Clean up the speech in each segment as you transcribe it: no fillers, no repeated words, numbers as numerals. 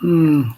Mm,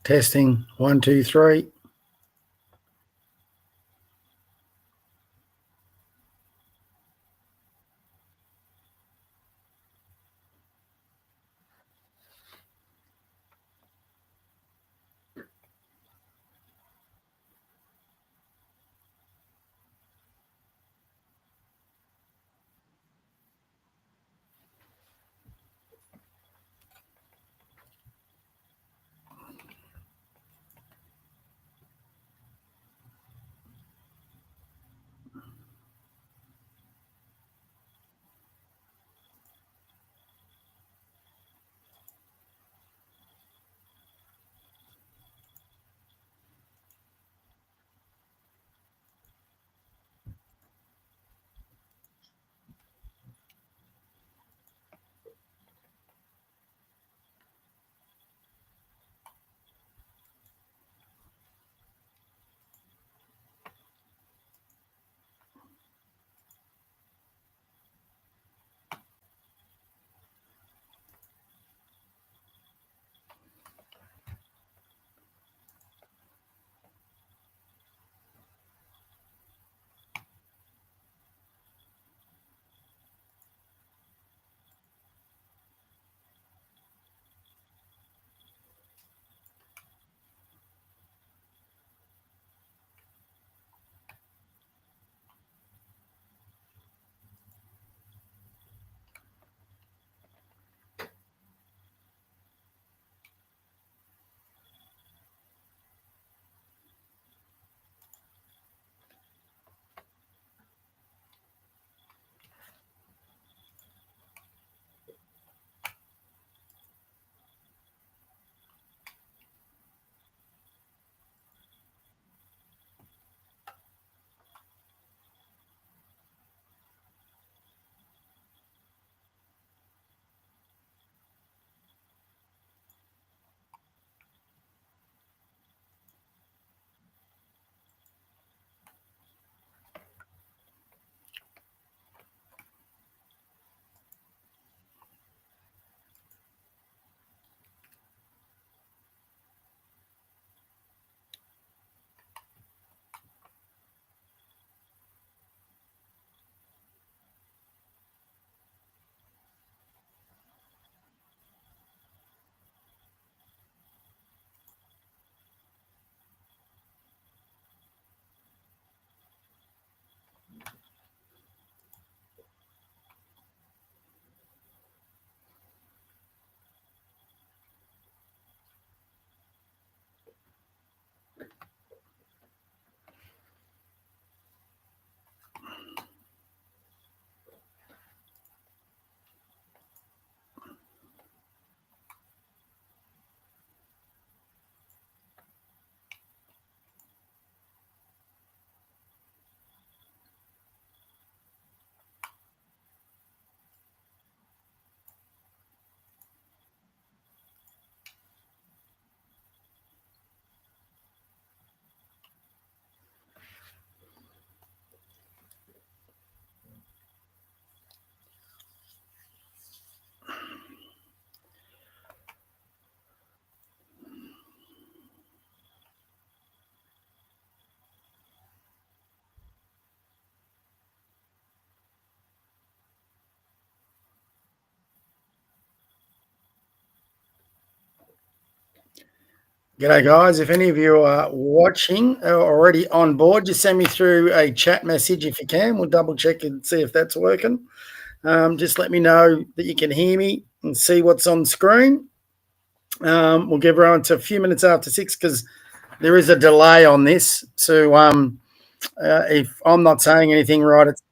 Testing 1, 2, 3. G'day, guys. If any of you are watching or already on board, just send me through a chat message if you can. We'll double check and see if that's working. Just let me know that you can hear me and see what's on screen. We'll give everyone to a few minutes after 6 because there is a delay on this. So if I'm not saying anything right, it's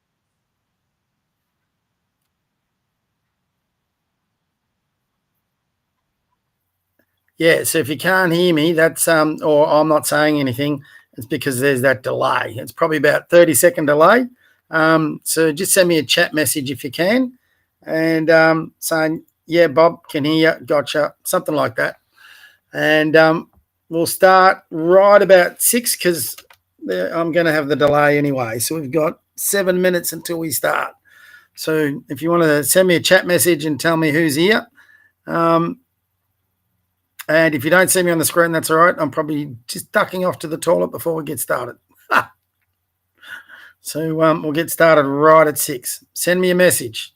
yeah. So if you can't hear me, that's or I'm not saying anything, it's because there's that delay. It's probably about 30-second delay. So just send me a chat message if you can, and saying, yeah, Bob, can hear you, gotcha, something like that. And we'll start right about 6 because I'm going to have the delay anyway. So we've got 7 minutes until we start. So if you want to send me a chat message and tell me who's here, And if you don't see me on the screen, that's all right. I'm probably just ducking off to the toilet before we get started. So we'll get started right at 6. Send me a message.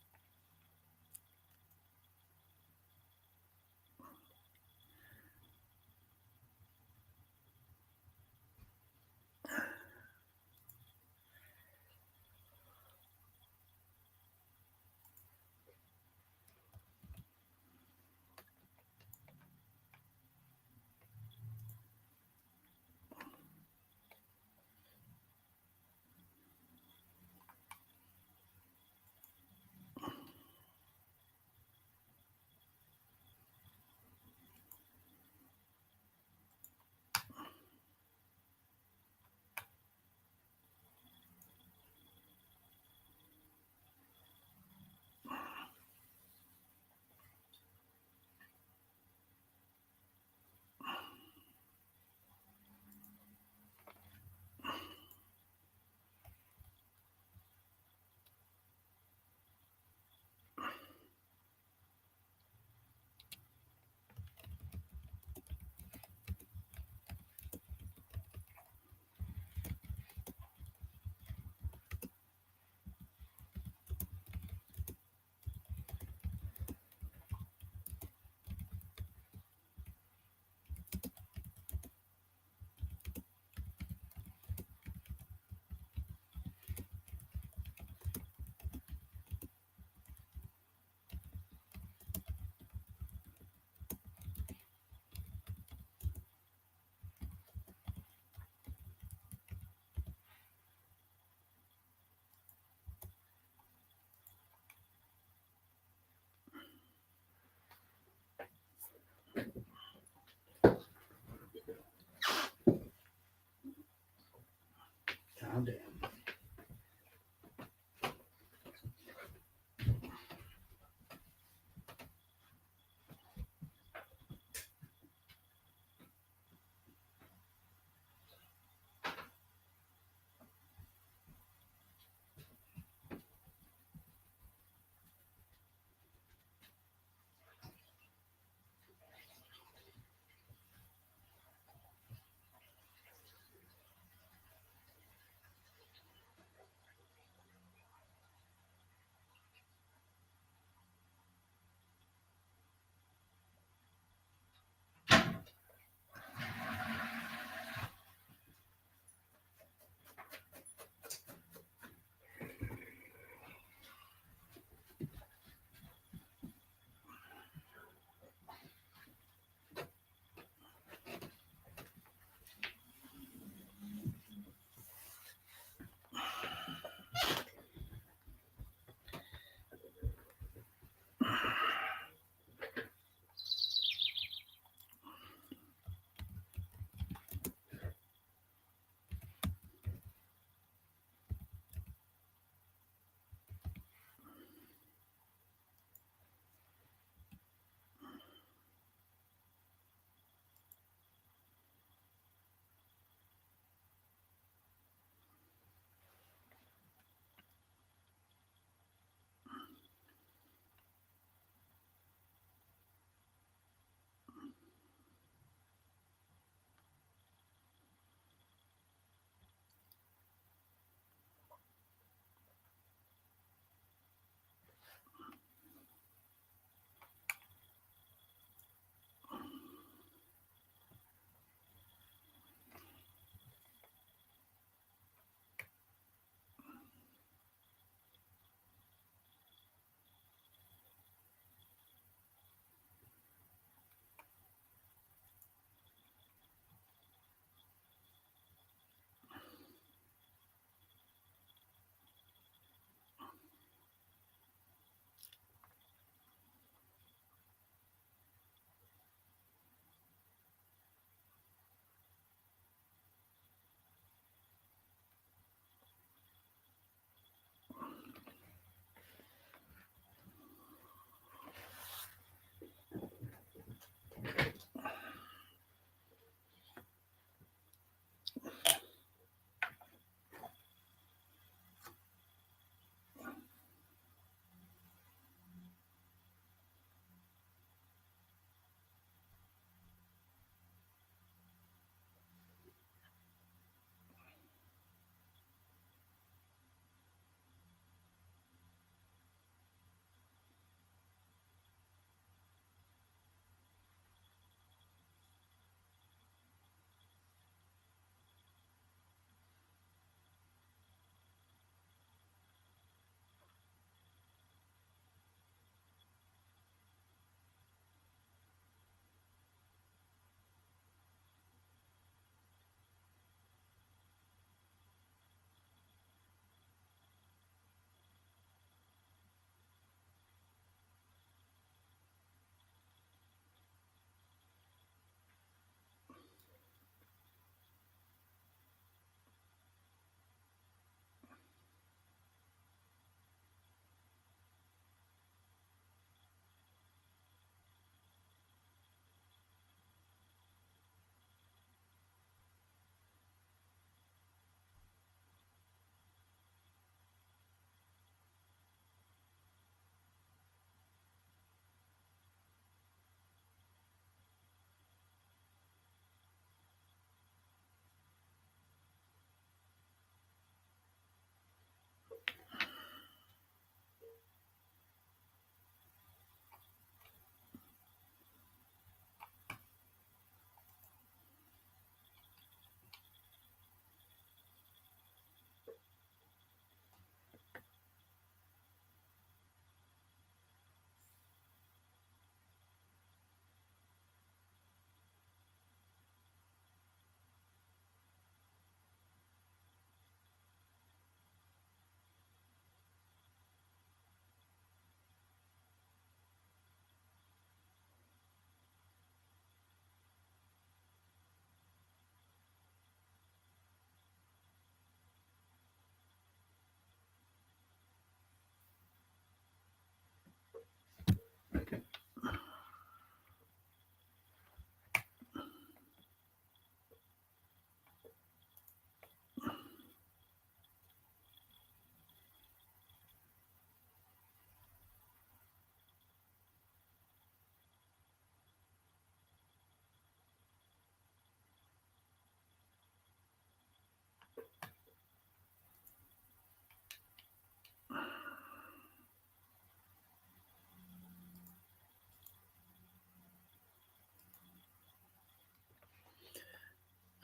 Calm down.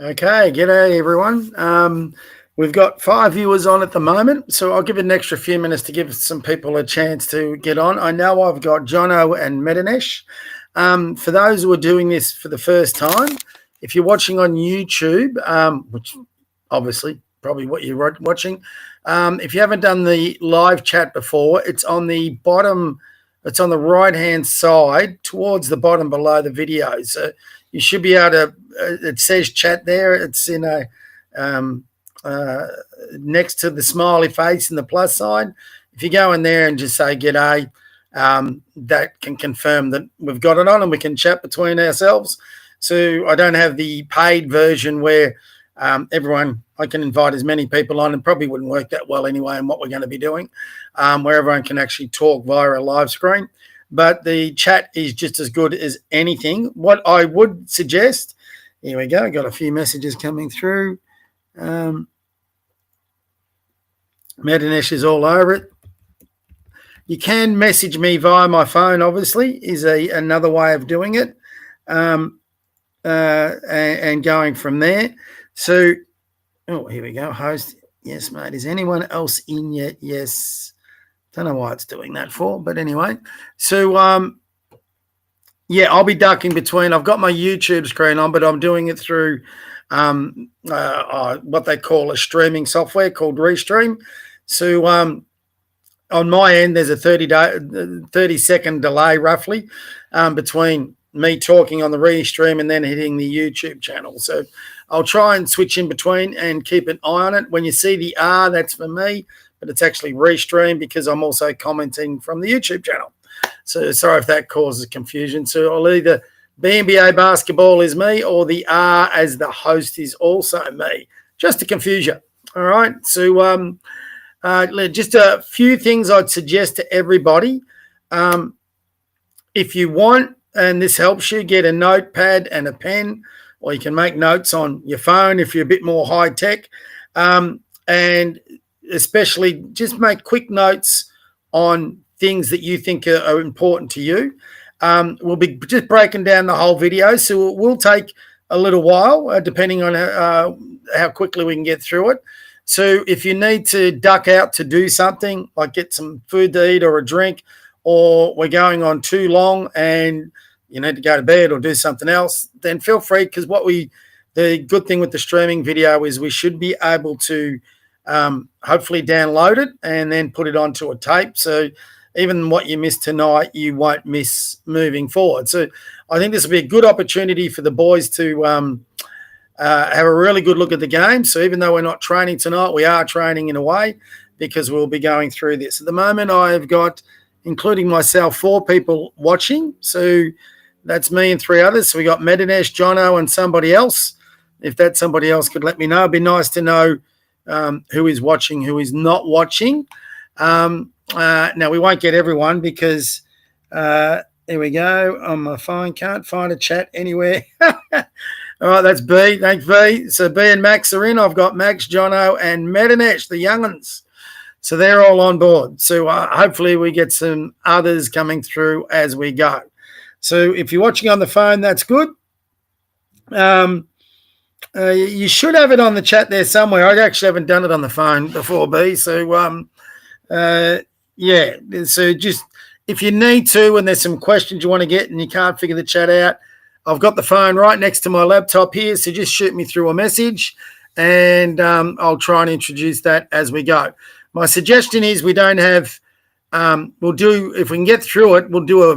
Okay, g'day everyone. We've got 5 viewers on at the moment, so I'll give it an extra few minutes to give some people a chance to get on. I know I've got Jono and Medinesh. For those who are doing this for the first time, if you're watching on YouTube, which obviously probably what you're watching, if you haven't done the live chat before, it's on the bottom. It's on the right-hand side towards the bottom below the video. So you should be able to, it says chat there. It's in a, next to the smiley face and the plus sign. If you go in there and just say g'day, that can confirm that we've got it on and we can chat between ourselves. So I don't have the paid version where I can invite as many people on, and probably wouldn't work that well anyway in what we're going to be doing, where everyone can actually talk via a live screen. But the chat is just as good as anything. What I would suggest, here we go, got a few messages coming through. Medinesh is all over it. You can message me via my phone, obviously, is another way of doing it, and going from there. So, oh, here we go. Host, yes, mate. Is anyone else in yet? Yes. Don't know why it's doing that for, but anyway. So, yeah, I'll be ducking between. I've got my YouTube screen on, but I'm doing it through what they call a streaming software called Restream. So, on my end, there's a 30-second delay roughly between me talking on the Restream and then hitting the YouTube channel. So I'll try and switch in between and keep an eye on it. When you see the R, that's for me, but it's actually Restream because I'm also commenting from the YouTube channel. So sorry if that causes confusion. So I'll either BMBA basketball is me or the R as the host is also me, just to confuse you. All right. So just a few things I'd suggest to everybody. If you want, and this helps you, get a notepad and a pen, or you can make notes on your phone if you're a bit more high tech. And especially just make quick notes on things that you think are important to you. We'll be just breaking down the whole video, so it will take a little while, depending on how quickly we can get through it. So if you need to duck out to do something, like get some food to eat or a drink, or we're going on too long and you need to go to bed or do something else, then feel free, because the good thing with the streaming video is we should be able to hopefully download it and then put it onto a tape. So even what you miss tonight, you won't miss moving forward. So I think this will be a good opportunity for the boys to have a really good look at the game. So even though we're not training tonight, we are training in a way, because we'll be going through this. At the moment, I've got, including myself, 4 people watching. So that's me and 3 others. So we got Medinesh, Jono, and somebody else. If that somebody else could let me know, it'd be nice to know who is watching, who is not watching. Now, we won't get everyone because here we go. On my phone, can't find a chat anywhere. All right, that's B. Thanks, B. So B and Max are in. I've got Max, Jono, and Medinesh, the young'uns. So they're all on board. So hopefully we get some others coming through as we go. So if you're watching on the phone, that's good. You should have it on the chat there somewhere. I actually haven't done it on the phone before, B. So, yeah. So just if you need to, and there's some questions you want to get and you can't figure the chat out, I've got the phone right next to my laptop here. So just shoot me through a message and I'll try and introduce that as we go. My suggestion is we don't have, we'll do, if we can get through it, we'll do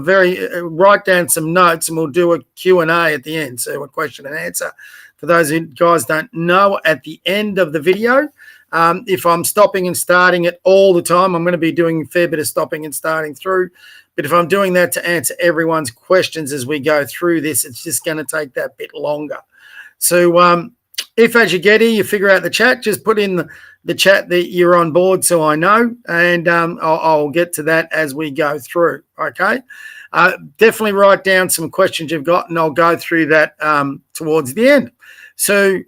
write down some notes and we'll do a Q&A at the end. So a question and answer. For those who guys don't know, at the end of the video, if I'm stopping and starting it all the time, I'm going to be doing a fair bit of stopping and starting through. But if I'm doing that to answer everyone's questions as we go through this, it's just going to take that bit longer. So if as you get here, you figure out the chat, just put in the chat that you're on board so I know, and I'll get to that as we go through, okay? Definitely write down some questions you've got, and I'll go through that towards the end. So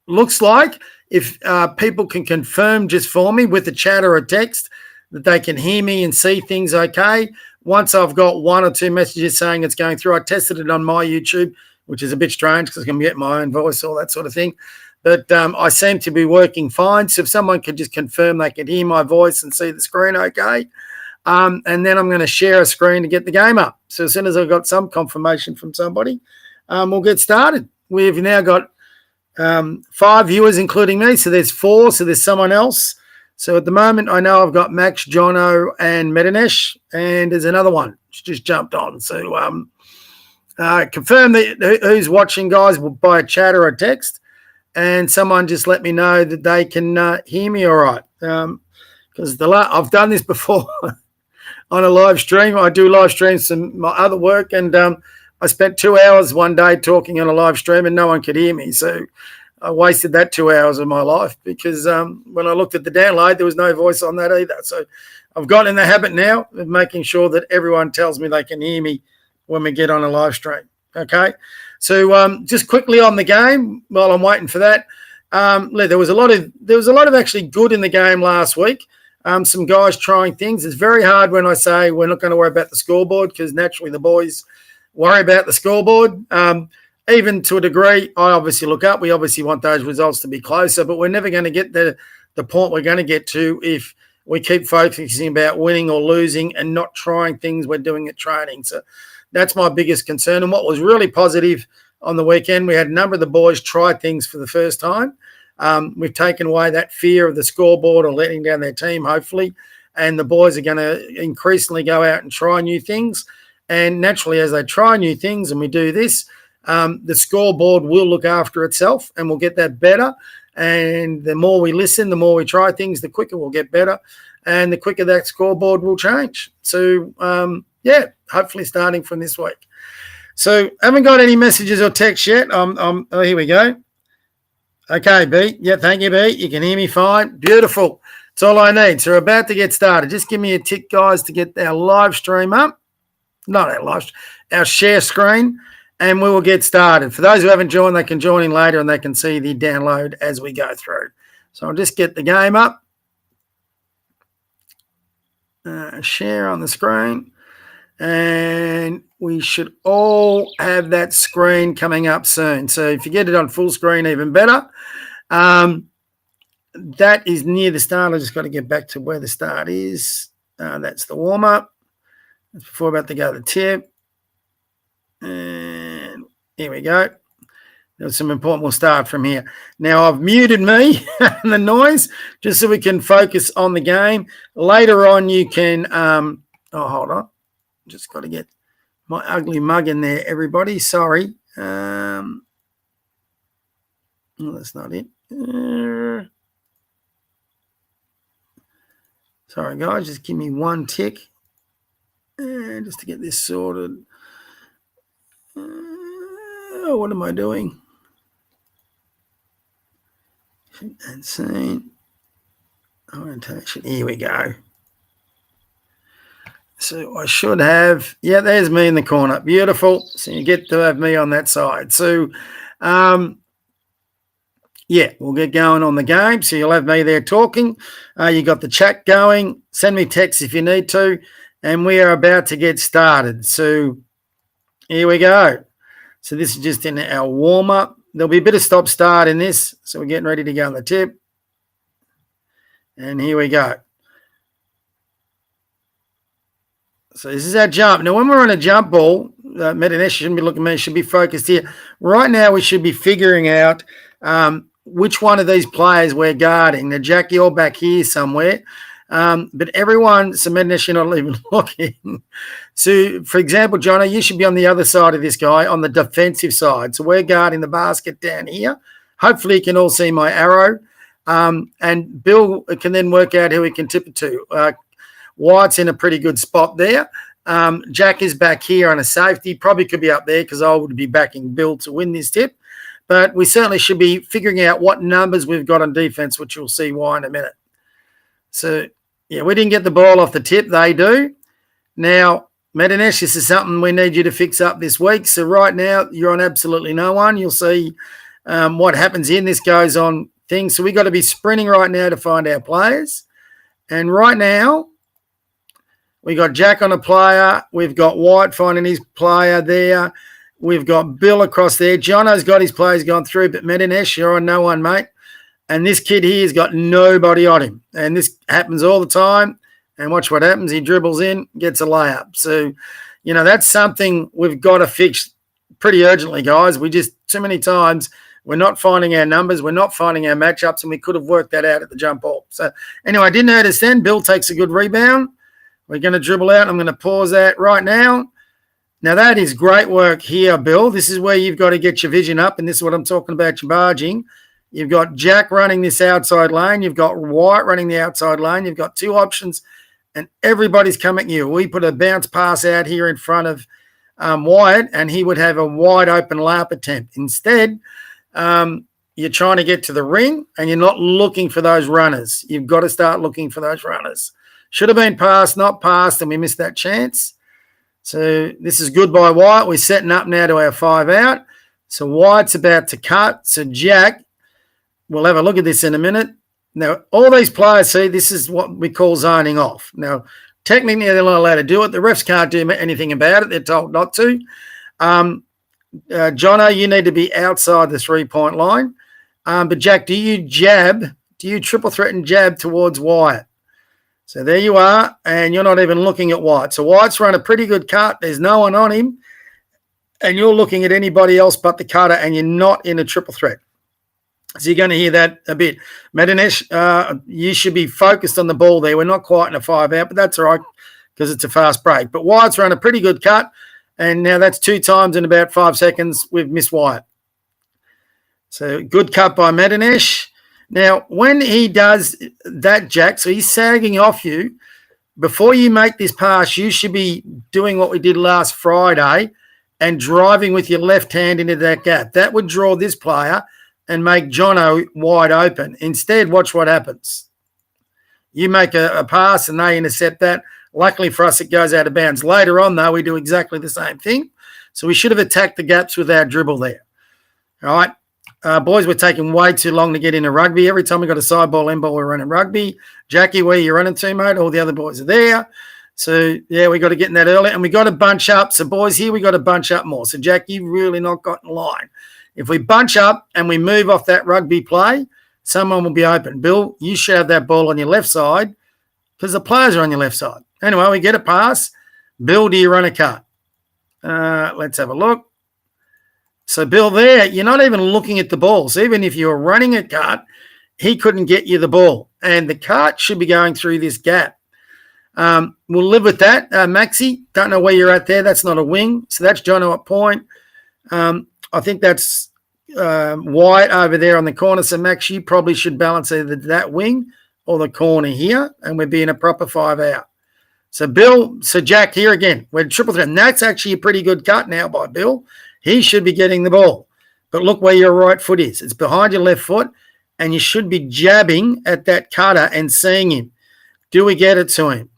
looks like if people can confirm just for me with a chat or a text that they can hear me and see things okay. Once I've got 1 or 2 messages saying it's going through, I tested it on my YouTube which is a bit strange because I can get my own voice, all that sort of thing. But I seem to be working fine. So if someone could just confirm they can hear my voice and see the screen okay. And then I'm going to share a screen to get the game up. So as soon as I've got some confirmation from somebody, we'll get started. We've now got 5 viewers, including me. So there's 4. So there's someone else. So at the moment, I know I've got Max, Jono, and Medinesh, and there's another one. She just jumped on. So confirm who's watching, guys, by a chat or a text. And someone just let me know that they can hear me all right. Because I've done this before on a live stream. I do live streams from my other work, and I spent 2 hours one day talking on a live stream and no one could hear me. So I wasted that 2 hours of my life because when I looked at the download, there was no voice on that either. So I've got in the habit now of making sure that everyone tells me they can hear me when we get on a live stream. Okay. So just quickly on the game while I'm waiting for that. There was a lot of actually good in the game last week. Some guys trying things. It's very hard when I say we're not going to worry about the scoreboard because naturally the boys worry about the scoreboard. Even to a degree, I obviously look up. We obviously want those results to be closer, but we're never going to get the point we're going to get to if we keep focusing about winning or losing and not trying things we're doing at training. So that's my biggest concern. And what was really positive on the weekend, we had a number of the boys try things for the first time. We've taken away that fear of the scoreboard or letting down their team, hopefully, and the boys are going to increasingly go out and try new things. And naturally, as they try new things and we do this, the scoreboard will look after itself and we'll get that better. And the more we listen, the more we try things, the quicker we'll get better and the quicker that scoreboard will change. So, hopefully starting from this week. So I haven't got any messages or texts yet. Oh, here we go. Okay, B. Yeah, thank you, B. You can hear me fine. Beautiful. That's all I need. So we're about to get started. Just give me a tick, guys, to get our live stream up. Not our live, our share screen, and we will get started. For those who haven't joined, they can join in later and they can see the download as we go through. So I'll just get the game up. Share on the screen. And we should all have that screen coming up soon. So if you get it on full screen, even better. That is near the start. I just got to get back to where the start is. That's the warm-up. That's before about to go to the tip. And here we go. There's some important. We'll start from here. Now, I've muted me and the noise just so we can focus on the game. Later on, you can hold on. Just got to get my ugly mug in there, everybody. Sorry. No, that's not it. Sorry, guys. Just give me one tick. Just to get this sorted. What am I doing? And seen. Orientation. Here we go. So I should have, there's me in the corner. Beautiful. So you get to have me on that side. So, we'll get going on the game. So you'll have me there talking. You got the chat going. Send me texts if you need to. And we are about to get started. So here we go. So this is just in our warm-up. There'll be a bit of stop-start in this. So we're getting ready to go on the tip. And here we go. So this is our jump. Now, when we're on a jump ball, Medinesh shouldn't be looking at me, should be focused here. Right now, we should be figuring out which one of these players we're guarding. Now, Jack, you're back here somewhere. But everyone, so Medinesh, you're not even looking. So, for example, Johnny, you should be on the other side of this guy, on the defensive side. So we're guarding the basket down here. Hopefully, you can all see my arrow. And Bill can then work out who he can tip it to. White's in a pretty good spot there. Jack is back here on a safety. Probably could be up there because I would be backing Bill to win this tip. But we certainly should be figuring out what numbers we've got on defense, which you'll see why in a minute. So, we didn't get the ball off the tip. They do. Now, Medinesh, this is something we need you to fix up this week. So right now, you're on absolutely no one. You'll see what happens in. This goes on things. So we've got to be sprinting right now to find our players. And right now, we got Jack on a player. We've got White finding his player there. We've got Bill across there. Jono's got his players gone through, but Medinesh, you're on no one, mate. And this kid here has got nobody on him. And this happens all the time. And watch what happens. He dribbles in, gets a layup. So, that's something we've got to fix pretty urgently, guys. We just, too many times, we're not finding our numbers. We're not finding our matchups, and we could have worked that out at the jump ball. So, anyway, I didn't hurt us then. Bill takes a good rebound. We're going to dribble out. I'm going to pause that right now. Now, that is great work here, Bill. This is where you've got to get your vision up, and this is what I'm talking about, your barging. You've got Jack running this outside lane. You've got White running the outside lane. You've got two options, and everybody's coming at you. We put a bounce pass out here in front of Wyatt, and he would have a wide open layup attempt. Instead, you're trying to get to the ring, and you're not looking for those runners. You've got to start looking for those runners. Should have been passed, not passed, and we missed that chance. So this is good by Wyatt. We're setting up now to our 5 out. So Wyatt's about to cut. So Jack, we'll have a look at this in a minute. Now, all these players, see, this is what we call zoning off. Now, technically, they're not allowed to do it. The refs can't do anything about it. They're told not to. Jono, you need to be outside the 3-point line. But, Jack, do you triple threat and jab towards Wyatt? So there you are, and you're not even looking at White. So White's run a pretty good cut. There's no one on him, and you're looking at anybody else but the cutter, and you're not in a triple threat. So you're going to hear that a bit. Medinesh, you should be focused on the ball there. We're not quite in a 5 out, but that's all right because it's a fast break. But White's run a pretty good cut, and now that's 2 times in about 5 seconds we've missed White. So good cut by Medinesh. Now, when he does that, Jack, so he's sagging off you, before you make this pass, you should be doing what we did last Friday and driving with your left hand into that gap. That would draw this player and make Jono wide open. Instead, watch what happens. You make a pass and they intercept that. Luckily for us, it goes out of bounds. Later on, though, we do exactly the same thing. So we should have attacked the gaps with our dribble there. All right. Boys, we're taking way too long to get into rugby. Every time we got a side ball, end ball, we're running rugby. Jackie, where you running to, mate? All the other boys are there. So, yeah, we got to get in that early. And we got to bunch up. So, boys, here we got to bunch up more. So, Jack, you've really not got in line. If we bunch up and we move off that rugby play, someone will be open. Bill, you should have that ball on your left side because the players are on your left side. Anyway, we get a pass. Bill, do you run a cut? Let's have a look. So, Bill, there, you're not even looking at the ball. So even if you were running a cut, he couldn't get you the ball. And the cut should be going through this gap. We'll live with that. Maxi, don't know where you're at there. That's not a wing. So that's Jono at point. I think that's White over there on the corner. So, Max, you probably should balance either that wing or the corner here, and we'd be in a proper 5 out. So, Bill, so Jack here again. We're triple threat. And that's actually a pretty good cut now by Bill. He should be getting the ball. But look where your right foot is. It's behind your left foot, and you should be jabbing at that cutter and seeing him. Do we get it to him?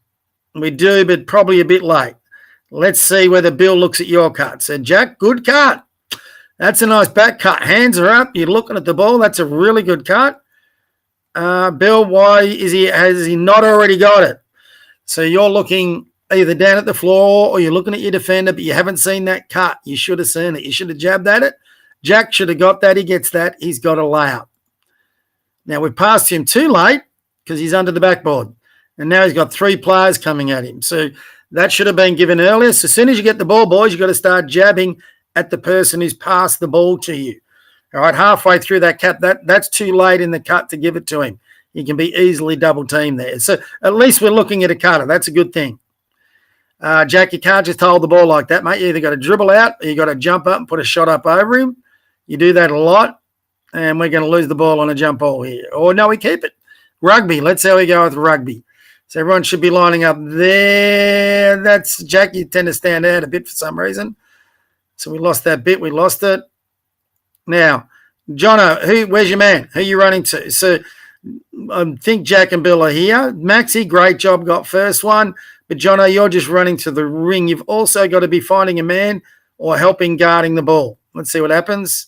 We do, but probably a bit late. Let's see whether Bill looks at your cut. So, Jack, good cut. That's a nice back cut. Hands are up. You're looking at the ball. That's a really good cut. Bill, why has he not already got it? So you're looking either down at the floor or you're looking at your defender, but you haven't seen that cut. You should have seen it. You should have jabbed at it. Jack should have got that. He gets that. He's got a layup. Now, we've passed him too late because he's under the backboard. And now he's got 3 players coming at him. So that should have been given earlier. So as soon as you get the ball, boys, you've got to start jabbing at the person who's passed the ball to you. All right, halfway through that cut, that's too late in the cut to give it to him. He can be easily double-teamed there. So at least we're looking at a cutter. That's a good thing. Jack, you can't just hold the ball like that, mate. You either got to dribble out or you got to jump up and put a shot up over him. You do that a lot, and we're going to lose the ball on a jump ball here. Or no, we keep it. Rugby. Let's see how we go with rugby. So everyone should be lining up there. That's Jack. You tend to stand out a bit for some reason. So we lost that bit. We lost it. Now, Jono, where's your man? Who are you running to? So I think Jack and Bill are here. Maxie, great job, got first one. But, Jono, you're just running to the ring. You've also got to be finding a man or helping guarding the ball. Let's see what happens.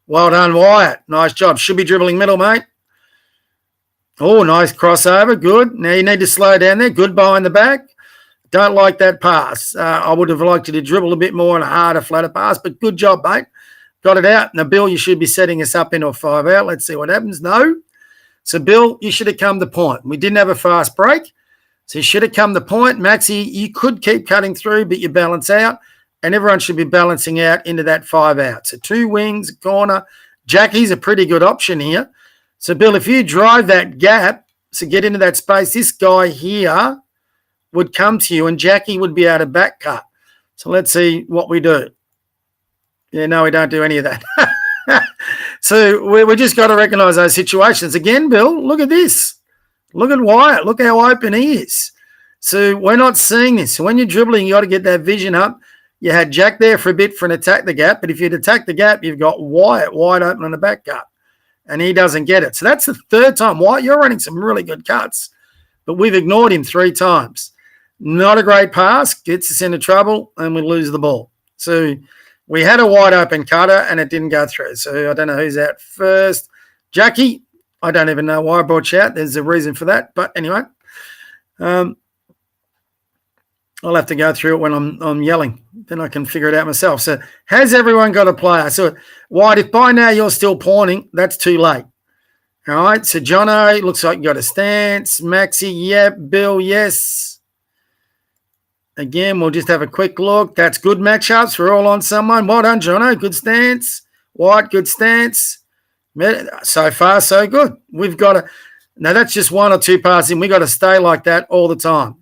Well done, Wyatt. Nice job. Should be dribbling middle, mate. Oh, nice crossover. Good. Now you need to slow down there. Good behind the back. Don't like that pass. I would have liked you to dribble a bit more and a harder, flatter pass, but good job, mate. Got it out. Now, Bill, you should be setting us up in a 5 out. Let's see what happens. No. So, Bill, you should have come to point. We didn't have a fast break, so you should have come to point. Maxi, you could keep cutting through, but you balance out, and everyone should be balancing out into that 5 out. So 2 wings, a corner. Jackie's a pretty good option here. So, Bill, if you drive that gap, so get into that space, this guy here would come to you, and Jackie would be able to back cut. So let's see what we do. Yeah, no, we don't do any of that. So we just got to recognise those situations. Again, Bill, look at this. Look at Wyatt. Look how open he is. So we're not seeing this. So when you're dribbling, you got to get that vision up. You had Jack there for a bit for an attack the gap, but if you'd attack the gap, you've got Wyatt wide open on the back cut, and he doesn't get it. So that's the 3rd time. Wyatt, you're running some really good cuts, but we've ignored him 3 times. Not a great pass, gets us into trouble, and we lose the ball. So we had a wide open cutter, and it didn't go through. So I don't know who's out first. Jackie, I don't even know why I brought you out. There's a reason for that. But anyway, I'll have to go through it when I'm yelling. Then I can figure it out myself. So has everyone got a player? So, White, if by now you're still pointing, that's too late. All right, so Jono, looks like you got a stance. Maxi, yep. Bill, yes. Again, we'll just have a quick look. That's good matchups. We're all on someone. Well done, Jono. Good stance. White, good stance. So far, so good. We've got to – now, that's just 1 or 2 passes in. We've got to stay like that all the time.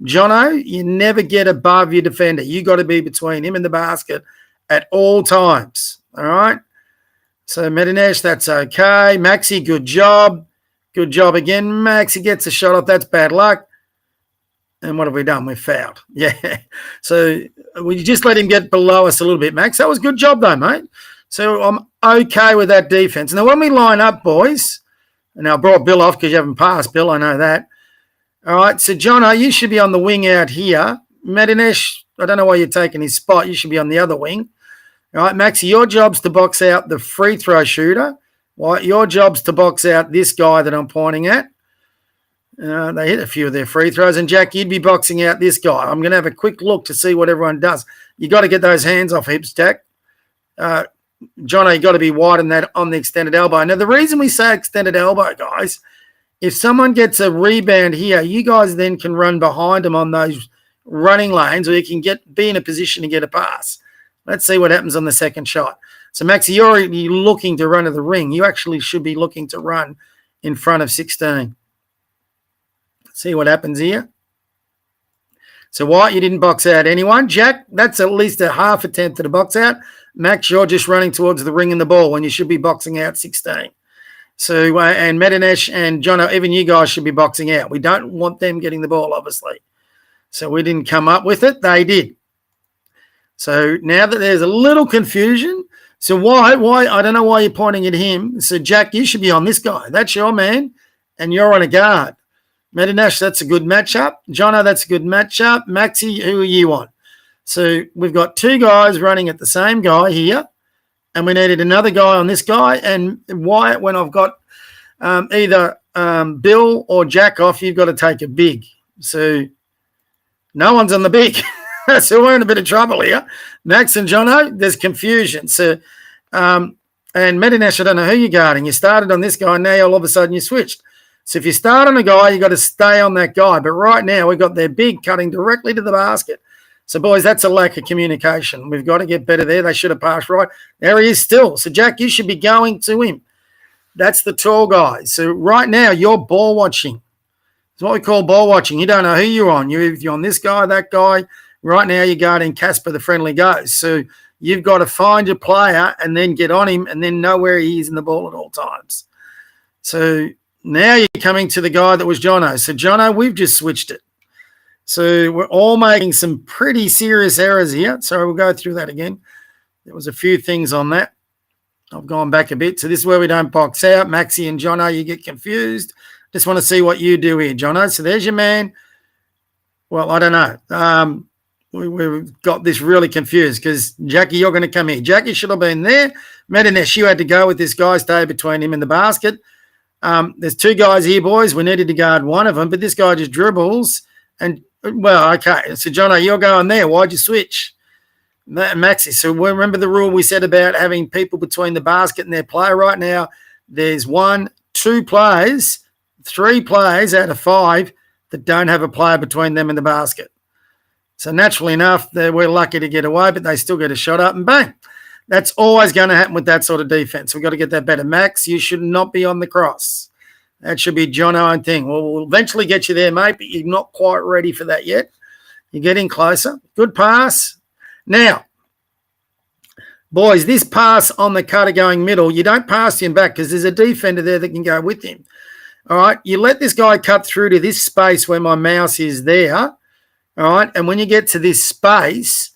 Jono, you never get above your defender. You got to be between him and the basket at all times. All right? So, Medinesh, that's okay. Maxi, good job. Good job again. Maxi gets a shot off. That's bad luck. And what have we done? We've fouled. Yeah. So we just let him get below us a little bit, Max. That was a good job, though, mate. So I'm okay with that defense. Now, when we line up, boys, and I brought Bill off because you haven't passed, Bill. I know that. All right. So, Jono, you should be on the wing out here. Medinesh, I don't know why you're taking his spot. You should be on the other wing. All right, Maxi, your job's to box out the free throw shooter. Right, your job's to box out this guy that I'm pointing at. They hit a few of their free throws. And, Jack, you'd be boxing out this guy. I'm going to have a quick look to see what everyone does. You got to get those hands off hips, Jack. Jono, you got to be wide in that on the extended elbow. Now, the reason we say extended elbow, guys, if someone gets a rebound here, you guys then can run behind them on those running lanes, or you can be in a position to get a pass. Let's see what happens on the second shot. So, Maxi, you're already looking to run to the ring. You actually should be looking to run in front of 16. See what happens here. So, White, you didn't box out anyone. Jack, that's at least a half attempt at a box out. Max, you're just running towards the ring and the ball when you should be boxing out 16. So, and Medinesh and Jono, even you guys should be boxing out. We don't want them getting the ball, obviously. So we didn't come up with it. They did. So now that there's a little confusion, so why I don't know why you're pointing at him. So, Jack, you should be on this guy. That's your man, and you're on a guard. Medinesh, that's a good matchup. Jono, that's a good matchup. Maxi, who are you on? So we've got 2 guys running at the same guy here, and we needed another guy on this guy. And Wyatt, when I've got either Bill or Jack off, you've got to take a big. So no one's on the big. So we're in a bit of trouble here. Max and Jono, there's confusion. So, and Medinesh, I don't know who you're guarding. You started on this guy, now all of a sudden you switched. So if you start on a guy, you've got to stay on that guy. But right now we've got their big cutting directly to the basket. So, boys, that's a lack of communication. We've got to get better there. They should have passed right. There he is still. So, Jack, you should be going to him. That's the tall guy. So right now you're ball watching. It's what we call ball watching. You don't know who you're on. You're on this guy, that guy. Right now you're guarding Casper, the friendly ghost. So you've got to find your player and then get on him and then know where he is in the ball at all times. So now you're coming to the guy that was Jono. So, Jono, we've just switched it. So we're all making some pretty serious errors here. So we'll go through that again. There was a few things on that. I've gone back a bit. So this is where we don't box out. Maxi and Jono, you get confused. Just want to see what you do here, Jono. So there's your man. Well, I don't know. We've got this really confused because, Jackie, you're going to come here. Jackie should have been there. Medinesh, you had to go with this guy, stay between him and the basket. There's 2 guys here, boys. We needed to guard one of them, but this guy just dribbles. And Well, okay. So, Jono, you're going there. Why'd you switch? Maxi, so remember the rule we said about having people between the basket and their player. Right now, there's 1, 2 players, 3 players out of 5 that don't have a player between them and the basket. So naturally enough, we're lucky to get away, but they still get a shot up and bang. That's always going to happen with that sort of defense. We've got to get that better. Max, you should not be on the cross. That should be John's own thing. We'll eventually get you there, mate, but you're not quite ready for that yet. You're getting closer. Good pass. Now, boys, this pass on the cutter going middle, you don't pass him back because there's a defender there that can go with him. All right, you let this guy cut through to this space where my mouse is there. All right, and when you get to this space,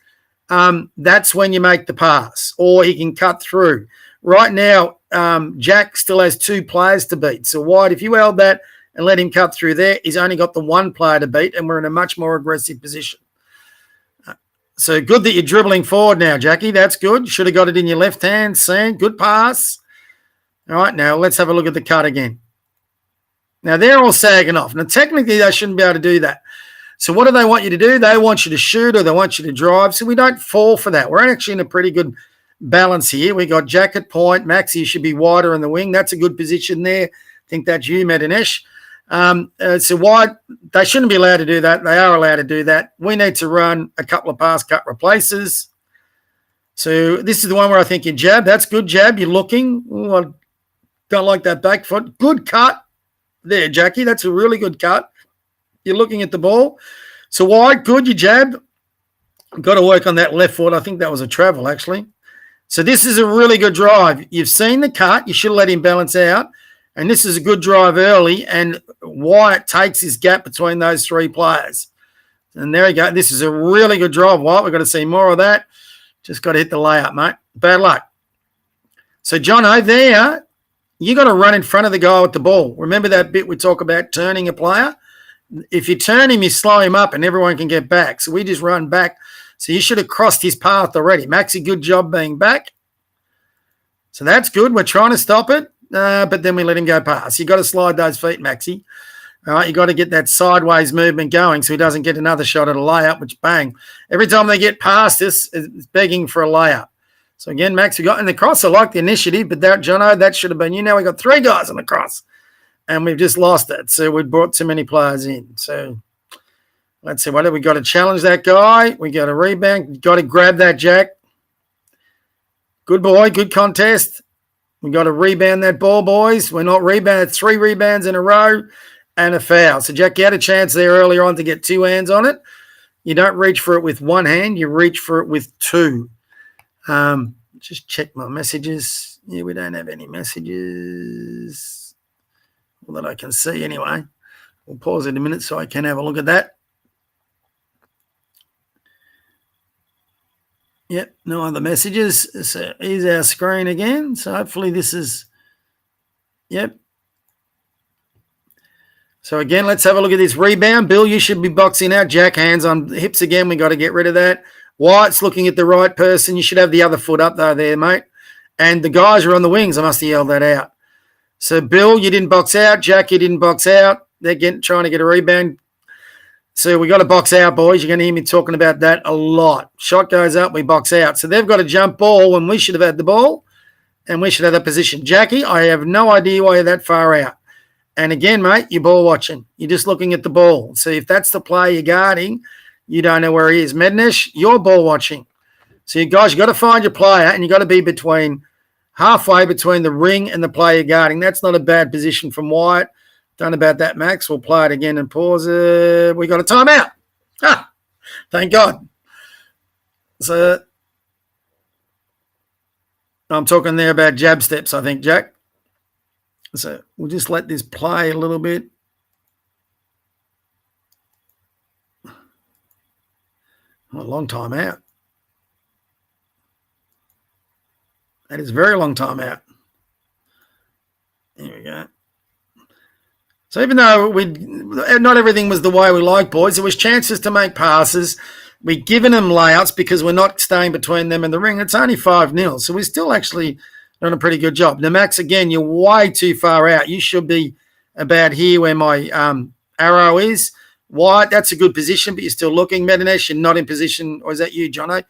that's when you make the pass, or he can cut through. Right now, Jack still has 2 players to beat. So, White, if you held that and let him cut through there, he's only got the 1 player to beat, and we're in a much more aggressive position. So good that you're dribbling forward now, Jackie. That's good. Should have got it in your left hand. Sand. Good pass. All right, now let's have a look at the cut again. Now, they're all sagging off. Now, technically, they shouldn't be able to do that. So what do they want you to do? They want you to shoot or they want you to drive. So we don't fall for that. We're actually in a pretty good balance here. We got Jack at point. Maxi should be wider in the wing. That's a good position there. I think that's you, Medinesh. So wide, they shouldn't be allowed to do that. They are allowed to do that. We need to run a couple of pass cut replaces. So this is the one where I think you jab. That's good jab. You're looking. Ooh, I don't like that back foot. Good cut there, Jackie. That's a really good cut. You're looking at the ball. So wide, good. You jab. Got to work on that left foot. I think that was a travel, actually. So this is a really good drive. You've seen the cut. You should have let him balance out. And this is a good drive early, and Wyatt takes his gap between those 3 players. And there you go. This is a really good drive, Wyatt. We've got to see more of that. Just got to hit the layup, mate. Bad luck. So, Jono, there, you got to run in front of the guy with the ball. Remember that bit we talk about turning a player? If you turn him, you slow him up, and everyone can get back. So we just run back. So you should have crossed his path already. Maxi, good job being back. So that's good. We're trying to stop it. But then we let him go past. You got to slide those feet, Maxi. All right, you got to get that sideways movement going so he doesn't get another shot at a layup, which bang. Every time they get past us, it's begging for a layup. So again, Max, we got in the cross. I like the initiative, but that, Jono, that should have been you. Now we got 3 guys on the cross, and we've just lost it. So we brought too many players in. So let's see. What have we got to challenge that guy? We got a rebound. Got to grab that, Jack. Good boy. Good contest. We've got to rebound that ball, boys. We're not rebounded. 3 rebounds in a row and a foul. So, Jack, you had a chance there earlier on to get 2 hands on it. You don't reach for it with 1 hand. You reach for it with 2. Just check my messages. Yeah, we don't have any messages. Well, that I can see anyway. We'll pause in a minute so I can have a look at that. Yep, no other messages. So here's our screen again. So hopefully this is, yep. So again, let's have a look at this rebound. Bill, you should be boxing out. Jack, hands on hips again. We got to get rid of that. White's looking at the right person. You should have the other foot up though there, mate. And the guys are on the wings. I must have yelled that out. So Bill, you didn't box out. Jack, you didn't box out. They're trying to get a rebound. So we got to box out, boys. You're going to hear me talking about that a lot. Shot goes up, we box out. So they've got a jump ball when we should have had the ball, and we should have that position. Jackie, I have no idea why you're that far out. And again, mate, you're ball watching. You're just looking at the ball. So if that's the player you're guarding, you don't know where he is. Mednesh, you're ball watching. So you guys, you got to find your player, and you got to be halfway between the ring and the player you're guarding. That's not a bad position from Wyatt. Done about that, Max. We'll play it again and pause it. We got a timeout. Ah, thank God. So I'm talking there about jab steps, I think, Jack. So we'll just let this play a little bit. A long time out. That is a very long time out. Here we go. So even though not everything was the way we like, boys, there was chances to make passes. We've given them layouts because we're not staying between them and the ring. It's only 5-0, so we're still actually done a pretty good job. Now, Max, again, you're way too far out. You should be about here where my arrow is. White, that's a good position, but you're still looking. Medinesh, you're not in position. Or is that you, Jono?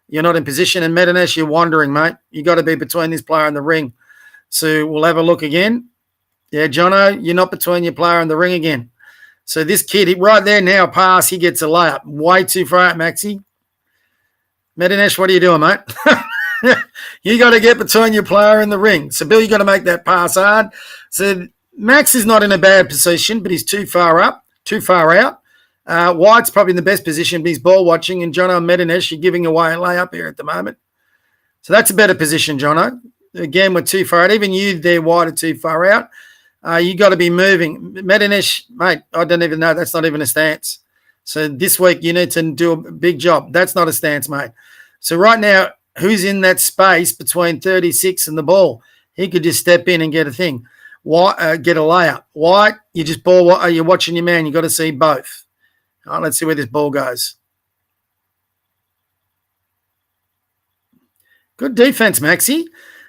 You're not in position. And Medinesh, you're wandering, mate. You got to be between this player and the ring. So we'll have a look again. Yeah, Jono, you're not between your player and the ring again. So this kid, right there now, pass, he gets a layup. Way too far out, Maxi. Medinesh, what are you doing, mate? You got to get between your player and the ring. So, Bill, you got to make that pass hard. So Max is not in a bad position, but he's too far up, too far out. White's probably in the best position, but he's ball watching. And Jono and Medinesh, you're giving away a layup here at the moment. So that's a better position, Jono. Again, we're too far out. Even you there, White, are too far out. You got to be moving. Medinesh, mate, I don't even know. That's not even a stance. So this week you need to do a big job. That's not a stance, mate. So right now, who's in that space between 36 and the ball? He could just step in and get a thing. White, get a layup. White, you just ball. You're watching your man. You got to see both. All right, let's see where this ball goes. Good defense, Maxi.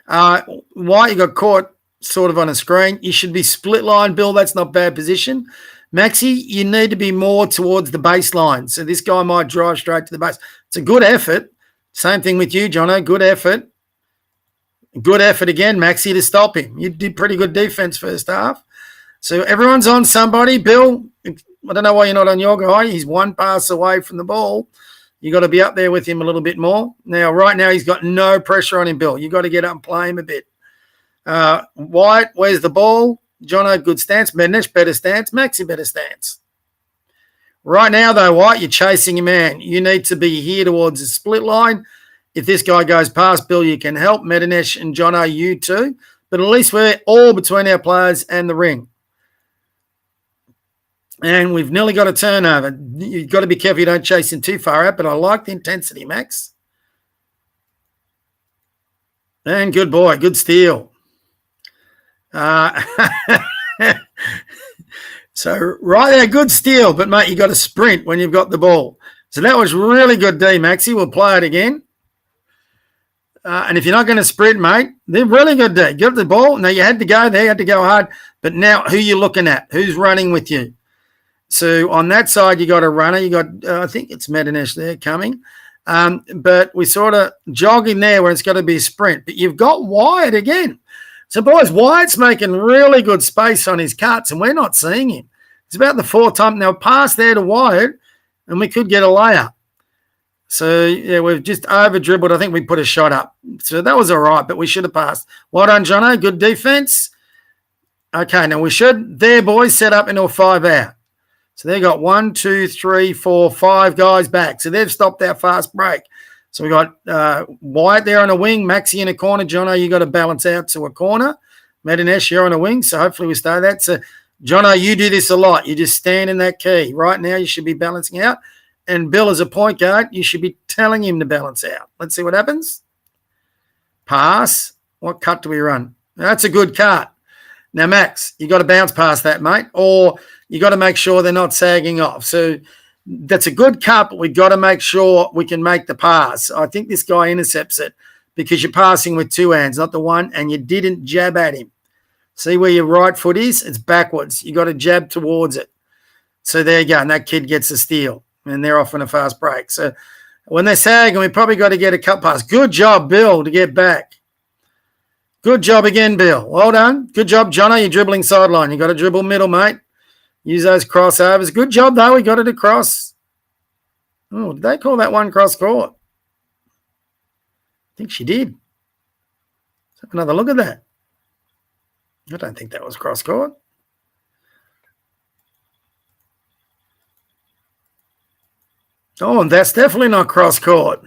White, you got caught sort of on a screen. You should be split line, Bill. That's not bad position. Maxi, you need to be more towards the baseline. So this guy might drive straight to the base. It's a good effort. Same thing with you, Jono. Good effort. Good effort again, Maxi, to stop him. You did pretty good defense first half. So everyone's on somebody. Bill, I don't know why you're not on your guy. He's one pass away from the ball. You got to be up there with him a little bit more. Now, right now, he's got no pressure on him, Bill. You got to get up and play him a bit. White, where's the ball? Jono, good stance. Medinesh, better stance. Maxi, better stance. Right now, though, White, you're chasing your man. You need to be here towards the split line. If this guy goes past, Bill, you can help. Medinesh and Jono, you too. But at least we're all between our players and the ring. And we've nearly got a turnover. You've got to be careful you don't chase him too far out, but I like the intensity, Max. And good boy, good steal. So right there, good steal, but, mate, you got to sprint when you've got the ball. So that was really good D, Maxi. We'll play it again. And if you're not going to sprint, mate, they're really good D. Give the ball. Now, you had to go there, you had to go hard. But now who you looking at? Who's running with you? So on that side, you got a runner. You got, I think it's Medinesh there coming. But we sort of jogging there where it's got to be a sprint. But you've got Wyatt again. So, boys, Wyatt's making really good space on his cuts, and we're not seeing him. It's about the fourth time. Now, pass there to Wyatt, and we could get a layup. So, yeah, we've just over-dribbled. I think we put a shot up. So that was all right, but we should have passed. Well done, Jono. Good defense. Okay, now we should, there, boys, set up into a 5-out. So they got 1, 2, 3, 4, 5 guys back. So they've stopped our fast break. So we got Wyatt there on a wing, Maxi in a corner. Jono, you got to balance out to a corner. Medinesh, you're on a wing, so hopefully we stay that. So, Jono, you do this a lot. You just stand in that key. Right now you should be balancing out. And Bill, as a point guard, you should be telling him to balance out. Let's see what happens. Pass. What cut do we run? That's a good cut. Now, Max, you got to bounce past that, mate, or you got to make sure they're not sagging off. So that's a good cut, but we've got to make sure we can make the pass. I think this guy intercepts it because you're passing with two hands, not the one, and you didn't jab at him. See where your right foot is? It's backwards. You got to jab towards it. So there you go, and that kid gets a steal, and they're off on a fast break. So when they're sagging, we probably got to get a cut pass. Good job, Bill, to get back. Good job again, Bill. Well done. Good job, Jono. You're dribbling sideline. You got to dribble middle, mate. Use those crossovers. Good job, though. We got it across. Oh, did they call that one cross court? I think she did. Let's have another look at that. I don't think that was cross court. Oh, and that's definitely not cross court.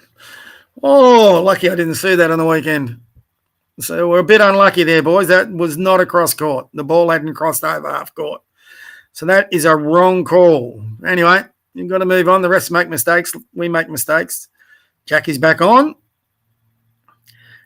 Oh, lucky I didn't see that on the weekend. So we're a bit unlucky there, boys. That was not a cross court. The ball hadn't crossed over half court. So that is a wrong call. Anyway, you've got to move on. The rest make mistakes. We make mistakes. Jackie's back on.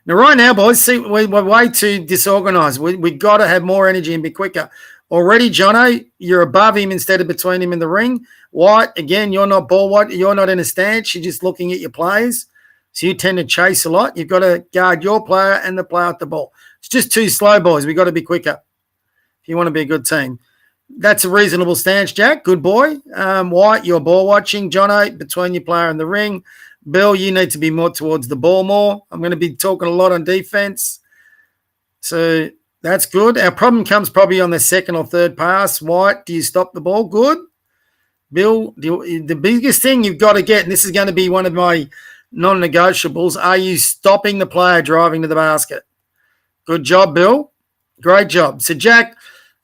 Now, right now, boys, see, we're way too disorganised. We've got to have more energy and be quicker. Already, Jono, you're above him instead of between him and the ring. White, again, you're not ball white. You're not in a stance. You're just looking at your plays. So you tend to chase a lot. You've got to guard your player and the player at the ball. It's just too slow, boys. We've got to be quicker if you want to be a good team. That's a reasonable stance, Jack. Good boy. White, you're ball watching. Jono, between your player and the ring. Bill, you need to be more towards the ball more. I'm going to be talking a lot on defense. So that's good. Our problem comes probably on the second or third pass. White, do you stop the ball? Good. Bill, the biggest thing you've got to get, and this is going to be one of my non-negotiables, are you stopping the player driving to the basket? Good job, Bill. Great job. So, Jack,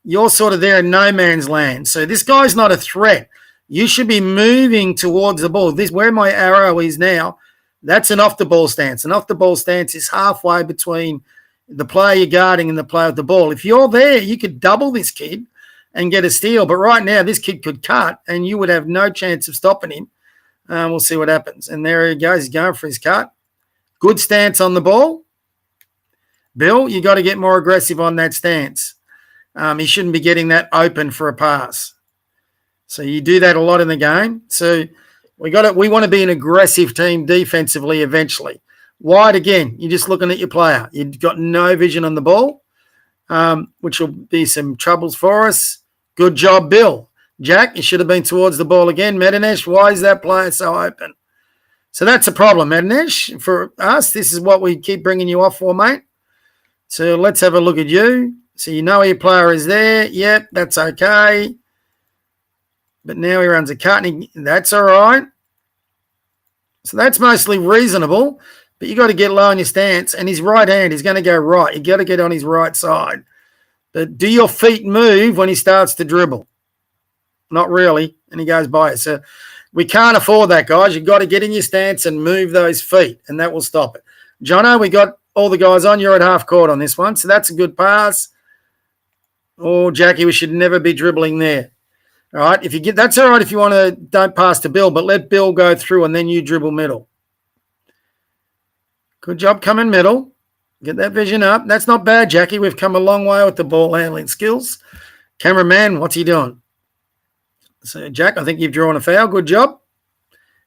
you're sort of there in no man's land. So this guy's not a threat. You should be moving towards the ball. This where my arrow is now, that's an off-the-ball stance. An off-the-ball stance is halfway between the player you're guarding and the player with the ball. If you're there, you could double this kid and get a steal. But right now, this kid could cut, and you would have no chance of stopping him. We'll see what happens. And there he goes. He's going for his cut. Good stance on the ball. Bill, you got to get more aggressive on that stance. He shouldn't be getting that open for a pass. So you do that a lot in the game. So we want to be an aggressive team defensively eventually. Wide again, you're just looking at your player. You've got no vision on the ball, which will be some troubles for us. Good job, Bill. Jack, you should have been towards the ball again. Medinesh, why is that player so open? So that's a problem, Medinesh. For us, this is what we keep bringing you off for, mate. So let's have a look at you. So you know your player is there. Yep, that's okay. But now he runs a cut, and that's all right. So that's mostly reasonable, but you got to get low on your stance, and his right hand is going to go right. You got to get on his right side. But do your feet move when he starts to dribble? Not really, and he goes by it. So we can't afford that, guys. You've got to get in your stance and move those feet, and that will stop it. Jono, we got all the guys on. You're at half court on this one, so that's a good pass. Oh, Jackie, we should never be dribbling there. All right, that's all right if you want to don't pass to Bill, but let Bill go through and then you dribble middle. Good job coming middle. Get that vision up. That's not bad, Jackie. We've come a long way with the ball handling skills. Cameraman, what's he doing? So, Jack, I think you've drawn a foul. Good job.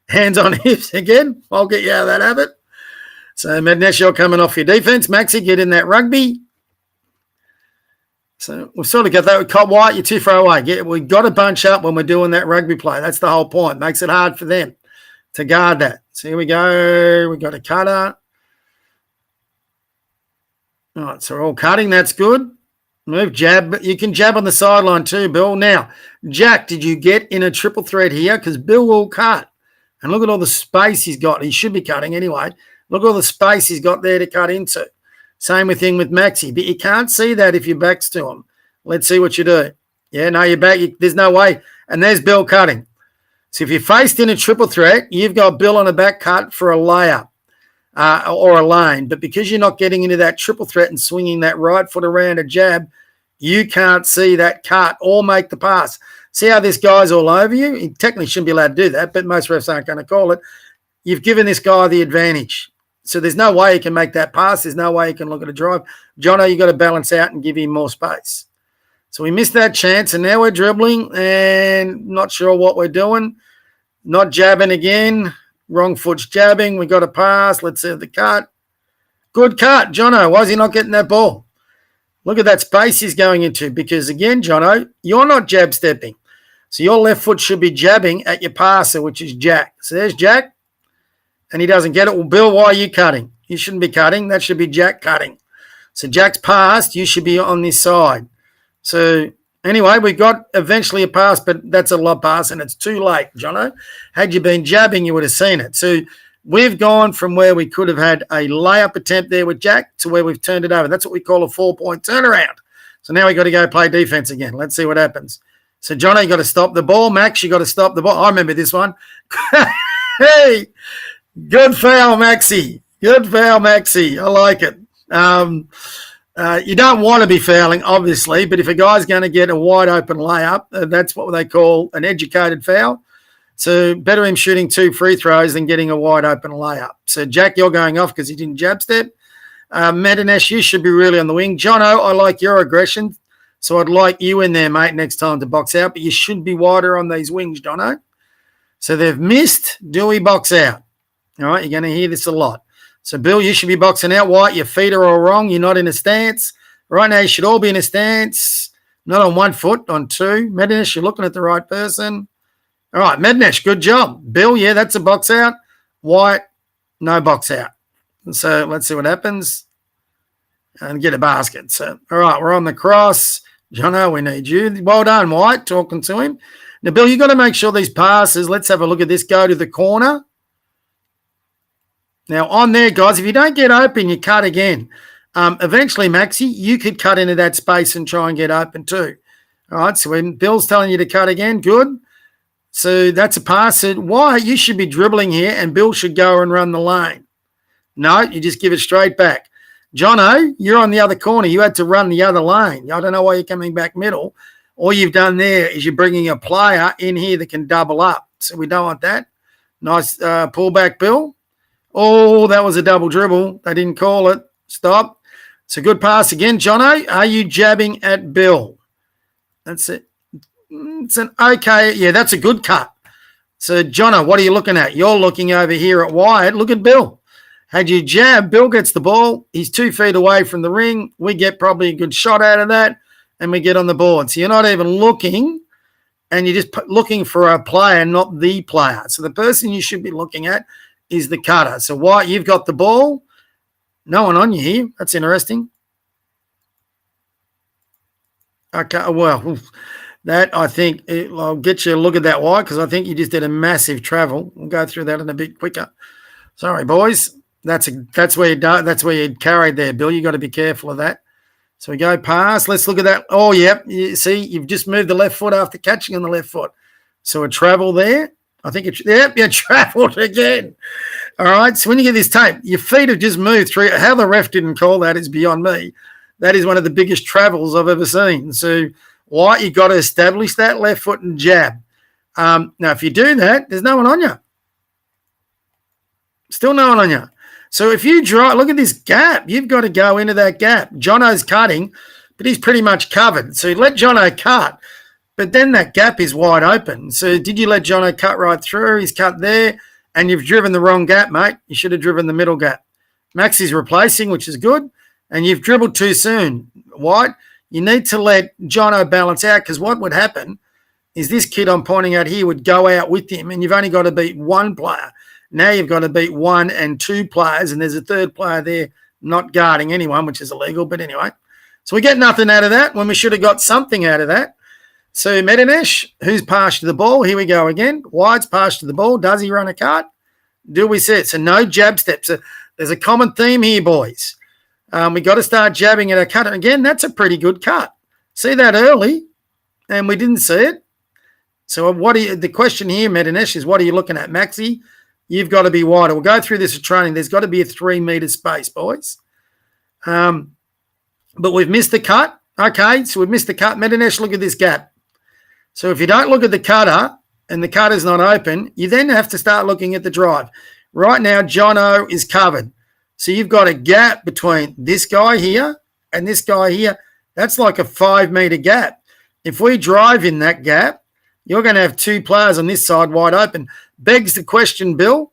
Hands on hips again. I'll get you out of that habit. So, Mednesh, you're coming off your defense. Maxi, get in that rugby. So we've sort of got that. We caught White, you're too far away. We've got to bunch up when we're doing that rugby play. That's the whole point. Makes it hard for them to guard that. So here we go. We've got a cutter. All right, so we're all cutting. That's good. Move, jab. You can jab on the sideline too, Bill. Now, Jack, did you get in a triple threat here? Because Bill will cut. And look at all the space he's got. He should be cutting anyway. Look at all the space he's got there to cut into. Same thing with Maxi, but you can't see that if your back's to him. Let's see what you do. Yeah, no, you're back. There's no way. And there's Bill cutting. So if you're faced in a triple threat, you've got Bill on a back cut for a layup or a lane. But because you're not getting into that triple threat and swinging that right foot around a jab, you can't see that cut or make the pass. See how this guy's all over you? He technically shouldn't be allowed to do that, but most refs aren't going to call it. You've given this guy the advantage. So there's no way he can make that pass. There's no way he can look at a drive. Jono, you got to balance out and give him more space. So we missed that chance, and now we're dribbling and not sure what we're doing. Not jabbing again. Wrong foot's jabbing. We got a pass. Let's see the cut. Good cut, Jono. Why is he not getting that ball? Look at that space he's going into because, again, Jono, you're not jab stepping. So your left foot should be jabbing at your passer, which is Jack. So there's Jack. And he doesn't get it. Well, Bill, why are you cutting? You shouldn't be cutting. That should be Jack cutting. So Jack's passed. You should be on this side. So anyway, we got eventually a pass, but that's a lob pass, and it's too late, Jono. Had you been jabbing, you would have seen it. So we've gone from where we could have had a layup attempt there with Jack to where we've turned it over. That's what we call a 4-point turnaround. So now we got to go play defense again. Let's see what happens. So, Jono, you got to stop the ball. Max, you got to stop the ball. I remember this one. Hey. Good foul, Maxi. Good foul, Maxi. I like it. You don't want to be fouling, obviously, but if a guy's going to get a wide open layup, that's what they call an educated foul. So better him shooting 2 free throws than getting a wide open layup. So, Jack, you're going off because he didn't jab step. Medinesh, you should be really on the wing. Jono, I like your aggression, so I'd like you in there, mate, next time to box out, but you should be wider on these wings, Jono. So they've missed. Do we box out? All right, you're going to hear this a lot. So, Bill, you should be boxing out. White, your feet are all wrong. You're not in a stance. Right now, you should all be in a stance. Not on 1 foot, on 2. Medinesh, you're looking at the right person. All right, Medinesh, good job. Bill, yeah, that's a box out. White, no box out. So let's see what happens. And get a basket. So, all right, we're on the cross. Jono, we need you. Well done, White, talking to him. Now, Bill, you've got to make sure these passes, let's have a look at this, go to the corner. Now, on there, guys, if you don't get open, you cut again. Eventually, Maxi, you could cut into that space and try and get open too. All right, so when Bill's telling you to cut again, good. So that's a pass. Why? You should be dribbling here, and Bill should go and run the lane. No, you just give it straight back. Jono, you're on the other corner. You had to run the other lane. I don't know why you're coming back middle. All you've done there is you're bringing a player in here that can double up. So we don't want that. Nice pullback, Bill. Oh, that was a double dribble. They didn't call it. Stop. It's a good pass again. Jono, are you jabbing at Bill? That's it. It's an okay. Yeah, that's a good cut. So, Jono, what are you looking at? You're looking over here at Wyatt. Look at Bill. Had you jab, Bill gets the ball. He's 2 feet away from the ring. We get probably a good shot out of that, and we get on the board. So you're not even looking, and you're just looking for a player, not the player. So the person you should be looking at is the cutter. So Wyatt, you've got the ball. No one on you here. That's interesting. Okay, well, that I think I'll get you a look at that, Wyatt, because I think you just did a massive travel. We'll go through that in a bit quicker. Sorry, boys. That's where you carried there, Bill. You got to be careful of that. So we go past. Let's look at that. Oh, yep. You see, you've just moved the left foot after catching on the left foot. So a travel there. I think you traveled again. All right. So when you get this tape, your feet have just moved through. How the ref didn't call that is beyond me. That is one of the biggest travels I've ever seen. So White, you've got to establish that left foot and jab. Now, if you do that, there's no one on you. Still no one on you. So if you draw, look at this gap. You've got to go into that gap. Jono's cutting, but he's pretty much covered. So let Jono cut, but then that gap is wide open. So did you let Jono cut right through? He's cut there, and you've driven the wrong gap, mate. You should have driven the middle gap. Max is replacing, which is good, and you've dribbled too soon. White, you need to let Jono balance out, because what would happen is this kid I'm pointing out here would go out with him, and you've only got to beat one player. Now you've got to beat 1 and 2 players, and there's a third player there not guarding anyone, which is illegal. But anyway, so we get nothing out of that when we should have got something out of that. So Medinesh, who's passed to the ball? Here we go again. White's passed to the ball. Does he run a cut? Do we see it? So no jab steps. So there's a common theme here, boys. We got to start jabbing at a cut. Again, that's a pretty good cut. See that early, and we didn't see it. So the question here, Medinesh, is what are you looking at, Maxi? You've got to be wider. We'll go through this at training. There's got to be a 3-meter space, boys. But we've missed the cut. Okay, so we've missed the cut. Medinesh, look at this gap. So if you don't look at the cutter and the cutter's not open, you then have to start looking at the drive. Right now, Jono is covered. So you've got a gap between this guy here and this guy here. That's like a 5-meter gap. If we drive in that gap, you're going to have 2 players on this side wide open. Begs the question, Bill.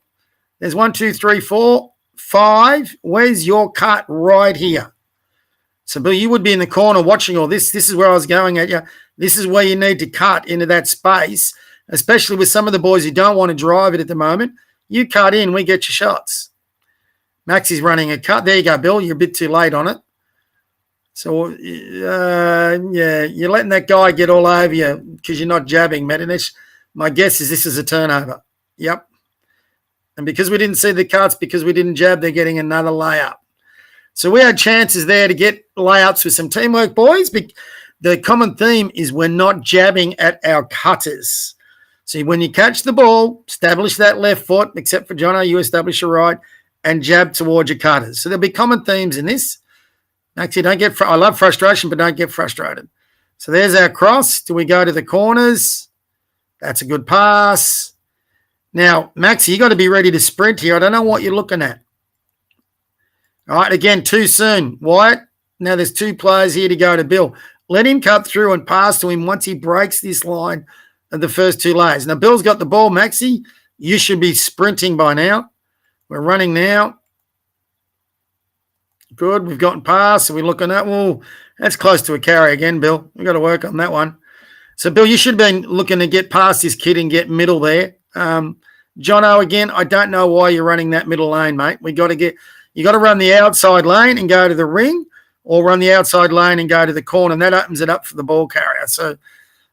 There's 1, 2, 3, 4, 5. Where's your cut right here? So, Bill, you would be in the corner watching all this. This is where I was going at you. This is where you need to cut into that space, especially with some of the boys who don't want to drive it at the moment. You cut in, we get your shots. Max is running a cut. There you go, Bill. You're a bit too late on it. So, yeah, you're letting that guy get all over you because you're not jabbing, Medinesh. My guess is this is a turnover. Yep. And because we didn't see the cuts, because we didn't jab, they're getting another layup. So we had chances there to get layups with some teamwork, boys. But the common theme is we're not jabbing at our cutters. So when you catch the ball, establish that left foot, except for Jono, you establish your right, and jab towards your cutters. So there'll be common themes in this. Actually, I love frustration, but don't get frustrated. So there's our cross. Do we go to the corners? That's a good pass. Now, Maxi, you got to be ready to sprint here. I don't know what you're looking at. All right, again, too soon. Wyatt, now there's 2 players here to go to Bill. Let him cut through and pass to him once he breaks this line of the first 2 layers. Now, Bill's got the ball, Maxi. You should be sprinting by now. We're running now. Good. We've gotten past. So we're looking at, well, that's close to a carry again, Bill. We've got to work on that one. So, Bill, you should have been looking to get past this kid and get middle there. Jono, again, I don't know why you're running that middle lane, mate. You got to run the outside lane and go to the ring, or run the outside lane and go to the corner, and that opens it up for the ball carrier. So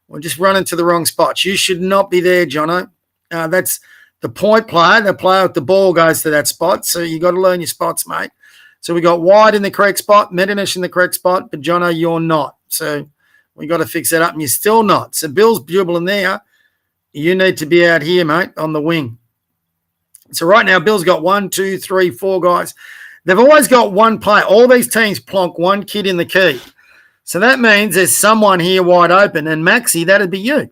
we're just running to the wrong spots. You should not be there, Jono. That's the point player. The player with the ball goes to that spot. So you got to learn your spots, mate. So we got White in the correct spot, Medinish in the correct spot, but Jono, you're not. So we got to fix that up, and you're still not. So Bill's dribbling there. You need to be out here, mate, on the wing. So right now, Bill's got 1, 2, 3, 4 guys. They've always got one player. All these teams plonk one kid in the key. So that means there's someone here wide open, and Maxi, that'd be you.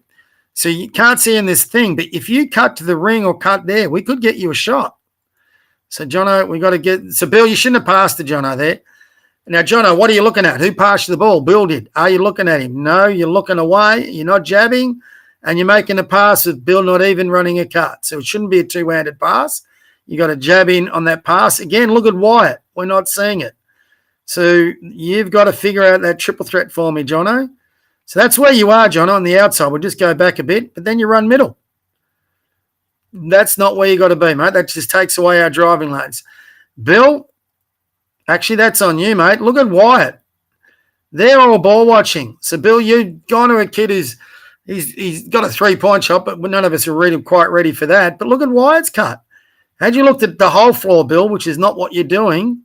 So you can't see in this thing, but if you cut to the ring or cut there, we could get you a shot. So, Jono, we got to get – so, Bill, you shouldn't have passed to Jono there. Now, Jono, what are you looking at? Who passed you the ball? Bill did. Are you looking at him? No, you're looking away. You're not jabbing, and you're making a pass with Bill not even running a cut. So it shouldn't be a two-handed pass. You got to jab in on that pass. Again, look at Wyatt. We're not seeing it. So you've got to figure out that triple threat for me, Jono. So that's where you are, Jono, on the outside. We'll just go back a bit, but then you run middle. That's not where you got to be, mate. That just takes away our driving lanes. Bill, actually, that's on you, mate. Look at Wyatt. They're all ball watching. So, Bill, you've gone to a kid who's he's got a three-point shot, but none of us are really quite ready for that. But look at Wyatt's cut. Had you looked at the whole floor, Bill, which is not what you're doing,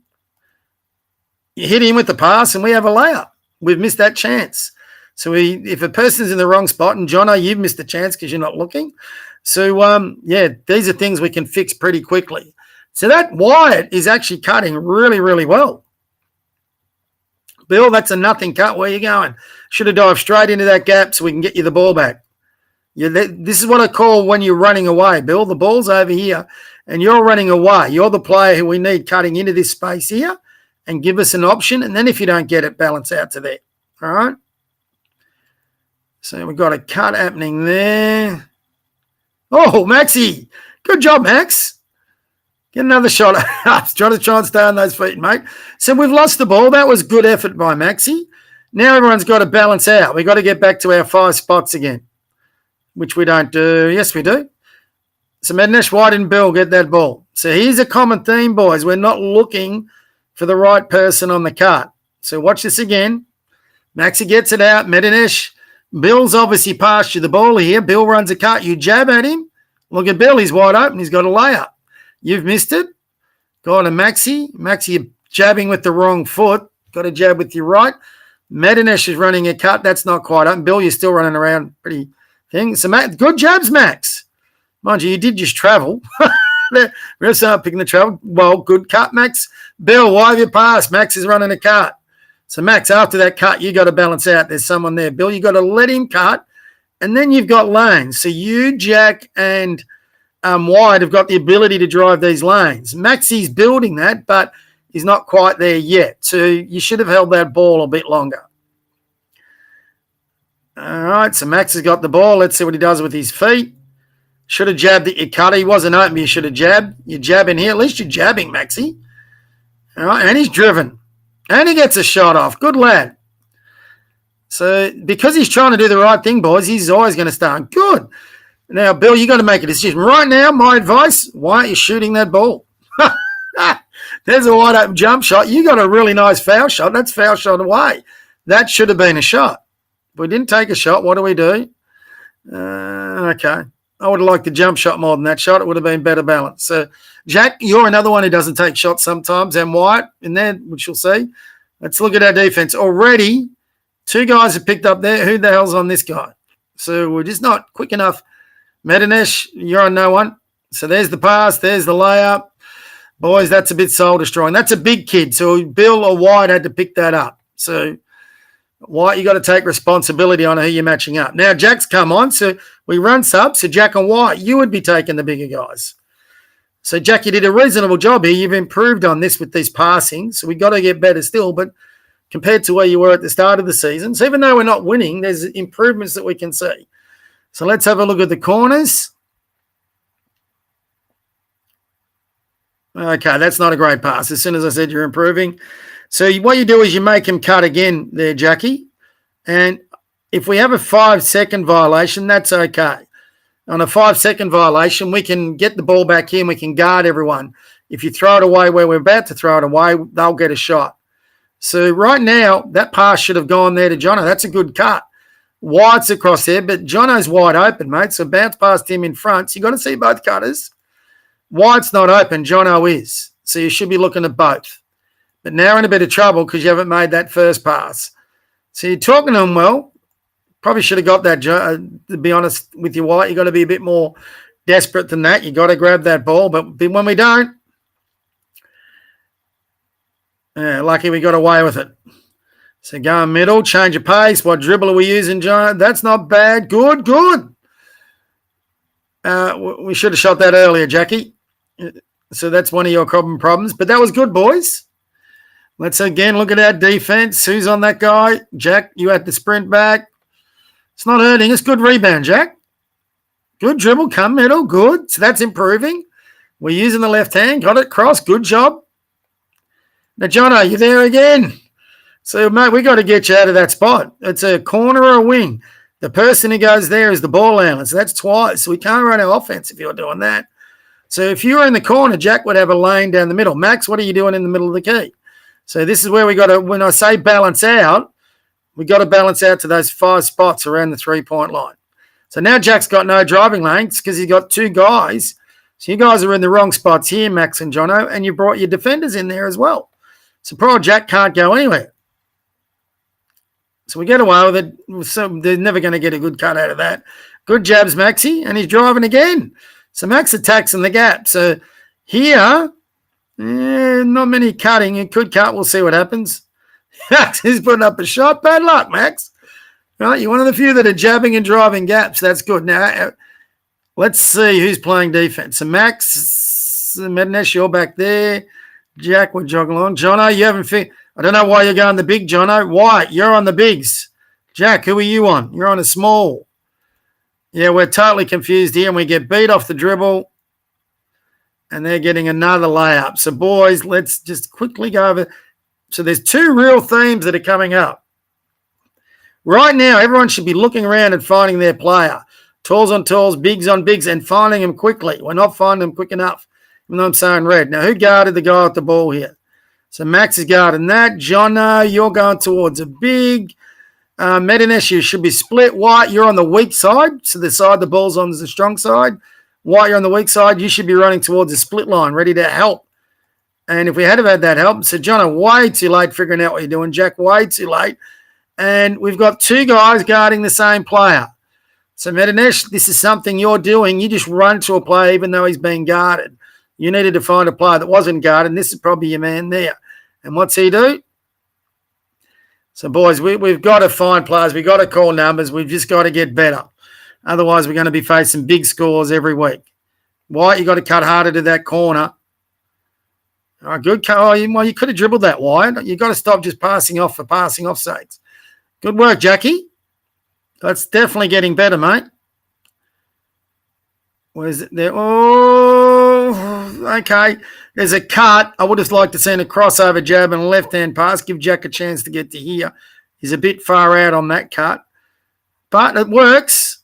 you hit him with the pass and we have a layup. We've missed that chance. So if a person's in the wrong spot, and Jono, you've missed the chance because you're not looking. So, these are things we can fix pretty quickly. So that Wyatt is actually cutting really, really well. Bill, that's a nothing cut. Where are you going? Should have dived straight into that gap so we can get you the ball back. This is what I call when you're running away, Bill. The ball's over here and you're running away. You're the player who we need cutting into this space here and give us an option. And then if you don't get it, balance out to there. All right? So we've got a cut happening there. Oh, Maxi. Good job, Max. Get another shot. Try to stay on those feet, mate. So we've lost the ball. That was good effort by Maxi. Now everyone's got to balance out. We've got to get back to our 5 spots again, which we don't do. Yes, we do. So Mednesh, White and Bill get that ball. So here's a common theme, boys. We're not looking for the right person on the cut. So watch this again. Maxi gets it out. Mednesh. Bill's obviously passed you the ball here. Bill runs a cut. You jab at him. Look at Bill. He's wide open. He's got a layup. You've missed it. Go on to Maxi. Maxi, you're jabbing with the wrong foot. Got to jab with your right. Mednesh is running a cut. That's not quite open. Bill, you're still running around pretty thing. So, good jabs, Max. Mind you did just travel. We're going to start picking the travel. Well, good cut, Max. Bill, why have you passed? Max is running a cut. So, Max, after that cut, you got to balance out. There's someone there. Bill, you got to let him cut, and then you've got lanes. So, you, Jack, and White have got the ability to drive these lanes. Maxi's building that, but he's not quite there yet. So, you should have held that ball a bit longer. All right, so Max has got the ball. Let's see what he does with his feet. Should have jabbed at your cutter. He wasn't open. You should have jabbed. You're jabbing here. At least you're jabbing, Maxi. All right, and he's driven. And he gets a shot off. Good lad. So because he's trying to do the right thing, boys, he's always going to start. Good. Now, Bill, you got to make a decision. Right now, my advice, why aren't you shooting that ball? There's a wide open jump shot. You got a really nice foul shot. That's foul shot away. That should have been a shot. If we didn't take a shot, what do we do? Okay. I would have liked the jump shot more than that shot. It would have been better balance. So, Jack, you're another one who doesn't take shots sometimes, and White in there, which you'll see. Let's look at our defense. Already, 2 guys have picked up there. Who the hell's on this guy? So we're just not quick enough. Mednesh, you're on no one. So there's the pass. There's the layup. Boys, that's a bit soul-destroying. That's a big kid. So Bill or White had to pick that up. So White, you got to take responsibility on who you're matching up. Now, Jack's come on, so we run sub. So Jack and White, you would be taking the bigger guys. So, Jack, you did a reasonable job here. You've improved on this with these passing. So we got to get better still. But compared to where you were at the start of the season, so even though we're not winning, there's improvements that we can see. So let's have a look at the corners. Okay, that's not a great pass. As soon as I said you're improving. So what you do is you make him cut again there, Jackie. And if we have a 5-second violation, that's okay. On a 5-second violation, we can get the ball back in. We can guard everyone. If you throw it away where we're about to throw it away, they'll get a shot. So right now, that pass should have gone there to Jono. That's a good cut. White's across there, but Jono's wide open, mate. So bounce past him in front. So you've got to see both cutters. White's not open. Jono is. So you should be looking at both. But now we're in a bit of trouble because you haven't made that first pass. So you're talking to him well. Probably should have got that, to be honest with you, White. You've got to be a bit more desperate than that. You've got to grab that ball. But when we don't, lucky we got away with it. So going middle, change of pace. What dribble are we using, John? That's not bad. Good. We should have shot that earlier, Jackie. So that's one of your problems. But that was good, boys. Let's again look at our defense. Who's on that guy? Jack, you had to sprint back. It's not hurting. It's good rebound, Jack. Good dribble, come middle, good. So that's improving. We're using the left hand. Got it, cross. Good job. Now, Jono, you there again? So, mate, we got to get you out of that spot. It's a corner or a wing. The person who goes there is the ball handler. So that's twice. So we can't run our offense if you're doing that. So if you were in the corner, Jack would have a lane down the middle. Max, what are you doing in the middle of the key? So this is where we got to, when I say balance out, we got to balance out to those 5 spots around the 3-point line. So now Jack's got no driving lanes because he's got 2 guys. So you guys are in the wrong spots here, Max and Jono, and you brought your defenders in there as well. So poor Jack can't go anywhere. So we get away with it. So they're never going to get a good cut out of that. Good jabs, Maxie, and he's driving again. So Max attacks in the gap. So here, not many cutting. He could cut. We'll see what happens. Max is putting up a shot. Bad luck, Max. Right, you're one of the few that are jabbing and driving gaps. That's good. Now, let's see who's playing defense. So Max, Mednesh, you're back there. Jack, we're jogging along. Jono, you haven't I don't know why you're going the big, Jono. Why? You're on the bigs. Jack, who are you on? You're on a small. Yeah, we're totally confused here, and we get beat off the dribble, and they're getting another layup. So, boys, let's just quickly go over. So there's 2 real themes that are coming up. Right now, everyone should be looking around and finding their player. Talls on talls, bigs on bigs, and finding them quickly. We're not finding them quick enough, even though I'm saying red. Now, who guarded the guy with the ball here? So Max is guarding that. Jono, you're going towards a big. Medinesh, you should be split. White, you're on the weak side. So the side the ball's on is the strong side. White, you're on the weak side. You should be running towards the split line, ready to help. And if we had had that help, so Jono, way too late figuring out what you're doing. Jack, way too late. And we've got 2 guys guarding the same player. So Medinesh, this is something you're doing. You just run to a player even though he's being guarded. You needed to find a player that wasn't guarded, and this is probably your man there. And what's he do? So, boys, we've got to find players. We've got to call numbers. We've just got to get better. Otherwise, we're going to be facing big scores every week. White, you got to cut harder to that corner. All right, good. Well, you could have dribbled that wide. You've got to stop just passing off for passing off sakes. Good work, Jackie. That's definitely getting better, mate. Where's it there? Oh, okay. There's a cut. I would have liked to seen a crossover jab and a left-hand pass. Give Jack a chance to get to here. He's a bit far out on that cut. But it works.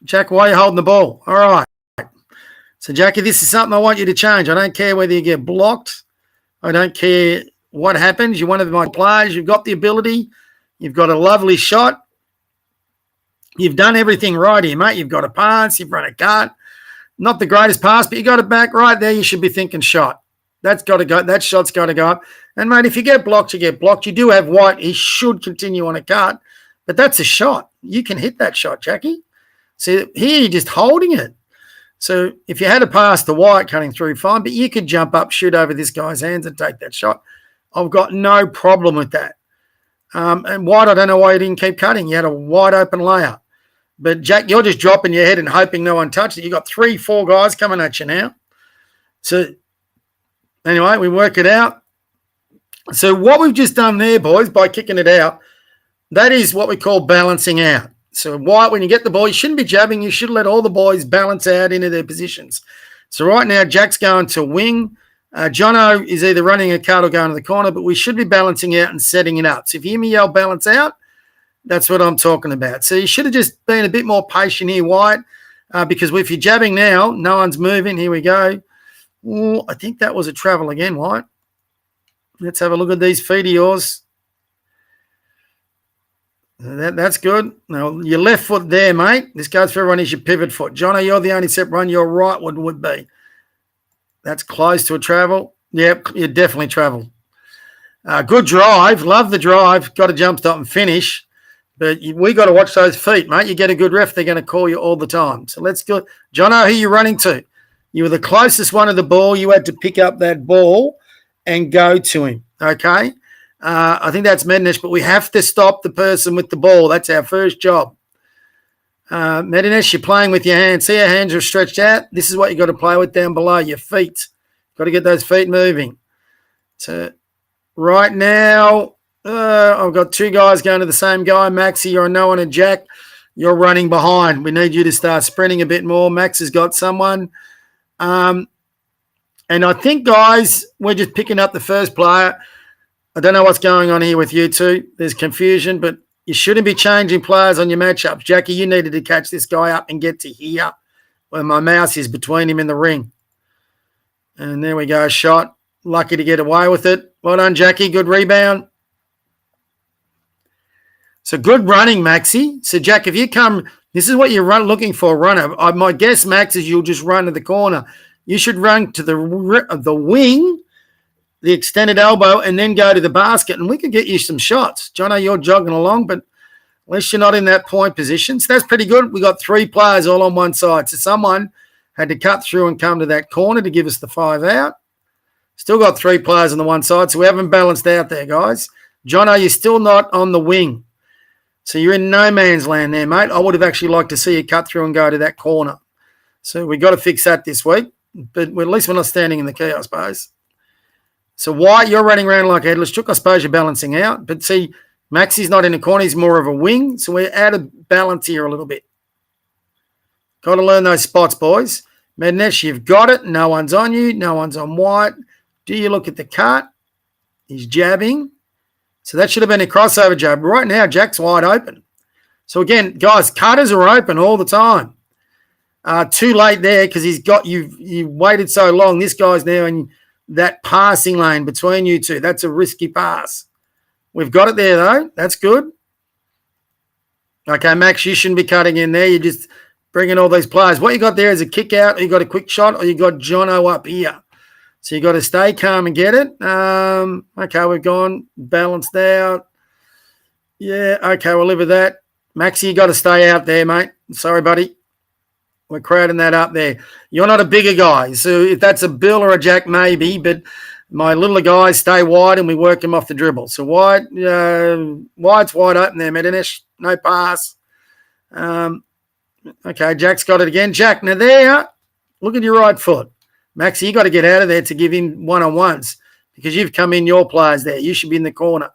Jack, why are you holding the ball? All right. So, Jackie, this is something I want you to change. I don't care whether you get blocked. I don't care what happens. You're one of my players. You've got the ability. You've got a lovely shot. You've done everything right here, mate. You've got a pass. You've run a cut. Not the greatest pass, but you got it back right there. You should be thinking shot. That's got to go. That shot's got to go up. And, mate, if you get blocked, you get blocked. You do have White. He should continue on a cut. But that's a shot. You can hit that shot, Jackie. See, here you're just holding it. So if you had a pass to White cutting through, fine. But you could jump up, shoot over this guy's hands and take that shot. I've got no problem with that. And White, I don't know why you didn't keep cutting. You had a wide open layup. But, Jack, you're just dropping your head and hoping no one touched it. You've got 3-4 guys coming at you now. So, anyway, we work it out. So, what we've just done there, boys, by kicking it out, that is what we call balancing out. So, White, when you get the ball, you shouldn't be jabbing. You should let all the boys balance out into their positions. So, right now, Jack's going to wing. Jono is either running a cut or going to the corner, but we should be balancing out and setting it up. So if you hear me yell balance out, that's what I'm talking about. So you should have just been a bit more patient here, White, because if you're jabbing now, no one's moving. Here we go. Ooh, I think that was a travel again, White. Let's have a look at these feet of yours. That's good. Now, your left foot there, mate. This goes for everyone is your pivot foot. Jono, you're the only separate one. Your right would be. That's close to a travel. Yep, you definitely travel. Good drive. Love the drive. Got to jump stop and finish. But we got to watch those feet, mate. You get a good ref, they're going to call you all the time. So let's go. Jono, who are you running to? You were the closest one to the ball. You had to pick up that ball and go to him, okay? I think that's Medinesh, but we have to stop the person with the ball. That's our first job. Medinesh, you're playing with your hands. See, your hands are stretched out. This is what you got to play with down below, your feet. Got to get those feet moving. So right now, I've got two guys going to the same guy. Maxie, you're a no one, and Jack, you're running behind. We need you to start sprinting a bit more. Max has got someone. And I think, guys, we're just picking up the first player. I don't know what's going on here with you two. There's confusion, but you shouldn't be changing players on your matchups. Jackie, you needed to catch this guy up and get to here where my mouse is between him and the ring. And there we go, shot. Lucky to get away with it. Well done, Jackie. Good rebound. So good running, Maxie. So, Jack, if you come, this is what you're looking for, runner. My guess, Max, is you'll just run to the corner. You should run to the wing, the extended elbow, and then go to the basket, and we could get you some shots. Jono, you're jogging along, but at least you're not in that point position. So that's pretty good. We got three players all on one side. So someone had to cut through and come to that corner to give us the 5 out. Still got three players on the one side, so we haven't balanced out there, guys. Jono, you're still not on the wing. So you're in no man's land there, mate. I would have actually liked to see you cut through and go to that corner. So we got to fix that this week, but at least we're not standing in the key, I suppose. So White, you're running around like a headless chook. I suppose you're balancing out. But see, Maxie's not in a corner. He's more of a wing. So we're out of balance here a little bit. Got to learn those spots, boys. Medinesh, you've got it. No one's on you. No one's on White. Do you look at the cut? He's jabbing. So that should have been a crossover jab. Right now, Jack's wide open. So again, guys, cutters are open all the time. Too late there because he's got you waited so long. This guy's now in that passing lane between you two. That's a risky pass. We've got it there, though. That's good. Okay, Max, you shouldn't be cutting in there. You're just bringing all these players. What you got there is a kick out, or you got a quick shot, or you got Jono up here. So you got to stay calm and get it. Okay, we've gone balanced out. Yeah, okay, we'll live with that. Maxie, you got to stay out there, mate. Sorry, buddy. We're crowding that up there. You're not a bigger guy. So if that's a Bill or a Jack, maybe, but my littler guys stay wide and we work them off the dribble. So White's wide open there, Medinesh. No pass. Okay, Jack's got it again. Jack, now there, look at your right foot. Maxie, you got to get out of there to give him one-on-ones because you've come in your players there. You should be in the corner.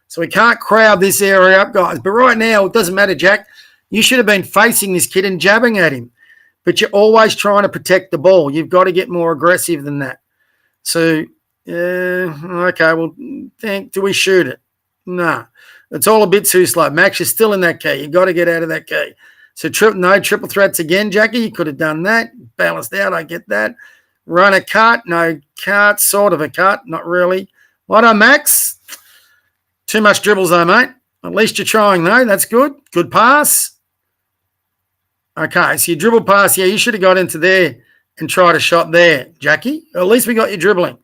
So we can't crowd this area up, guys. But right now, it doesn't matter, Jack. You should have been facing this kid and jabbing at him. But you're always trying to protect the ball. You've got to get more aggressive than that. So, okay, well, do we shoot it? No. It's all a bit too slow. Max, you're still in that key. You've got to get out of that key. So, no triple threats again, Jackie. You could have done that. Balanced out, I get that. Run a cut. No cut. Sort of a cut. Not really. Well done, Max. Too much dribbles, though, mate. At least you're trying, though. That's good. Good pass. Okay, so you dribble pass. Yeah, you should have got into there and tried a shot there, Jackie. At least we got you dribbling.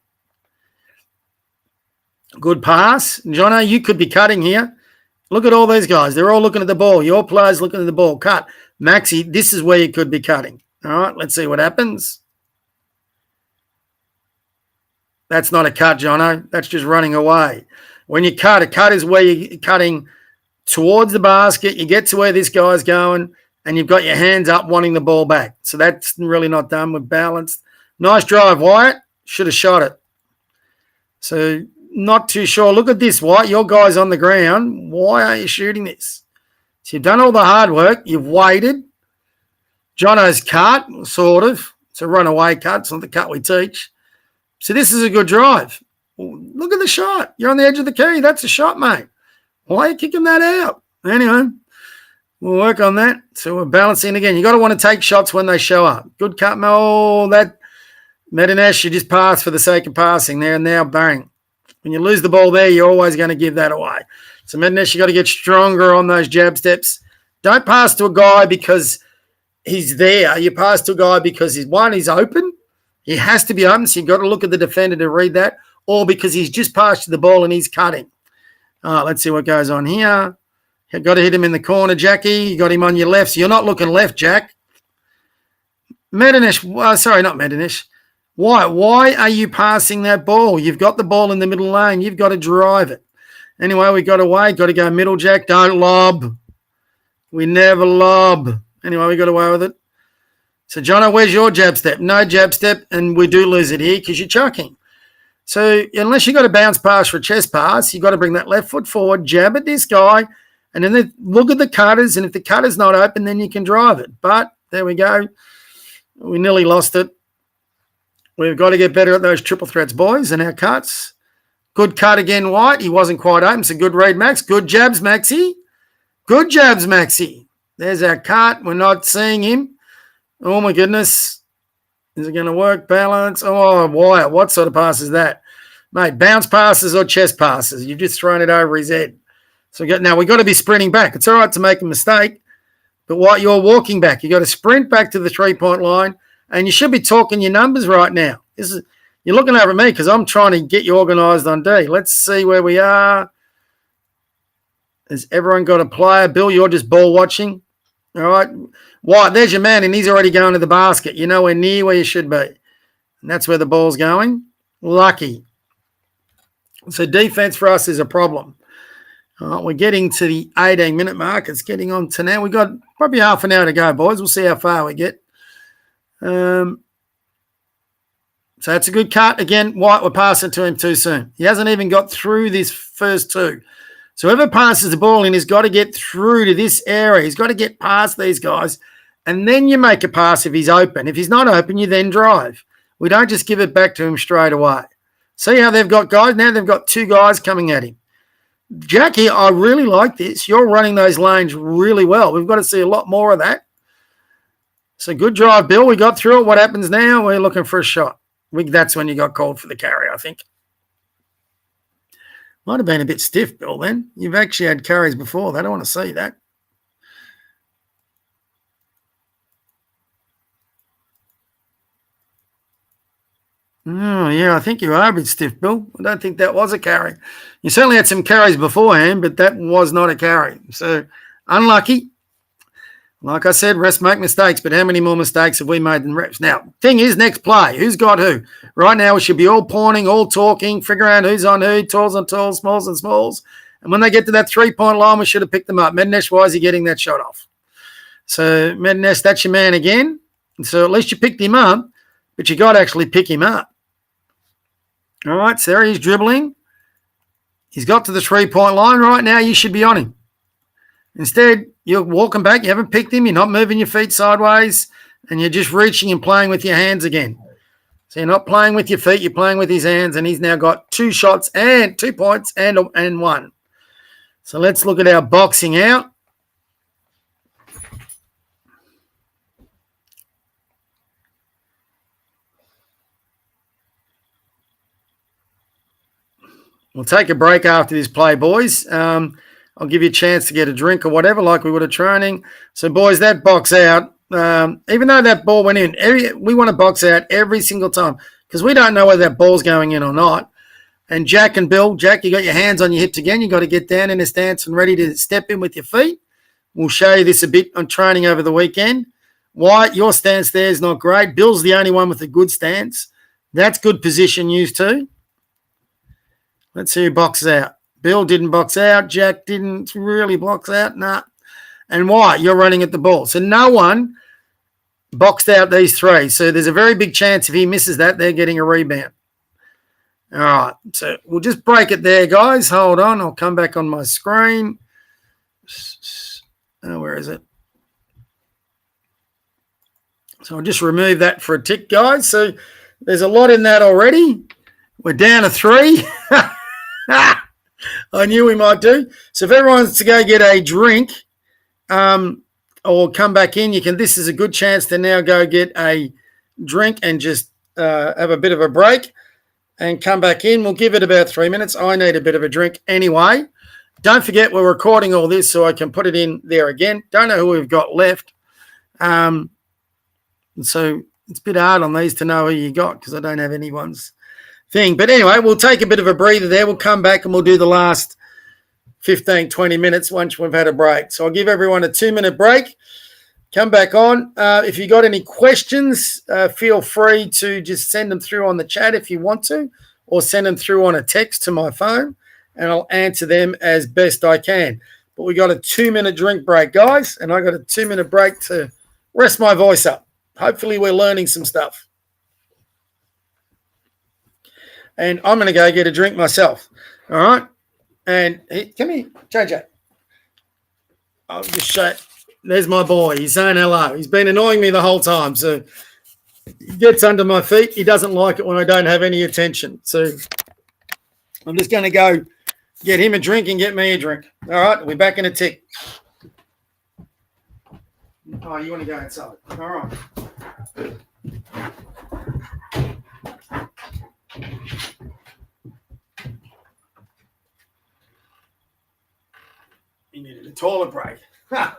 Good pass. Jono, you could be cutting here. Look at all these guys. They're all looking at the ball. Your player's looking at the ball. Cut. Maxie, this is where you could be cutting. All right, let's see what happens. That's not a cut, Jono. That's just running away. When you cut, a cut is where you're cutting towards the basket. You get to where this guy's going, and you've got your hands up wanting the ball back. So that's really not done. We're balanced. Nice drive, Wyatt. Should have shot it. So not too sure. Look at this, Wyatt. Your guy's on the ground. Why aren't you shooting this? So you've done all the hard work. You've waited. Jono's cut, sort of. It's a runaway cut. It's not the cut we teach. So this is a good drive. Look at the shot. You're on the edge of the key. That's a shot, mate. Why are you kicking that out? Anyway, we'll work on that. So we're balancing again. You got to want to take shots when they show up. Good cut. Oh, that Medinesh, you just pass for the sake of passing there, and now bang. When you lose the ball there, you're always going to give that away. So Medinesh, you got to get stronger on those jab steps. Don't pass to a guy because he's there. You pass to a guy because he's open. He has to be open, so you've got to look at the defender to read that, or because he's just passed you the ball and he's cutting. Let's see what goes on here. You've got to hit him in the corner, Jackie. You got him on your left, so you're not looking left, Jack. Medinesh, sorry, not Medinesh. Why? Why are you passing that ball? You've got the ball in the middle lane. You've got to drive it. Anyway, we got away. Got to go middle, Jack. Don't lob. We never lob. Anyway, we got away with it. So, Jono, where's your jab step? No jab step, and we do lose it here because you're chucking. So, unless you got a bounce pass for a chest pass, you got to bring that left foot forward, jab at this guy, and then look at the cutters, and if the cutter's not open, then you can drive it. But there we go. We nearly lost it. We've got to get better at those triple threats, boys, and our cuts. Good cut again, White. He wasn't quite open, so good read, Max. Good jabs, Maxie. Good jabs, Maxie. There's our cut. We're not seeing him. Oh, my goodness. Is it going to work? Balance. Oh, Wyatt, what sort of pass is that? Mate, bounce passes or chest passes. You've just thrown it over his head. So now we've got to be sprinting back. It's all right to make a mistake, but what you're walking back. You've got to sprint back to the three-point line, and you should be talking your numbers right now. You're looking over at me because I'm trying to get you organised on D. Let's see where we are. Has everyone got a player? Bill, you're just ball watching. All right. White, there's your man, and he's already going to the basket. You're nowhere near where you should be. And that's where the ball's going. Lucky. So defense for us is a problem. All right, we're getting to the 18-minute mark. It's getting on to now. We've got probably half an hour to go, boys. We'll see how far we get. So that's a good cut. Again, White, we're passing to him too soon. He hasn't even got through this first two. So whoever passes the ball in has got to get through to this area. He's got to get past these guys, and then you make a pass if he's open. If he's not open, you then drive. We don't just give it back to him straight away. See how they've got guys? Now they've got two guys coming at him. Jackie, I really like this. You're running those lanes really well. We've got to see a lot more of that. So good drive, Bill. We got through it. What happens now? We're looking for a shot. That's when you got called for the carry, I think. Might have been a bit stiff, Bill, then. You've actually had carries before. They don't want to see that. Oh, yeah, I think you are a bit stiff, Bill. I don't think that was a carry. You certainly had some carries beforehand, but that was not a carry. So, unlucky. Like I said, refs make mistakes, but how many more mistakes have we made than refs? Now, thing is, next play. Who's got who? Right now, we should be all pawning, all talking, figuring out who's on who, talls on talls, smalls on smalls. And when they get to that three-point line, we should have picked them up. Medinesh, why is he getting that shot off? So, Medinesh, that's your man again. And so at least you picked him up, but you got to actually pick him up. All right, so there he's dribbling. He's got to the three-point line. Right now, you should be on him. Instead, you're walking back. You haven't picked him. You're not moving your feet sideways, and you're just reaching and playing with your hands again. So you're not playing with your feet. You're playing with his hands, and he's now got 2 shots and 2 points and 1. So let's look at our boxing out. We'll take a break after this play, boys. I'll give you a chance to get a drink or whatever, like we would at training. So, boys, that box out, even though that ball went in, we want to box out every single time because we don't know whether that ball's going in or not. And Jack and Bill, Jack, you got your hands on your hips again. You got to get down in a stance and ready to step in with your feet. We'll show you this a bit on training over the weekend. White, your stance there is not great. Bill's the only one with a good stance. That's good position use too. Let's see who boxes out. Bill didn't box out. Jack didn't really box out. Nah. And White, you're running at the ball. So no one boxed out these 3. So there's a very big chance if he misses that, they're getting a rebound. All right. So we'll just break it there, guys. Hold on. I'll come back on my screen. Oh, where is it? So I'll just remove that for a tick, guys. So There's a lot in that already. We're down to 3. I knew we might do. So if everyone wants to go get a drink or come back in, you can. This is a good chance to now go get a drink and just have a bit of a break and come back in. We'll give it about 3 minutes. I need a bit of a drink anyway. Don't forget we're recording all this so I can put it in there again. Don't know who we've got left. So it's a bit hard on these to know who you got because I don't have anyone's thing. But anyway, we'll take a bit of a breather there. We'll come back and we'll do the last 15, 20 minutes once we've had a break. So I'll give everyone a 2-minute break. Come back on. If you got any questions, feel free to just send them through on the chat if you want to, or send them through on a text to my phone, and I'll answer them as best I can. But we got a 2-minute drink break, guys, and I got a 2-minute break to rest my voice up. Hopefully we're learning some stuff. And I'm going to go get a drink myself. All right? And come here, JJ. I'll just show it. There's my boy. He's saying hello. He's been annoying me the whole time. So he gets under my feet. He doesn't like it when I don't have any attention. So I'm just going to go get him a drink and get me a drink. All right? We're back in a tick. Oh, you want to go outside? All right. You needed a toilet break. Ha!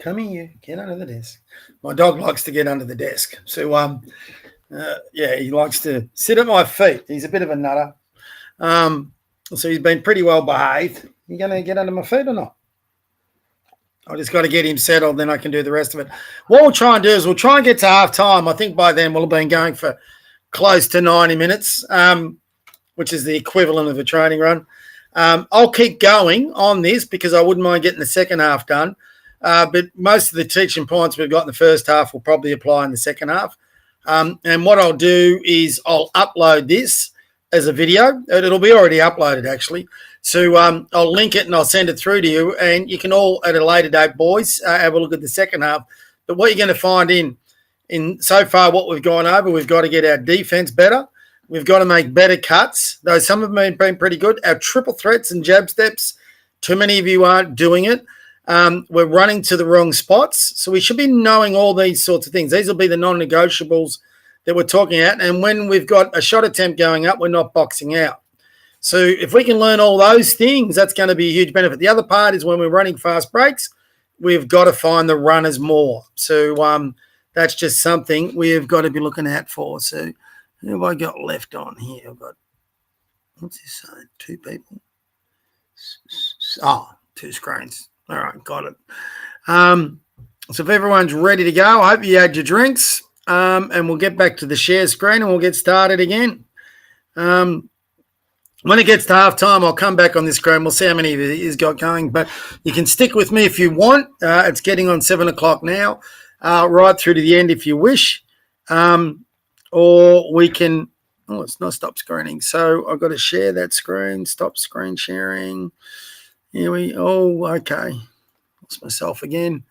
Come here, get under the desk. My dog likes to get under the desk. So, yeah, he likes to sit at my feet. He's a bit of a nutter. So he's been pretty well behaved. You going to get under my feet or not? I just got to get him settled, then I can do the rest of it. What we'll try and do is we'll try and get to half time. I think by then we'll have been going for close to 90 minutes, which is the equivalent of a training run. I'll keep going on this because I wouldn't mind getting the second half done. But most of the teaching points we've got in the first half will probably apply in the second half. And what I'll do is I'll upload this as a video. It'll be already uploaded, actually. So I'll link it and I'll send it through to you. And you can all, at a later date, boys, have a look at the second half. But what you're going to find in so far what we've gone over, we've got to get our defense better. We've got to make better cuts, though some of them have been pretty good. Our triple threats and jab steps, too many of you aren't doing it. We're running to the wrong spots. So we should be knowing all these sorts of things. These will be the non-negotiables that we're talking about. And when we've got a shot attempt going up, we're not boxing out. So if we can learn all those things, that's going to be a huge benefit. The other part is when we're running fast breaks, we've got to find the runners more. So that's just something we've got to be looking out for. So who have I got left on here? I've got, what's this saying? 2 people. Oh, 2 screens. All right, got it. So if everyone's ready to go, I hope you had your drinks, and we'll get back to the share screen and we'll get started again. When it gets to halftime, I'll come back on this screen. We'll see how many of you has got going, but you can stick with me if you want. It's getting on 7 o'clock now, right through to the end if you wish, or we can. Oh, it's not stop screening. So I've got to share that screen. Stop screen sharing. Here we, oh, okay. Lost myself again.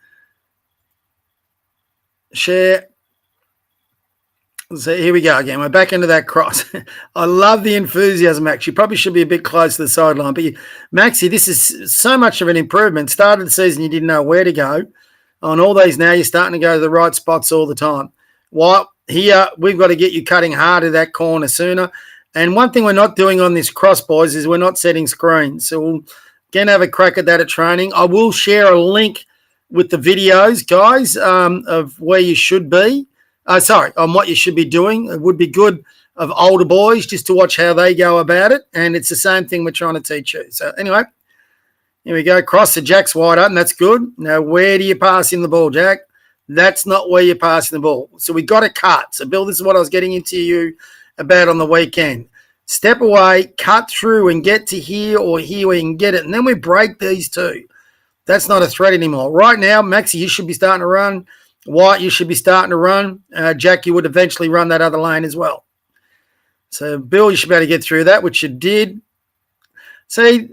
Share. So here we go again. We're back into that cross. I love the enthusiasm, Max. You probably should be a bit close to the sideline. But Maxie, this is so much of an improvement. Started the season, you didn't know where to go. On all these now, you're starting to go to the right spots all the time. Well, here, we've got to get you cutting hard at that corner sooner. And one thing we're not doing on this cross, boys, is we're not setting screens. So we'll again have a crack at that at training. I will share a link with the videos, guys, of where you should be. On what you should be doing. It would be good of older boys just to watch how they go about it. And it's the same thing we're trying to teach you. So anyway, here we go. Cross the Jack's wide open. That's good. Now, where do you pass in the ball, Jack? That's not where you're passing the ball. So we got to cut. So, Bill, this is what I was getting into you about on the weekend. Step away, cut through, and get to here or here where you can get it. And then we break these two. That's not a threat anymore. Right now, Maxie, you should be starting to run. White, you should be starting to run. Jack, you would eventually run that other lane as well. So, Bill, you should be able to get through that, which you did. See,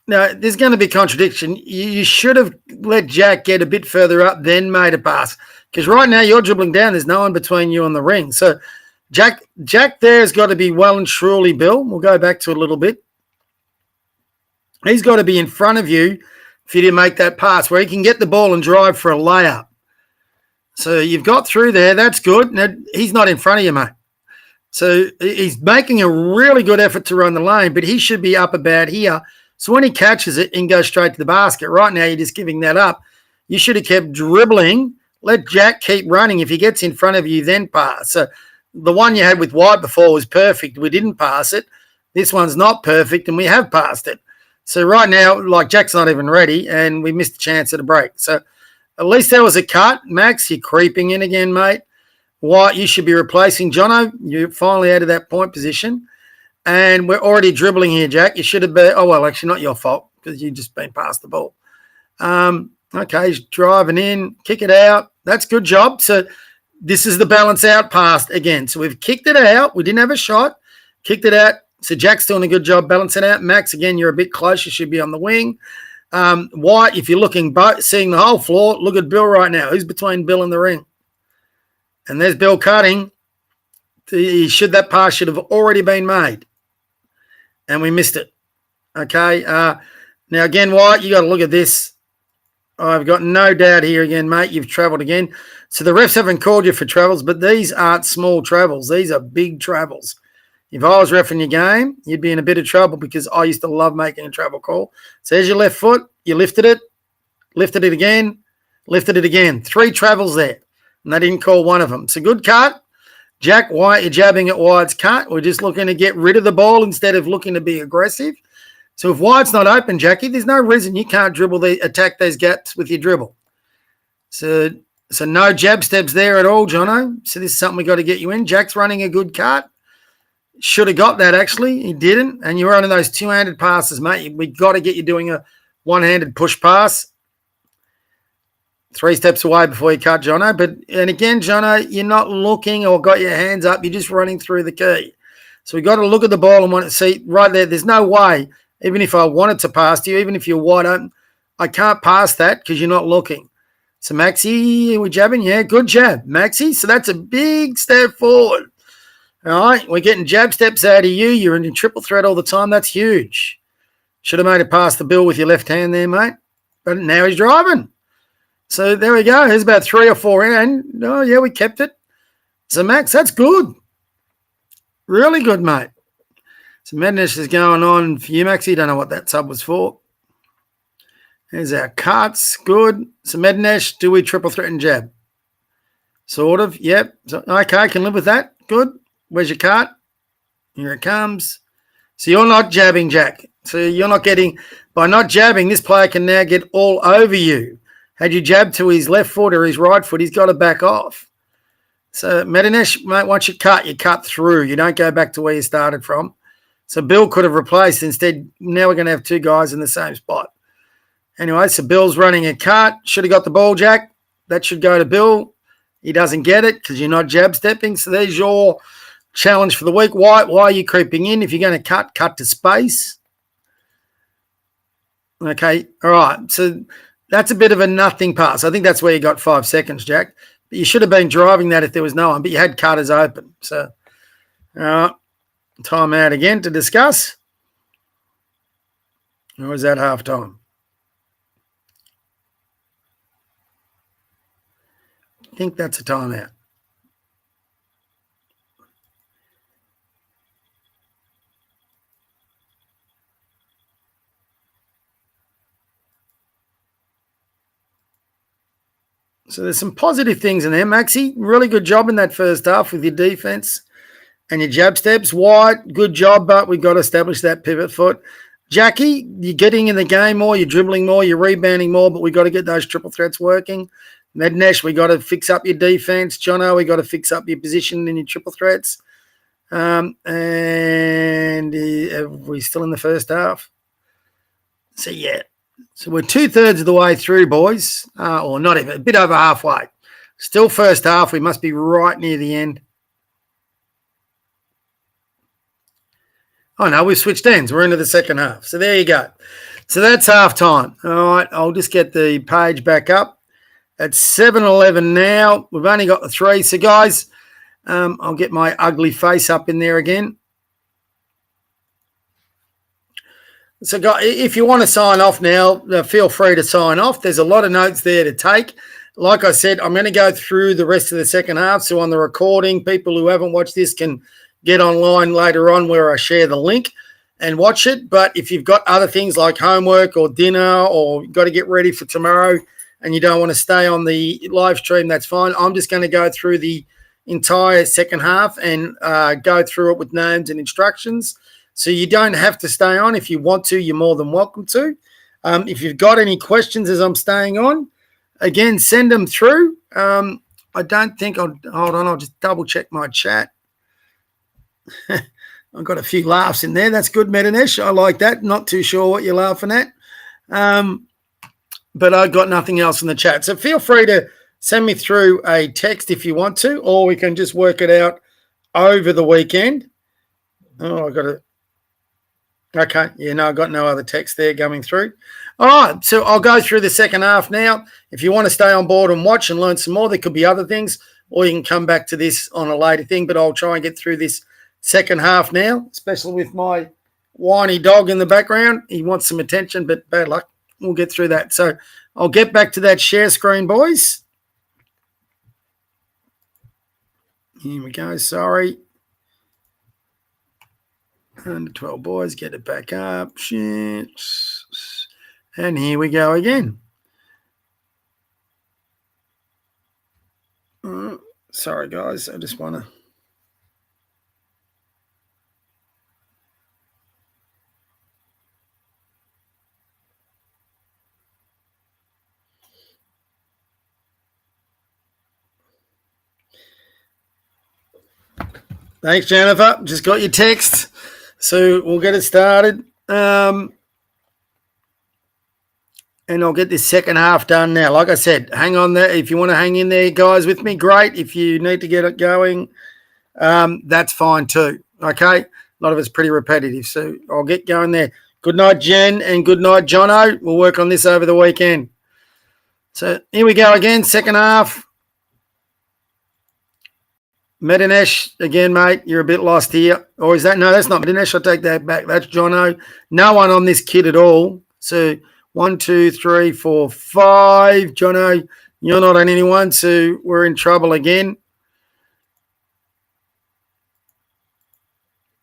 now, there's going to be contradiction. You should have let Jack get a bit further up, then made a pass. Because right now you're dribbling down. There's no one between you and the ring. So Jack there has got to be well and truly, Bill. We'll go back to it a little bit. He's got to be in front of you for you to make that pass where he can get the ball and drive for a layup. So you've got through there. That's good. Now, he's not in front of you, mate. So he's making a really good effort to run the lane, but he should be up about here. So when he catches it and goes straight to the basket, right now you're just giving that up. You should have kept dribbling. Let Jack keep running. If he gets in front of you, then pass. So the one you had with White before was perfect. We didn't pass it. This one's not perfect, and we have passed it. So right now, like Jack's not even ready, and we missed the chance at a break. So at least there was a cut. Max, you're creeping in again, mate. White, you should be replacing Jono. You're finally out of that point position. And we're already dribbling here, Jack. You should have been – oh, well, actually not your fault because you've just been past the ball. Okay, he's driving in, kick it out. That's good job. So this is the balance out pass again. So we've kicked it out. We didn't have a shot. Kicked it out. So Jack's doing a good job balancing out. Max, again, you're a bit close. You should be on the wing. White, if you're looking, seeing the whole floor, look at Bill right now. Who's between Bill and the ring? And there's Bill cutting. That pass should have already been made. And we missed it. Okay. Now, again, White, you got to look at this. I've got no doubt here again, mate. You've travelled again. So the refs haven't called you for travels, but these aren't small travels. These are big travels. If I was reffing your game, you'd be in a bit of trouble because I used to love making a travel call. So there's your left foot. You lifted it again, lifted it again. 3 travels there, and they didn't call one of them. It's a good cut. Jack, White, you're jabbing at White's cut. We're just looking to get rid of the ball instead of looking to be aggressive. So if White's not open, Jackie, there's no reason you can't attack those gaps with your dribble. So no jab steps there at all, Jono. So this is something we got to get you in. Jack's running a good cut. Should have got that, actually. He didn't. And you're running those two-handed passes, mate. We got to get you doing a one-handed push pass. 3 steps away before you cut, Jono. And again, Jono, you're not looking or got your hands up. You're just running through the key. So we got to look at the ball and want to see right there. There's no way, even if I wanted to pass to you, even if you're wide open, I can't pass that because you're not looking. So Maxie, we're jabbing. Yeah, good jab, Maxie. So that's a big step forward. All right, we're getting jab steps out of you. You're in triple threat all the time. That's huge. Should have made it past the Bill with your left hand there, mate. But now he's driving. So there we go. There's about 3 or 4 in. Oh, yeah, we kept it. So, Max, that's good. Really good, mate. So madness is going on for you, Maxie. Don't know what that sub was for. There's our cuts. Good. So Mednesh, do we triple threat and jab? Sort of. Yep. So, okay, can live with that. Good. Where's your cut? Here it comes. So you're not jabbing, Jack. So you're not getting, by not jabbing, this player can now get all over you. Had you jabbed to his left foot or his right foot, he's got to back off. So Medinesh, mate, once you cut through. You don't go back to where you started from. So Bill could have replaced. Instead, now we're going to have 2 guys in the same spot. Anyway, so Bill's running a cut. Should have got the ball, Jack. That should go to Bill. He doesn't get it because you're not jab stepping. So there's your challenge for the week. Why are you creeping in? If you're going to cut to space. Okay, all right. So that's a bit of a nothing pass. I think that's where you got 5 seconds, Jack. But you should have been driving that if there was no one, but you had cutters open. So, all right, time out again to discuss. Or was that half time? I think that's a timeout. So there's some positive things in there, Maxi. Really good job in that first half with your defense and your jab steps. White, good job, but we've got to establish that pivot foot. Jackie, you're getting in the game more, you're dribbling more, you're rebounding more, but we've got to get those triple threats working. Mednesh, we got to fix up your defense. Jono, we got to fix up your position in your triple threats. And we're still in the first half. So, yeah. So we're 2/3 of the way through, boys. Or not even, a bit over halfway. Still first half. We must be right near the end. Oh, no, we've switched ends. We're into the second half. So there you go. So that's half time. All right, I'll just get the page back up. It's 7:11 now. We've only got the 3. So, guys, I'll get my ugly face up in there again. So, guys, if you want to sign off now, feel free to sign off. There's a lot of notes there to take. Like I said, I'm going to go through the rest of the second half. So on the recording, people who haven't watched this can get online later on where I share the link and watch it. But if you've got other things like homework or dinner or you've got to get ready for tomorrow and you don't want to stay on the live stream, that's fine. I'm just going to go through the entire second half and go through it with names and instructions. So you don't have to stay on. If you want to, you're more than welcome to. If you've got any questions as I'm staying on, again, send them through. I don't think hold on, I'll just double check my chat. I've got a few laughs in there. That's good, Medinesh. I like that. Not too sure what you're laughing at. But I've got nothing else in the chat. So feel free to send me through a text if you want to, or we can just work it out over the weekend. Oh, I got to. Okay. Yeah, no, I've got no other text there coming through. All right. So I'll go through the second half now. If you want to stay on board and watch and learn some more, there could be other things, or you can come back to this on a later thing, but I'll try and get through this second half now, especially with my whiny dog in the background. He wants some attention, but bad luck. We'll get through that. So I'll get back to that share screen, boys. Here we go. Sorry. Under 12 boys, get it back up. Shit. And here we go again. Sorry, guys. I just want to. Thanks, Jennifer. Just got your text. So we'll get it started. And I'll get this second half done now. Like I said, hang on there. If you want to hang in there, guys, with me, great. If you need to get it going, that's fine too. Okay? A lot of it's pretty repetitive. So I'll get going there. Good night, Jen, and good night, Jono. We'll work on this over the weekend. So here we go again, second half. Medinesh, again, mate, you're a bit lost here. Or is that? No, that's not Medinesh. I'll take that back. That's Jono. No one on this kid at all. So 1, 2, 3, 4, 5. Jono, you're not on anyone, so we're in trouble again.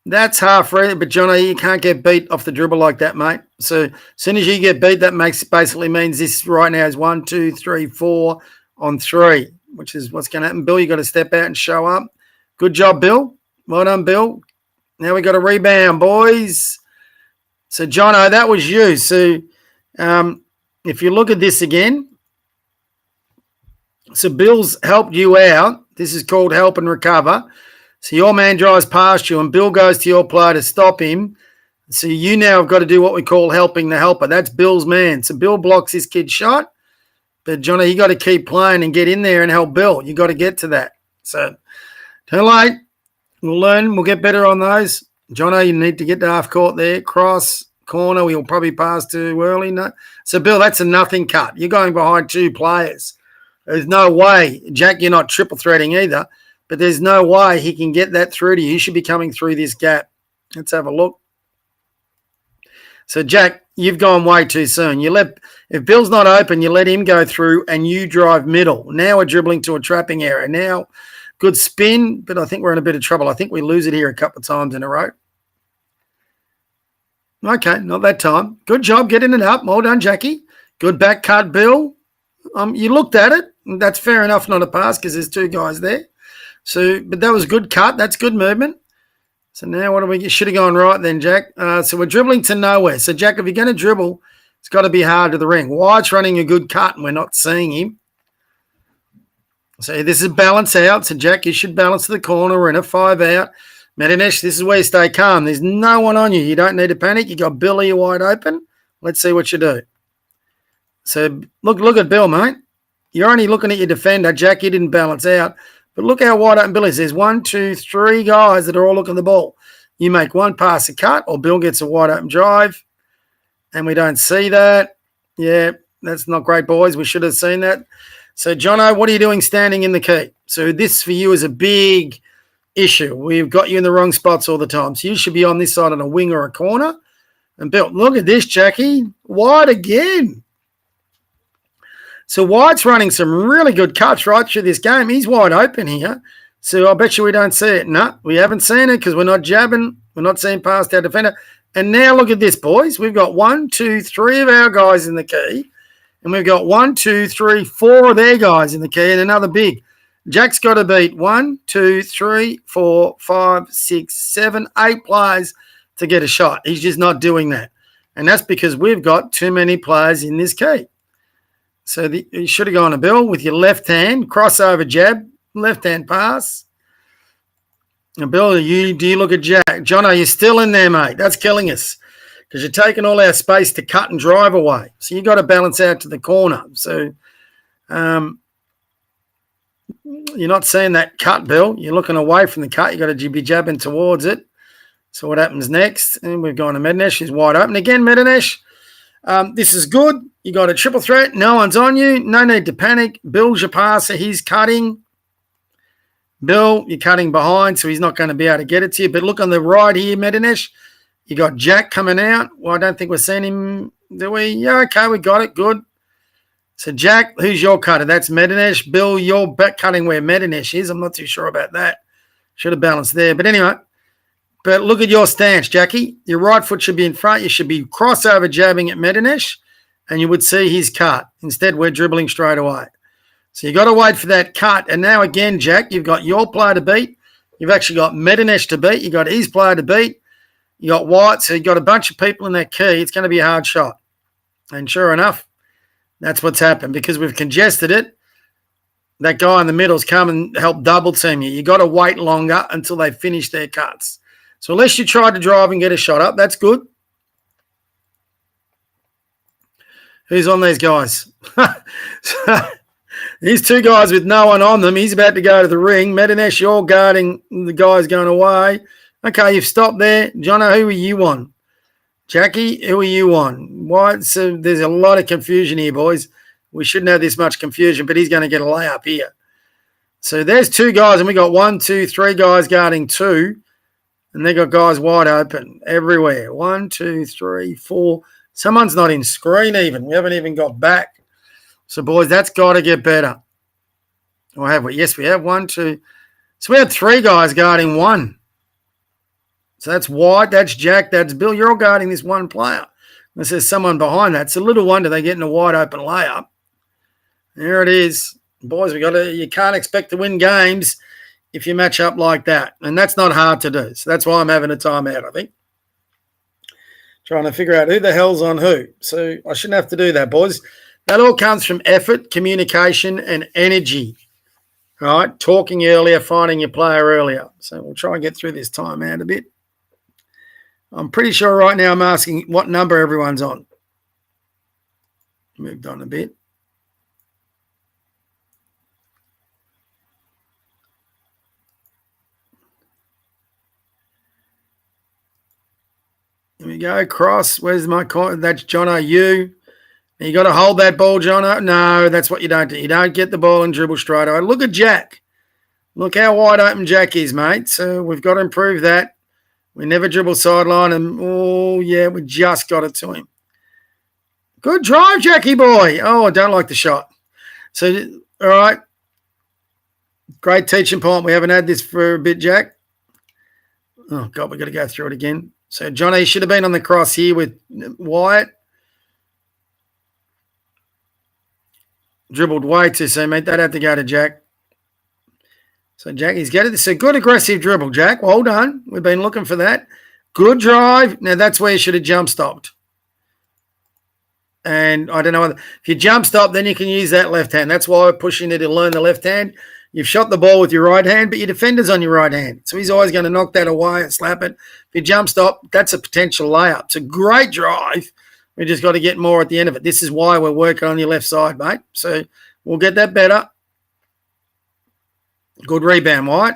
That's half ready, but Jono, you can't get beat off the dribble like that, mate. So as soon as you get beat, that basically means this right now is 1, 2, 3, 4 on 3. Which is what's going to happen. Bill, you got to step out and show up. Good job, Bill. Well done, Bill. Now we got a rebound, boys. So, Jono, that was you. So, if you look at this again, so Bill's helped you out. This is called help and recover. So your man drives past you and Bill goes to your player to stop him. So you now have got to do what we call helping the helper. That's Bill's man. So Bill blocks his kid's shot. But, Johnny, you got to keep playing and get in there and help Bill. You got to get to that. So, too late. We'll learn. We'll get better on those. Johnny, you need to get to half court there. Cross, corner. We'll probably pass too early. No. So, Bill, that's a nothing cut. You're going behind 2 players. There's no way. Jack, you're not triple threading either. But there's no way he can get that through to you. You should be coming through this gap. Let's have a look. So, Jack, you've gone way too soon. If Bill's not open, you let him go through and you drive middle. Now we're dribbling to a trapping area. Now, good spin, but I think we're in a bit of trouble. I think we lose it here a couple of times in a row. Okay, not that time. Good job getting it up. Well done, Jackie. Good back cut, Bill. You looked at it. That's fair enough, not a pass because there's two guys there. So, but that was good cut. That's good movement. So now what do we get? Should have gone right then, Jack. So we're dribbling to nowhere. So, Jack, if you're going to dribble, it's got to be hard to the ring. White's running a good cut and we're not seeing him. So this is balance out. So, Jack, you should balance to the corner. We're in a 5 out. Medinesh, this is where you stay calm. There's no one on you. You don't need to panic. You got Billy wide open. Let's see what you do. So look at Bill, mate. You're only looking at your defender. Jack, you didn't balance out. But look how wide open Bill is. There's 1, 2, 3 guys that are all looking at the ball. You make one pass a cut or Bill gets a wide open drive. And we don't see that. Yeah, that's not great, boys. We should have seen that. So, Jono, what are you doing standing in the key? So this for you is a big issue. We've got you in the wrong spots all the time. So you should be on this side on a wing or a corner. And Bill, look at this, Jackie. Wide again. So White's running some really good cuts right through this game. He's wide open here. So I bet you we don't see it. No, we haven't seen it because we're not jabbing. We're not seeing past our defender. And now look at this, boys. We've got 1, 2, 3 of our guys in the key. And we've got 1, 2, 3, 4 of their guys in the key and another big. Jack's got to beat 1, 2, 3, 4, 5, 6, 7, 8 players to get a shot. He's just not doing that. And that's because we've got too many players in this key. So you should have gone to Bill with your left hand, crossover jab, left hand pass. And Bill, do you look at Jack? John, are you still in there, mate? That's killing us because you're taking all our space to cut and drive away. So you got to balance out to the corner. So you're not seeing that cut, Bill. You're looking away from the cut. You got to be jabbing towards it. So what happens next? And we've gone to Medinesh. He's wide open again, Medinesh. This is good. You got a triple threat. No one's on you. No need to panic. Bill's your passer. He's cutting. Bill, you're cutting behind, so he's not going to be able to get it to you. But look on the right here, Medinesh. You got Jack coming out. Well, I don't think we're seeing him, do we? Yeah, okay, we got it. Good. So, Jack, who's your cutter? That's Medinesh. Bill, you're back cutting where Medinesh is. I'm not too sure about that. Should have balanced there. But anyway, but look at your stance, Jackie. Your right foot should be in front. You should be crossover jabbing at Medinesh, and you would see his cut. Instead, we're dribbling straight away. So you got to wait for that cut. And now again, Jack, you've got your player to beat. You've actually got Medinesh to beat. You've got his player to beat. You got White. So you've got a bunch of people in that key. It's going to be a hard shot. And sure enough, that's what's happened because we've congested it. That guy in the middle's come and help double team you. You got to wait longer until they finish their cuts. So unless you try to drive and get a shot up, that's good. Who's on these guys? These two guys with no one on them. He's about to go to the ring. Medinesh, you're guarding the guys going away. Okay, you've stopped there. Jono, who are you on? Jackie, who are you on? Why? So there's a lot of confusion here, boys. We shouldn't have this much confusion, but he's going to get a layup here. So there's two guys, and we got 1, 2, 3 guys guarding 2, and they got guys wide open everywhere. 1, 2, 3, 4. Someone's not in screen even. We haven't even got back. So, boys, that's got to get better. Or have we? Yes, we have 1, 2. So we had 3 guys guarding 1. So that's White, that's Jack, that's Bill. You're all guarding this one player. Unless there's someone behind that. It's a little wonder they're getting a wide open layup. There it is. Boys, you can't expect to win games if you match up like that. And that's not hard to do. So that's why I'm having a timeout, I think. Trying to figure out who the hell's on who. So I shouldn't have to do that, boys. That all comes from effort, communication, and energy. All right, talking earlier, finding your player earlier. So we'll try and get through this timeout a bit. I'm pretty sure right now I'm asking what number everyone's on. Moved on a bit. Here we go. Cross. Where's my – that's Jono, you. You got to hold that ball, Jono. No, that's what you don't do. You don't get the ball and dribble straight away. Look at Jack. Look how wide open Jack is, mate. So we've got to improve that. We never dribble sideline, and, oh, yeah, we just got it to him. Good drive, Jackie boy. Oh, I don't like the shot. So, all right. Great teaching point. We haven't had this for a bit, Jack. Oh, God, we've got to go through it again. So, Johnny should have been on the cross here with Wyatt. Dribbled way too soon, mate. That had to go to Jack. So Jack, he's got it. It's a good aggressive dribble, Jack. Well done. We've been looking for that. Good drive. Now that's where you should have jump stopped. And I don't know if you jump stop, then you can use that left hand. That's why we're pushing it to learn the left hand. You've shot the ball with your right hand, but your defender's on your right hand. So he's always going to knock that away and slap it. If you jump stop, that's a potential layup. It's a great drive. We just got to get more at the end of it. This is why we're working on your left side, mate. So we'll get that better. Good rebound, White.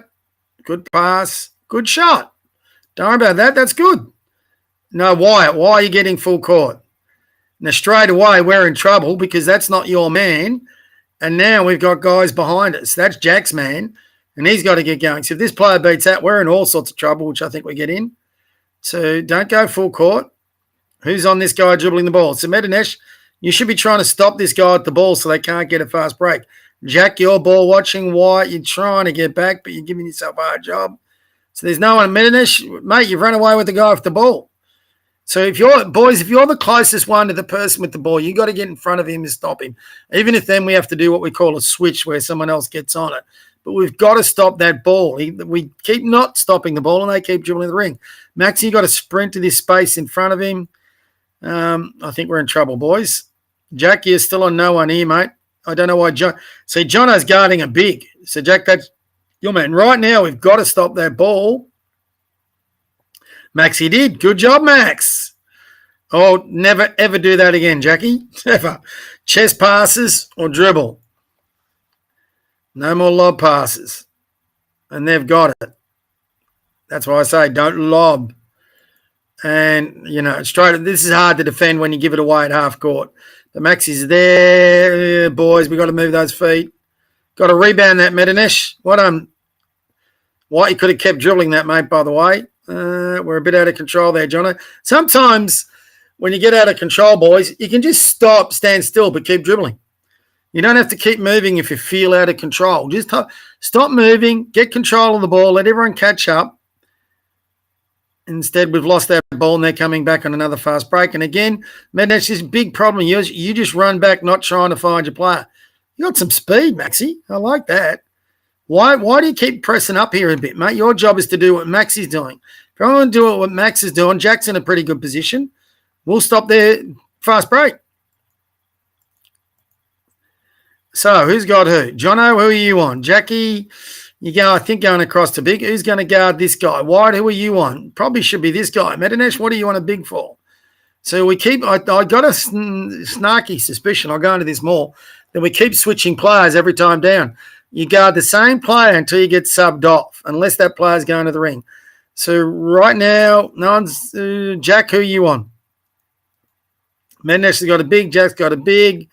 Good pass. Good shot. Don't worry about that. That's good. No, Wyatt, why are you getting full court? Now, straight away, we're in trouble because that's not your man. And now we've got guys behind us. That's Jack's man, and he's got to get going. So if this player beats that, we're in all sorts of trouble, which I think we get in. So don't go full court. Who's on this guy dribbling the ball? So Medinesh, you should be trying to stop this guy at the ball so they can't get a fast break. Jack, you're ball watching. White, you're trying to get back, but you're giving yourself a hard job. So there's no one. Medinesh, mate, you've run away with the guy with the ball. So if you're the closest one to the person with the ball, you got to get in front of him and stop him. Even if then we have to do what we call a switch where someone else gets on it. But we've got to stop that ball. We keep not stopping the ball and they keep dribbling the ring. Maxie, you got to sprint to this space in front of him. I think we're in trouble, boys. Jack, you're still on no one here, mate. I don't know why John. See, Jono's guarding a big. So, Jack, that's your man. Right now, we've got to stop that ball. Max, he did. Good job, Max. Oh, never, ever do that again, Jackie. Never. Chest passes or dribble. No more lob passes. And they've got it. That's why I say don't lob. And, this is hard to defend when you give it away at half court. But Max is there. Boys, we got to move those feet. Got to rebound that, Medinesh. White, you could have kept dribbling that, mate, by the way. We're a bit out of control there, Jono. Sometimes when you get out of control, boys, you can just stop, stand still, but keep dribbling. You don't have to keep moving if you feel out of control. Just stop moving, get control of the ball, let everyone catch up. Instead, we've lost that ball and they're coming back on another fast break. And again, man, that's this big problem. You just run back, not trying to find your player. You got some speed, Maxie. I like that. Why do you keep pressing up here a bit, mate? Your job is to do what Max is doing. If I want to do what Max is doing, Jack's in a pretty good position. We'll stop there. Fast break. So who's got who? Jono, who are you on? Jackie, I think going across to big. Who's going to guard this guy? White, who are you on? Probably should be this guy. Medinesh, what are you on a big for? So I got a snarky suspicion, I'll go into this more, that we keep switching players every time down. You guard the same player until you get subbed off, unless that player's going to the ring. So right now, no one's Jack, who are you on? Medinesh has got a big, Jack's got a big.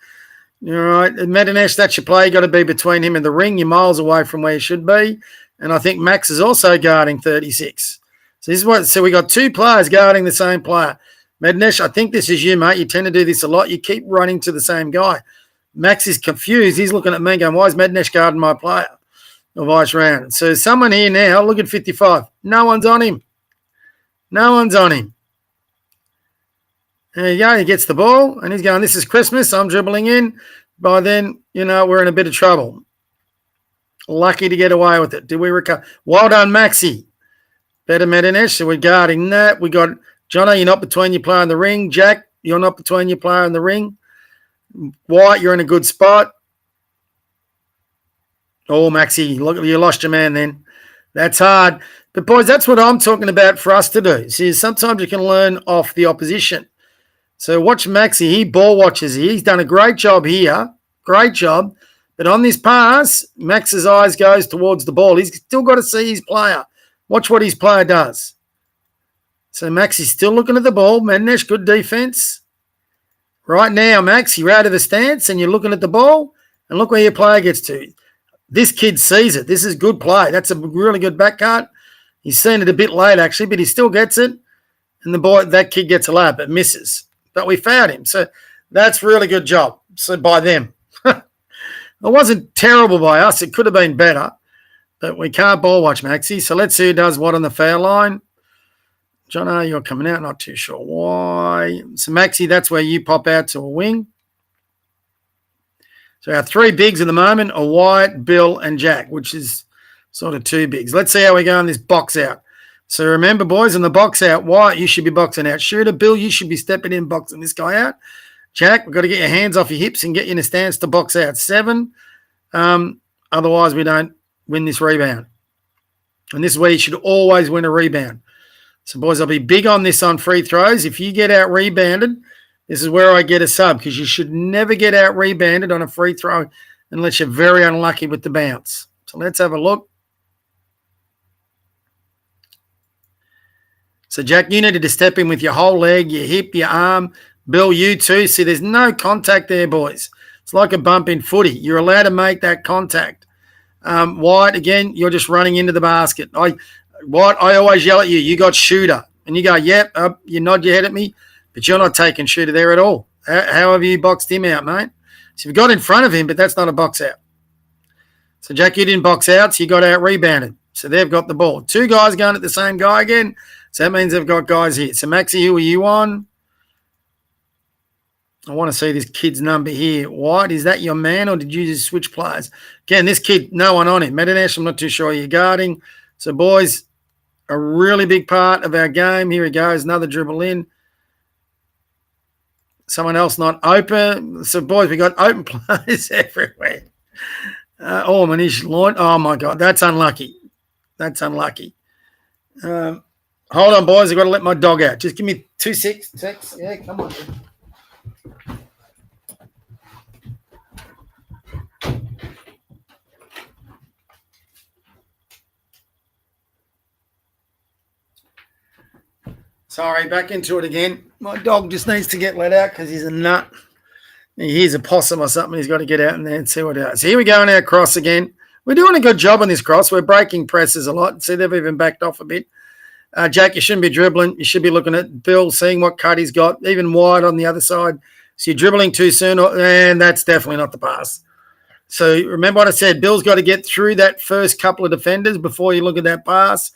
All right, Medinesh, that's your play. You got to be between him and the ring. You're miles away from where you should be. And I think Max is also guarding 36. So we got two players guarding the same player. Medinesh, I think this is you, mate. You tend to do this a lot. You keep running to the same guy. Max is confused. He's looking at me going, why is Medinesh guarding my player? Or vice round. So someone here now, look at 55. No one's on him. No one's on him. There you go. He gets the ball, and he's going, this is Christmas. I'm dribbling in. By then, we're in a bit of trouble. Lucky to get away with it. Did we recover? Well done, Maxie. Better Medinesh. So we're guarding that. We got Jono, you're not between your player and the ring. Jack, you're not between your player and the ring. White, you're in a good spot. Oh, Maxie, look, you lost your man then. That's hard. But, boys, that's what I'm talking about for us to do. See, sometimes you can learn off the opposition. So watch Maxie. He ball watches. He's done a great job here. Great job. But on this pass, Max's eyes goes towards the ball. He's still got to see his player. Watch what his player does. So Max is still looking at the ball. Medinesh, good defense. Right now, Max, you're out of the stance and you're looking at the ball. And look where your player gets to. This kid sees it. This is good play. That's a really good back cut. He's seen it a bit late, actually, but he still gets it. And that kid gets a lap, but misses. But we fouled him. So that's really good job. So by them. It wasn't terrible by us. It could have been better. But we can't ball watch, Maxie. So let's see who does what on the foul line. Jono, you're coming out. Not too sure why. So, Maxie, that's where you pop out to a wing. So our three bigs at the moment are Wyatt, Bill, and Jack, which is sort of two bigs. Let's see how we go in this box out. So remember, boys, in the box out, Wyatt, you should be boxing out Shooter. Bill, you should be stepping in, boxing this guy out. Jack, we've got to get your hands off your hips and get you in a stance to box out 7. Otherwise, we don't win this rebound. And this is where you should always win a rebound. So, boys, I'll be big on this on free throws. If you get out rebounded, this is where I get a sub, because you should never get out rebounded on a free throw unless you're very unlucky with the bounce. So let's have a look. So, Jack, you needed to step in with your whole leg, your hip, your arm. Bill, you too. See, there's no contact there, boys. It's like a bump in footy. You're allowed to make that contact. Wyatt, again, you're just running into the basket. Wyatt, I always yell at you, you got Shooter. And you go, yep, you nod your head at me, but you're not taking Shooter there at all. How have you boxed him out, mate? So you've got in front of him, but that's not a box out. So, Jack, you didn't box out, so you got out rebounded. So they've got the ball. 2 guys going at the same guy again. So that means they've got guys here. So, Maxie, who are you on? I want to see this kid's number here. White, is that your man, or did you just switch players? Again, this kid, no one on him. Medinesh, I'm not too sure you're guarding. So, boys, a really big part of our game. Here he goes, another dribble in. Someone else not open. So, boys, we got open players everywhere. Manish Lloyd. Oh, my God, that's unlucky. That's unlucky. Hold on, boys. I've got to let my dog out. Just give me 2 seconds. Yeah, come on. Sorry, back into it again. My dog just needs to get let out because he's a nut. He hears a possum or something. He's got to get out in there and see what it is. So here we go on our cross again. We're doing a good job on this cross. We're breaking presses a lot. See, they've even backed off a bit. Jack, you shouldn't be dribbling. You should be looking at Bill, seeing what cut he's got, even wide on the other side. So you're dribbling too soon, and that's definitely not the pass. So remember what I said. Bill's got to get through that first couple of defenders before you look at that pass.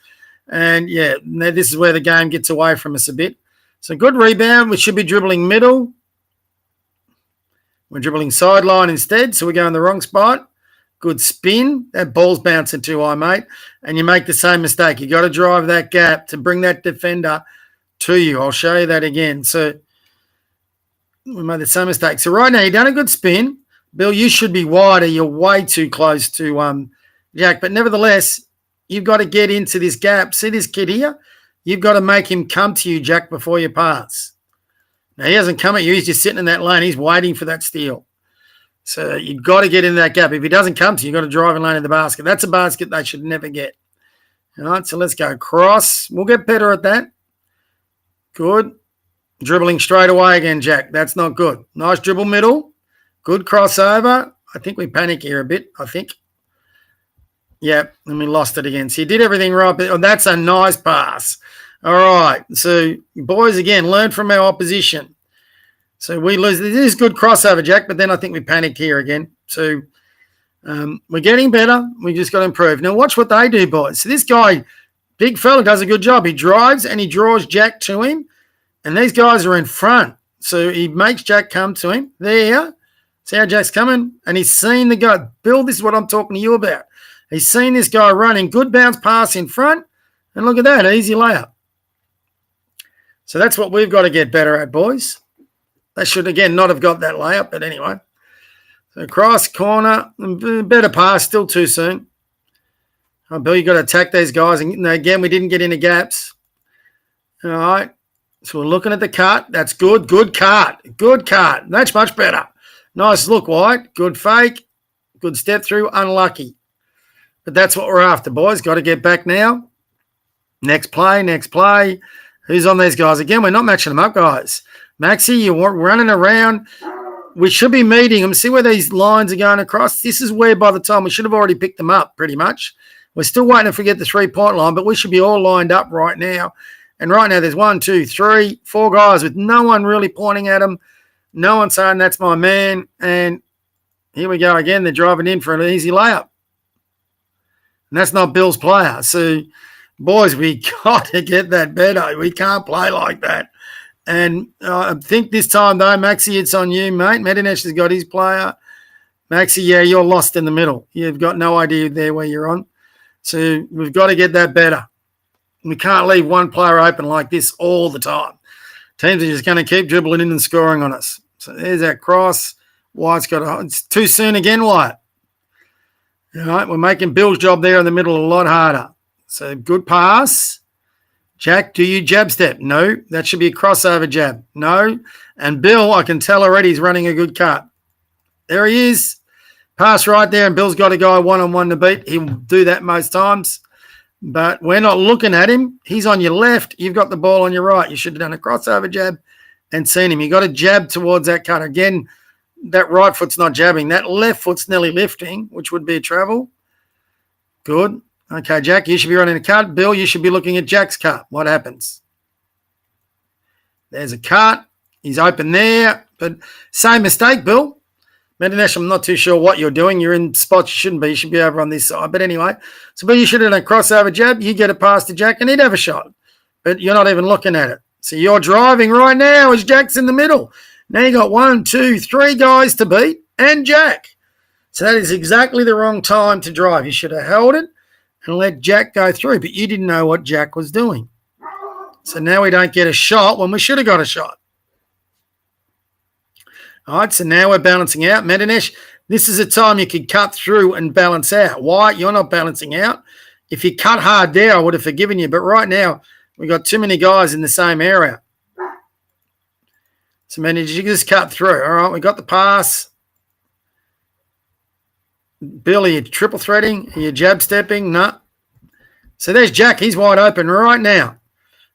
And, yeah, this is where the game gets away from us a bit. So good rebound. We should be dribbling middle. We're dribbling sideline instead, so we're going the wrong spot. Good spin. That ball's bouncing too high, mate. And you make the same mistake. You got to drive that gap to bring that defender to you. I'll show you that again. So we made the same mistake. So right now, you've done a good spin. Bill, you should be wider. You're way too close to Jack. But nevertheless, you've got to get into this gap. See this kid here? You've got to make him come to you, Jack, before you pass. Now, he hasn't come at you. He's just sitting in that lane. He's waiting for that steal. So you've got to get in that gap. If he doesn't come to you, you've got to drive and lane in the basket. That's a basket they should never get. All right, so let's go cross. We'll get better at that. Good. Dribbling straight away again, Jack. That's not good. Nice dribble middle. Good crossover. I think we panic here a bit, I think. Yep, and we lost it again. So you did everything right, but that's a nice pass. All right, so boys, again, learn from our opposition. So we lose. This is good crossover, Jack, but then I think we panicked here again. So we're getting better. We just got to improve. Now watch what they do, boys. So this guy, big fella, does a good job. He drives and he draws Jack to him, and these guys are in front. So he makes Jack come to him. There. See how Jack's coming? And he's seen the guy. Bill, this is what I'm talking to you about. He's seen this guy running. Good bounce pass in front. And look at that, easy layup. So that's what we've got to get better at, boys. They should, again, not have got that layup, but anyway. So cross, corner, better pass, still too soon. Oh, Bill, you've got to attack these guys. And again, we didn't get into gaps. All right. So we're looking at the cut. That's good. Good cut. Good cut. That's much better. Nice look, White. Good fake. Good step through. Unlucky. But that's what we're after, boys. Got to get back now. Next play, next play. Who's on these guys? Again, we're not matching them up, guys. Maxie, you're running around. We should be meeting them. See where these lines are going across? This is where, by the time, we should have already picked them up pretty much. We're still waiting to get the three-point line, but we should be all lined up right now. And right now there's 1, 2, 3, 4 guys with no one really pointing at them. No one saying that's my man. And here we go again. They're driving in for an easy layup. And that's not Bill's player. So, boys, we got to get that better. We can't play like that. And I think this time, though, Maxie, it's on you, mate. Medinesh has got his player. Maxie, yeah, you're lost in the middle. You've got no idea there where you're on. So we've got to get that better. We can't leave one player open like this all the time. Teams are just going to keep dribbling in and scoring on us. So there's that cross. Wyatt's it's too soon again, Wyatt. All right, we're making Bill's job there in the middle a lot harder. So good pass. Jack, do you jab step? No, that should be a crossover jab. No. And Bill, I can tell already he's running a good cut. There he is. Pass right there, and Bill's got a guy one-on-one to beat. He'll do that most times. But we're not looking at him. He's on your left. You've got the ball on your right. You should have done a crossover jab and seen him. You got to jab towards that cut. Again, that right foot's not jabbing. That left foot's nearly lifting, which would be a travel. Good. Okay, Jack, you should be running a cut. Bill, you should be looking at Jack's cut. What happens? There's a cut. He's open there. But same mistake, Bill. Medinesh, I'm not too sure what you're doing. You're in spots you shouldn't be. You should be over on this side. But anyway, so Bill, you should have done a crossover jab. You get it past to Jack, and he'd have a shot. But you're not even looking at it. So you're driving right now as Jack's in the middle. Now you got 1, 2, 3 guys to beat and Jack. So that is exactly the wrong time to drive. You should have held it and let Jack go through, but you didn't know what Jack was doing. So now we don't get a shot when we should have got a shot. All right, so now we're balancing out. Medinesh, this is a time you could cut through and balance out. Why? You're not balancing out. If you cut hard there, I would have forgiven you. But right now, we've got too many guys in the same area. So, Medinesh, you just cut through. All right, we got the pass. Bill, are you triple threading? Are you jab stepping? No. So there's Jack. He's wide open right now.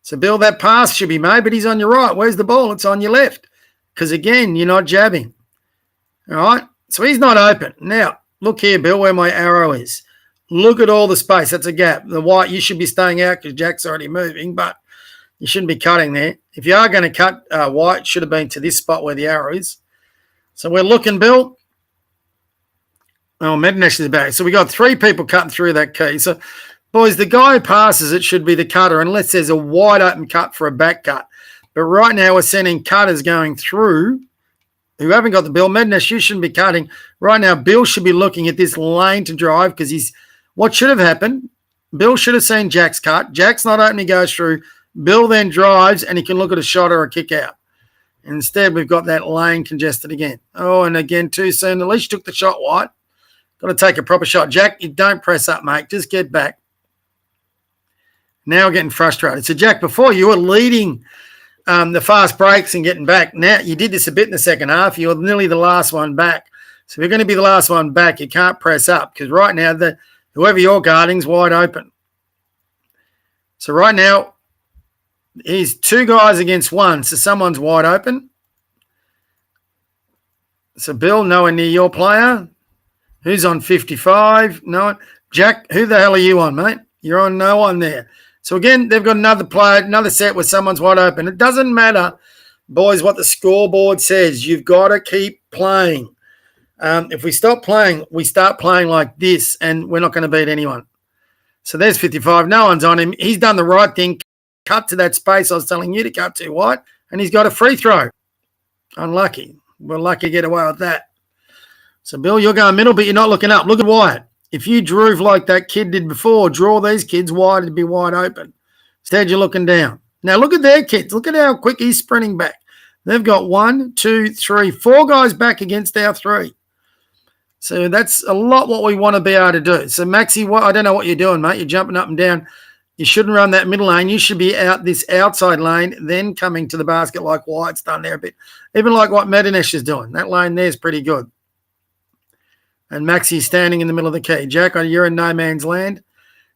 So, Bill, that pass should be made, but he's on your right. Where's the ball? It's on your left. Because, again, you're not jabbing. All right? So he's not open. Now, look here, Bill, where my arrow is. Look at all the space. That's a gap. The white, you should be staying out because Jack's already moving, but you shouldn't be cutting there. If you are going to cut white, it should have been to this spot where the arrow is. So we're looking, Bill. Oh, Medinesh is back. So we got 3 people cutting through that key. So, boys, the guy who passes it should be the cutter unless there's a wide open cut for a back cut. But right now we're sending cutters going through who haven't got the Bill. Medinesh, you shouldn't be cutting. Right now, Bill should be looking at this lane to drive because what should have happened, Bill should have seen Jack's cut. Jack's not open, he goes through. Bill then drives and he can look at a shot or a kick out. Instead, we've got that lane congested again. Oh, and again, too soon. At least you took the shot, White. Got to take a proper shot. Jack, you don't press up, mate. Just get back. Now we're getting frustrated. So, Jack, before you were leading the fast breaks and getting back. Now, you did this a bit in the second half. You're nearly the last one back. So if you're going to be the last one back, you can't press up because right now, whoever you're guarding's wide open. So right now, he's 2 guys against 1. So someone's wide open. So Bill, nowhere near your player. Who's on 55? No one. Jack, who the hell are you on, mate? You're on no one there. So, again, they've got another player, another set where someone's wide open. It doesn't matter, boys, what the scoreboard says. You've got to keep playing. If we stop playing, we start playing like this, and we're not going to beat anyone. So there's 55. No one's on him. He's done the right thing. Cut to that space I was telling you to cut to, White, and he's got a free throw. Unlucky. We're lucky to get away with that. So, Bill, you're going middle, but you're not looking up. Look at White. If you drove like that kid did before, draw these kids wide, it'd be wide open. Instead, you're looking down. Now, look at their kids. Look at how quick he's sprinting back. They've got 1, 2, 3, 4 guys back against our 3. So that's a lot what we want to be able to do. So, Maxie, I don't know what you're doing, mate. You're jumping up and down. You shouldn't run that middle lane. You should be out this outside lane, then coming to the basket like White's done there a bit. Even like what Medinesh is doing. That lane there is pretty good. And Maxie's standing in the middle of the key. Jack, you're in no man's land.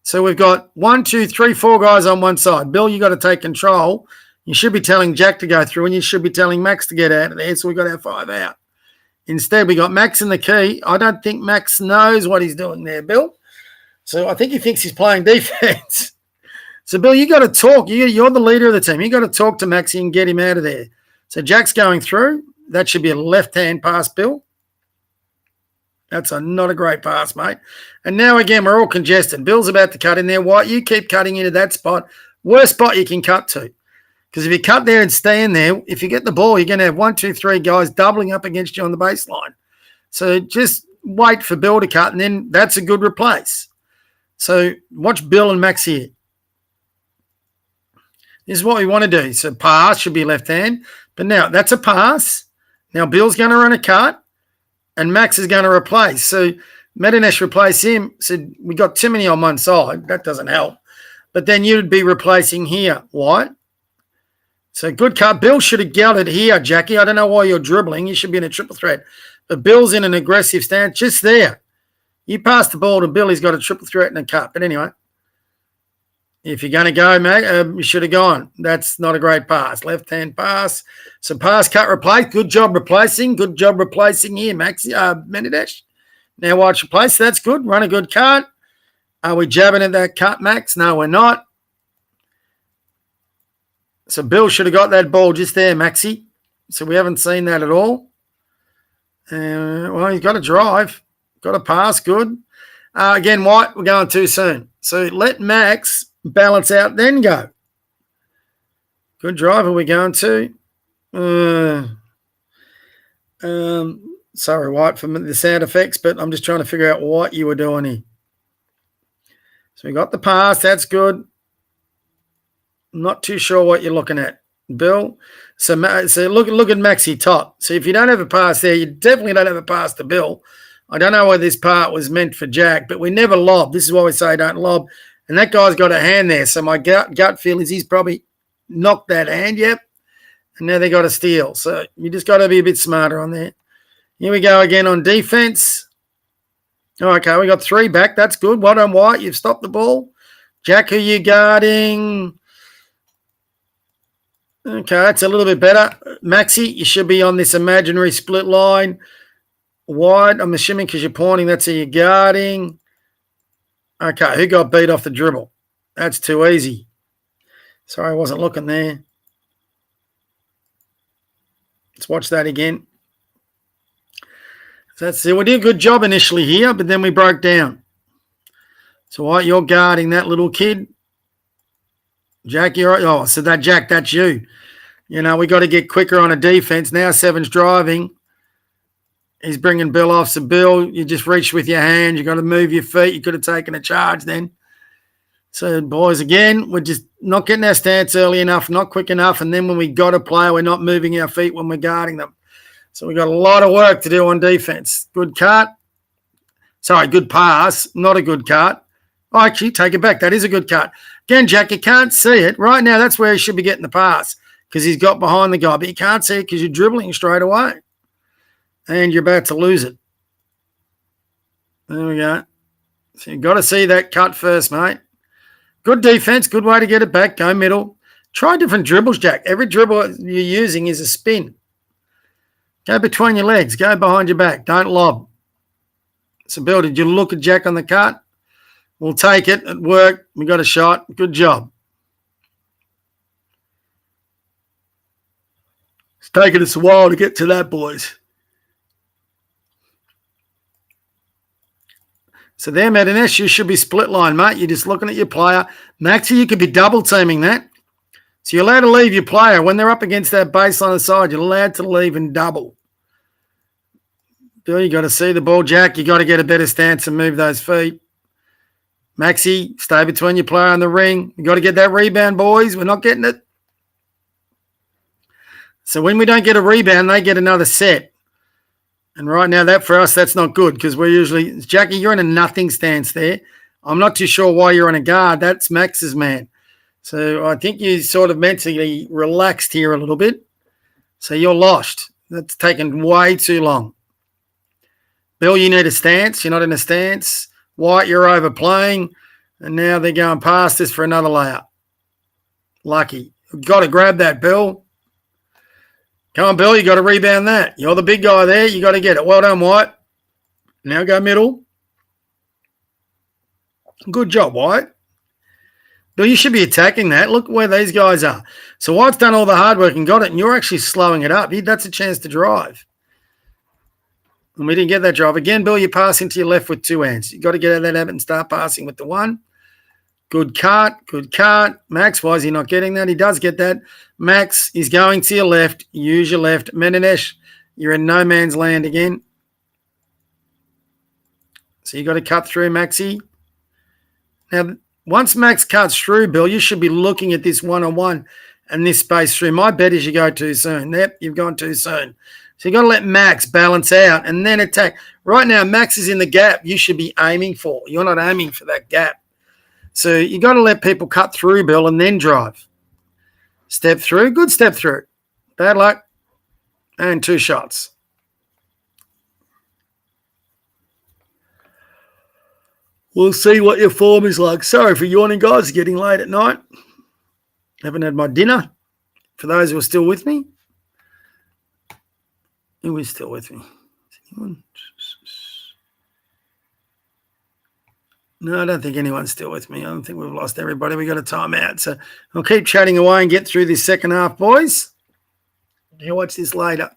So we've got 1, 2, 3, 4 guys on one side. Bill, you got to take control. You should be telling Jack to go through, and you should be telling Max to get out of there. So we got our 5 out. Instead, we got Max in the key. I don't think Max knows what he's doing there, Bill. So I think he thinks he's playing defense. So, Bill, you got to talk. You're the leader of the team. You got to talk to Maxie and get him out of there. So Jack's going through. That should be a left-hand pass, Bill. That's not a great pass, mate. And now, again, we're all congested. Bill's about to cut in there. White, you keep cutting into that spot. Worst spot you can cut to. Because if you cut there and stay in there, if you get the ball, you're going to have 1, 2, 3 guys doubling up against you on the baseline. So just wait for Bill to cut, and then that's a good replace. So watch Bill and Max here. This is what we want to do. So pass should be left hand. But now that's a pass. Now Bill's going to run a cut, and Max is going to replace. So Medinesh replace him. So we got too many on one side. That doesn't help. But then you'd be replacing here. White. So good cut. Bill should have got it here, Jackie. I don't know why you're dribbling. You should be in a triple threat. But Bill's in an aggressive stance just there. You pass the ball to Bill. He's got a triple threat and a cut. But anyway, if you're going to go, mate, you should have gone. That's not a great pass. Left-hand pass. So pass, cut, replace. Good job replacing. Good job replacing here, Max. Medinesh. Now watch replace. That's good. Run a good cut. Are we jabbing at that cut, Max? No, we're not. So Bill should have got that ball just there, Maxie. So we haven't seen that at all. Well, he's got to drive. Got to pass. Good. Again, White, we're going too soon. So let Max balance out, then go. Good drive. Are we going to? Sorry, White, for the sound effects, but I'm just trying to figure out what you were doing here. So we got the pass. That's good. Not too sure what you're looking at, Bill. So look at Maxie top. So if you don't have a pass there, you definitely don't have a pass to Bill. I don't know why this part was meant for Jack, but we never lob. This is why we say don't lob. And that guy's got a hand there. So my gut feel is he's probably knocked that hand, yep. And now they got a steal. So you just got to be a bit smarter on there. Here we go again on defense. Okay, we got 3 back. That's good. Well done, White. You've stopped the ball. Jack, who you guarding? Okay, that's a little bit better. Maxie, you should be on this imaginary split line. Wide, I'm assuming because you're pointing, that's who you're guarding. Okay, who got beat off the dribble? That's too easy. Sorry, I wasn't looking there. Let's watch that again. So that's it. We did a good job initially here, but then we broke down. So White, you're guarding that little kid. Jack, you're right. Oh, so that Jack, that's you. You know, we got to get quicker on a defense. Now 7's driving. He's bringing Bill off. So Bill, you just reach with your hand. You got to move your feet. You could have taken a charge then. So boys, again, we're just not getting our stance early enough, not quick enough. And then when we got a play, we're not moving our feet when we're guarding them. So we got a lot of work to do on defense. Good cut. Sorry, good pass. Not a good cut. Oh, actually, take it back. That is a good cut. Again, Jack, you can't see it. Right now, that's where he should be getting the pass because he's got behind the guy. But you can't see it because you're dribbling straight away. And you're about to lose it. There we go. So you've got to see that cut first, mate. Good defense. Good way to get it back. Go middle. Try different dribbles, Jack. Every dribble you're using is a spin. Go between your legs. Go behind your back. Don't lob. So, Bill, did you look at Jack on the cut? We'll take it. It worked. We got a shot. Good job. It's taken us a while to get to that, boys. So there, Medinesh, you should be split line, mate. You're just looking at your player. Maxie, you could be double teaming that. So you're allowed to leave your player. When they're up against that baseline of the side, you're allowed to leave and double. Bill, you got to see the ball, Jack. You got to get a better stance and move those feet. Maxie, stay between your player and the ring. You got to get that rebound, boys. We're not getting it. So when we don't get a rebound, they get another set. And right now, that for us, that's not good because we're usually, Jackie, you're in a nothing stance there. I'm not too sure why you're on a guard. That's Max's man. So I think you sort of mentally relaxed here a little bit. So you're lost. That's taken way too long. Bill, you need a stance. You're not in a stance. White, you're overplaying. And now they're going past this for another layup. Lucky. You've got to grab that, Bill. Come on, Bill, you got to rebound that. You're the big guy there. You got to get it. Well done, White. Now go middle. Good job, White. Bill, you should be attacking that. Look where these guys are. So White's done all the hard work and got it, and you're actually slowing it up. That's a chance to drive. And we didn't get that drive. Again, Bill, you're passing to your left with 2 hands. You got to get out of that habit and start passing with the 1. Good cut. Good cut. Max, why is he not getting that? He does get that. Max is going to your left. Use your left. Medinesh, you're in no man's land again. So you got to cut through, Maxi. Now, once Max cuts through, Bill, you should be looking at this one-on-one and this space through. My bet is you go too soon. Yep, you've gone too soon. So you got to let Max balance out and then attack. Right now, Max is in the gap you should be aiming for. You're not aiming for that gap. So you got to let people cut through, Bill, and then drive. Step through. Good step through. Bad luck. And 2 shots. We'll see what your form is like. Sorry for yawning, guys. It's getting late at night. Haven't had my dinner. For those who are still with me. Who is still with me? No, I don't think anyone's still with me. I don't think we've lost everybody. We got a timeout. So I'll keep chatting away and get through this second half, boys. You'll watch this later.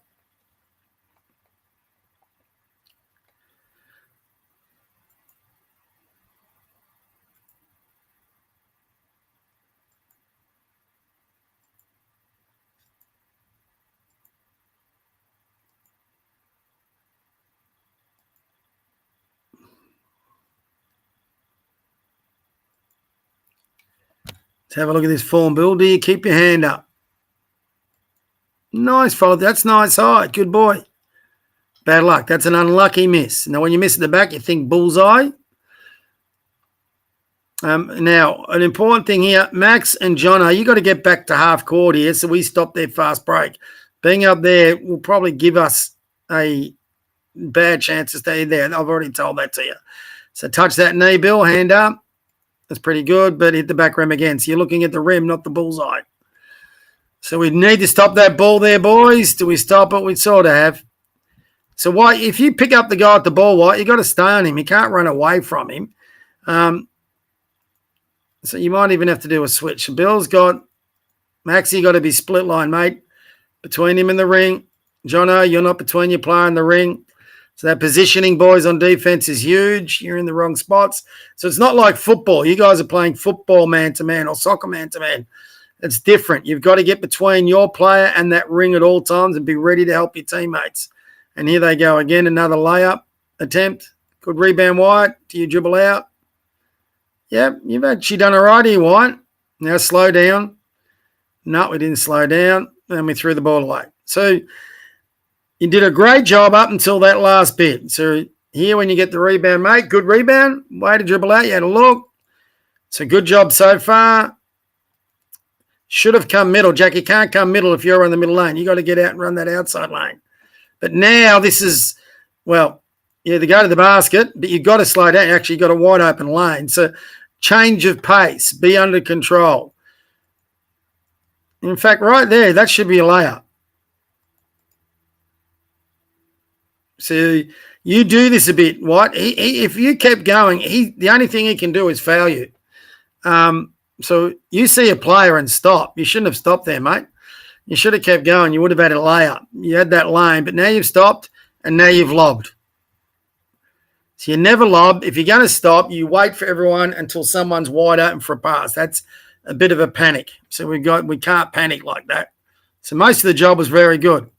Let's have a look at this form, Bill. Do you keep your hand up? Nice follow. That's nice height. Good boy. Bad luck. That's an unlucky miss. Now, when you miss at the back, you think bullseye. Now, an important thing here, Max and Jono, you got to get back to half court here so we stop their fast break. Being up there will probably give us a bad chance to stay there. I've already told that to you. So touch that knee, Bill. Hand up. That's pretty good, but hit the back rim again. So you're looking at the rim, not the bullseye. So we need to stop that ball there, boys. Do we stop it? We sort of have. So White, if you pick up the guy at the ball, White, you got to stay on him. You can't run away from him. So you might even have to do a switch. Bill's got Maxie got to be split line, mate, between him and the ring. Jono, you're not between your player and the ring. So that positioning, boys, on defense is huge. You're in the wrong spots. So it's not like football. You guys are playing football man-to-man or soccer man-to-man. It's different. You've got to get between your player and that ring at all times and be ready to help your teammates. And here they go again, another layup attempt. Good rebound, White. Do you dribble out? Yep, you've actually done all right here, White. Now slow down. No, we didn't slow down. And we threw the ball away. So you did a great job up until that last bit. So here when you get the rebound, mate, good rebound. Way to dribble out. You had a look. So good job so far. Should have come middle. Jack, you can't come middle if you're on the middle lane. You got to get out and run that outside lane. But now this is, well, yeah, they go to the basket, but you've got to slow down. You actually got a wide open lane. So change of pace. Be under control. In fact, right there, that should be a layup. So you do this a bit, White. If you kept going, the only thing he can do is foul you. So you see a player and stop. You shouldn't have stopped there, mate. You should have kept going. You would have had a layup. You had that lane, but now you've stopped and now you've lobbed. So you never lob. If you're going to stop, you wait for everyone until someone's wide open for a pass. That's a bit of a panic. So we can't panic like that. So most of the job was very good.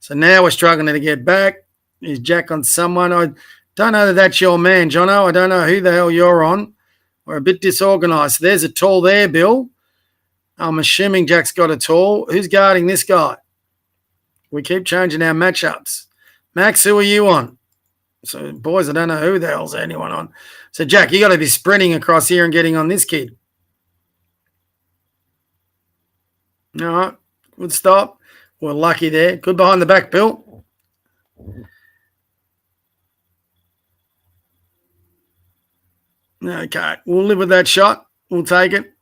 So now we're struggling to get back. Is Jack on someone? I don't know that that's your man, Jono. I don't know who the hell you're on. We're a bit disorganised. So there's a tall there, Bill. I'm assuming Jack's got a tall. Who's guarding this guy? We keep changing our matchups. Max, who are you on? So, boys, I don't know who the hell's anyone on. So, Jack, you got to be sprinting across here and getting on this kid. All right. Good stop. We're lucky there. Good behind the back, Bill. Okay. We'll live with that shot. We'll take it.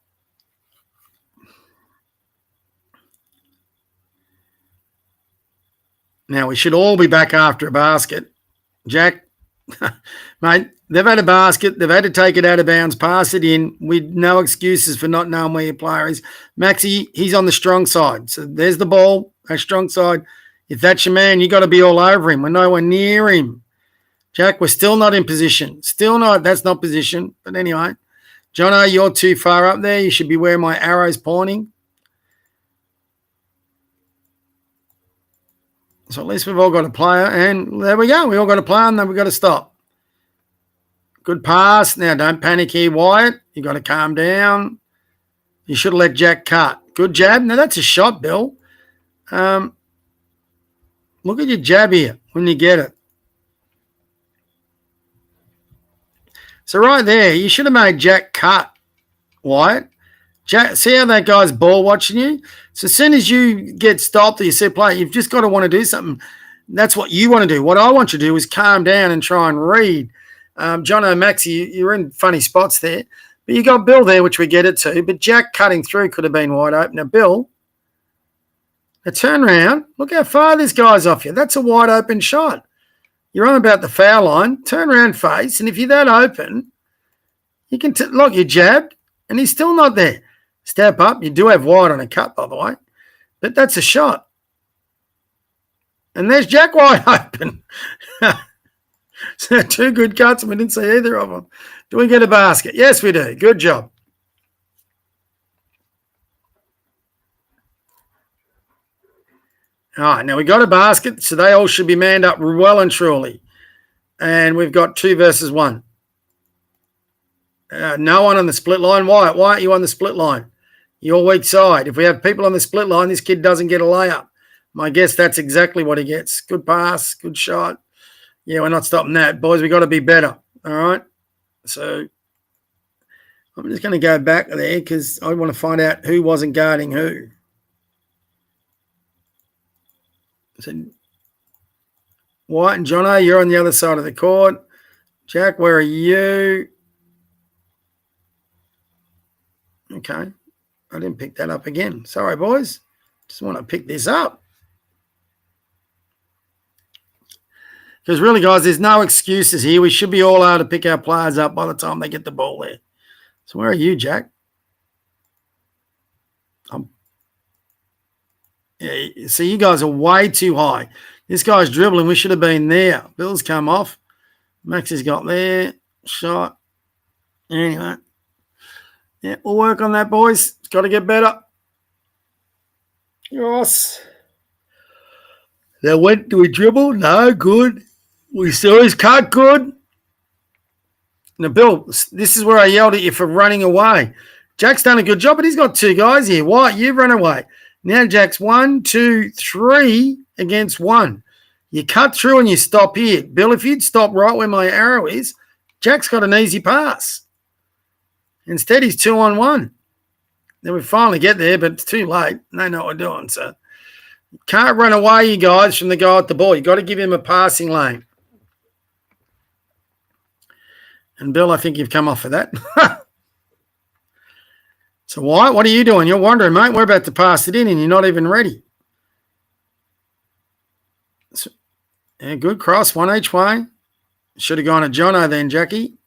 Now, we should all be back after a basket. Jack, mate, they've had a basket. They've had to take it out of bounds, pass it in. With no excuses for not knowing where your player is. Maxie, he's on the strong side. So there's the ball, a strong side. If that's your man, you got to be all over him. We're nowhere near him. Jack, we're still not in position. Still not. That's not position. But anyway, Jono, you're too far up there. You should be where my arrow's pointing. So at least we've all got a player. And there we go. We all got a player and then we've got to stop. Good pass. Now, don't panic here, Wyatt. You got to calm down. You should have let Jack cut. Good jab. Now, that's a shot, Bill. Look at your jab here when you get it. So right there, you should have made Jack cut, Wyatt. Jack, see how that guy's ball watching you? So as soon as you get stopped or you see a play, you've just got to want to do something. That's what you want to do. What I want you to do is calm down and try and read. John O'Maxey, you're in funny spots there. But you got Bill there, which we get it to. But Jack cutting through could have been wide open. Now, Bill, a turn around. Look how far this guy's off you. That's a wide open shot. You're on about the foul line. Turn around face. And if you're that open, you can look, you jabbed, and he's still not there. Step up. You do have wide on a cut, by the way. But that's a shot. And there's Jack wide open. So 2 good cuts, and we didn't see either of them. Do we get a basket? Yes, we do. Good job. All right, now we got a basket, so they all should be manned up well and truly. And we've got 2 versus 1. No one on the split line. Why aren't you on the split line? You're weak side. If we have people on the split line, this kid doesn't get a layup. My guess that's exactly what he gets. Good pass, good shot. Yeah, we're not stopping that. Boys, we got to be better. All right? So I'm just going to go back there because I want to find out who wasn't guarding who. So White and Jono, you're on the other side of the court. Jack, where are you? Okay. I didn't pick that up again. Sorry, boys. Just want to pick this up. Because really, guys, there's no excuses here. We should be all able to pick our players up by the time they get the ball there. So where are you, Jack? Yeah, see, you guys are way too high. This guy's dribbling. We should have been there. Bill's come off. Max has got there. Shot. Anyway. Yeah, we'll work on that, boys. It's got to get better. Yes. Now, do we dribble? No, good. We saw his cut, good. Now, Bill, this is where I yelled at you for running away. Jack's done a good job, but he's got 2 guys here. Why? You've run away. Now Jack's 1, 2, 3 against 1. You cut through and you stop here. Bill, if you'd stop right where my arrow is, Jack's got an easy pass. Instead, he's 2 on 1. Then we finally get there, but it's too late. They know what we're doing. So can't run away, you guys, from the guy at the ball. You've got to give him a passing lane. And Bill, I think you've come off of that. So, Wyatt, what are you doing? You're wondering, mate. We're about to pass it in and you're not even ready. So, yeah, good cross, 1 each way. Should have gone to Jono then, Jackie.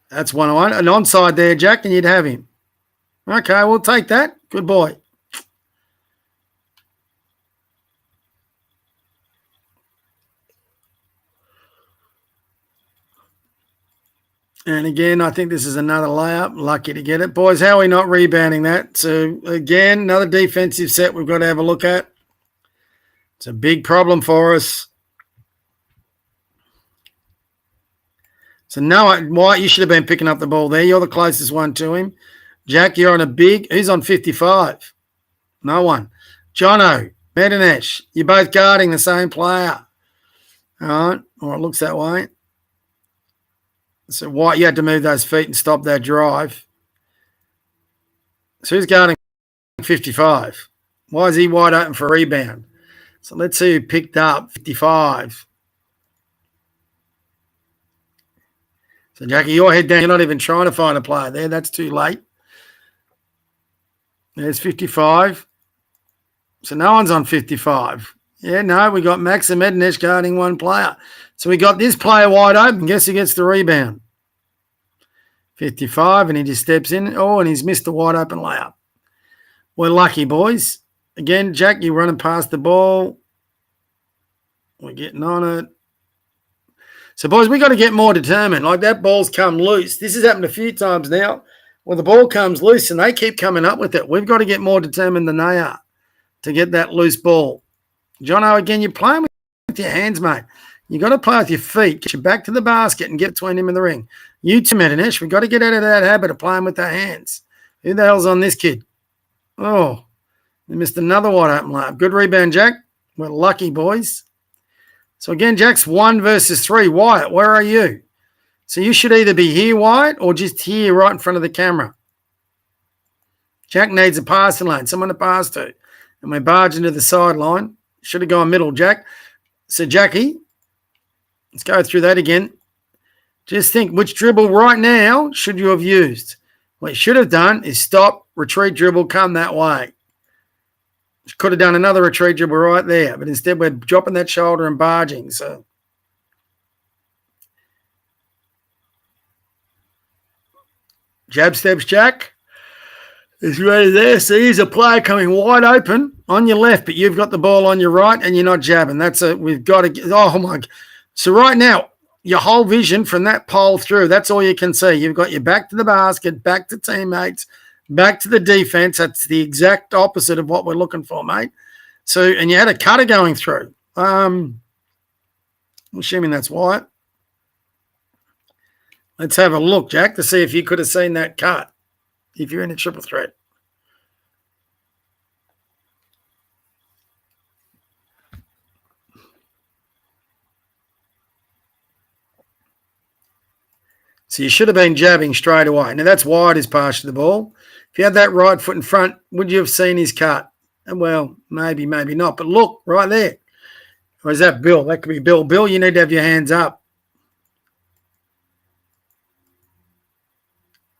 That's 1-1. An onside there, Jack, and you'd have him. Okay, we'll take that. Good boy. And again, I think this is another layup. Lucky to get it. Boys, how are we not rebounding that? So, again, another defensive set we've got to have a look at. It's a big problem for us. So, Noah, White, you should have been picking up the ball there. You're the closest one to him. Jack, you're on a big. Who's on 55? No one. Jono, Medinesh, you're both guarding the same player. All right. Or it looks that way. So White, you had to move those feet and stop that drive. So who's guarding 55? Why is he wide open for a rebound? So let's see who picked up 55. So, Jackie, your head down. You're not even trying to find a player there. That's too late. There's 55. So no one's on 55. Yeah, no, we got Max and Medinesh guarding one player. So we got this player wide open. Guess who gets the rebound? 55, and he just steps in. Oh, and he's missed the wide open layup. We're lucky, boys. Again, Jack, you're running past the ball. We're getting on it. So, boys, we got to get more determined. Like, that ball's come loose. This has happened a few times now where the ball comes loose and they keep coming up with it. We've got to get more determined than they are to get that loose ball. Jono, again, you're playing with your hands, mate. You got to play with your feet. Get your back to the basket and get between him and the ring. You too, Medinesh. We've got to get out of that habit of playing with our hands. Who the hell's on this kid? Oh, they missed another wide open layup. Good rebound, Jack. We're lucky, boys. So again, Jack's 1 versus 3. Wyatt, where are you? So you should either be here, Wyatt, or just here right in front of the camera. Jack needs a passing lane, someone to pass to. And we're barging to the sideline. Should have gone middle, Jack. So, Jackie, let's go through that again. Just think, which dribble right now should you have used? What you should have done is stop, retreat dribble, come that way. Could have done another retreat dribble right there, but instead we're dropping that shoulder and barging. So, jab steps, Jack. Is ready there. See, here's a player coming wide open on your left, but you've got the ball on your right and you're not jabbing. We've got to get, oh my. So right now, your whole vision from that pole through, that's all you can see. You've got your back to the basket, back to teammates, back to the defense. That's the exact opposite of what we're looking for, mate. So, and you had a cutter going through. I'm assuming that's Wyatt. Let's have a look, Jack, to see if you could have seen that cut. If you're in a triple threat. So you should have been jabbing straight away. Now that's wide his pass to the ball. If you had that right foot in front, would you have seen his cut? Well, maybe, maybe not. But look, right there. Or is that Bill? That could be Bill. Bill, you need to have your hands up.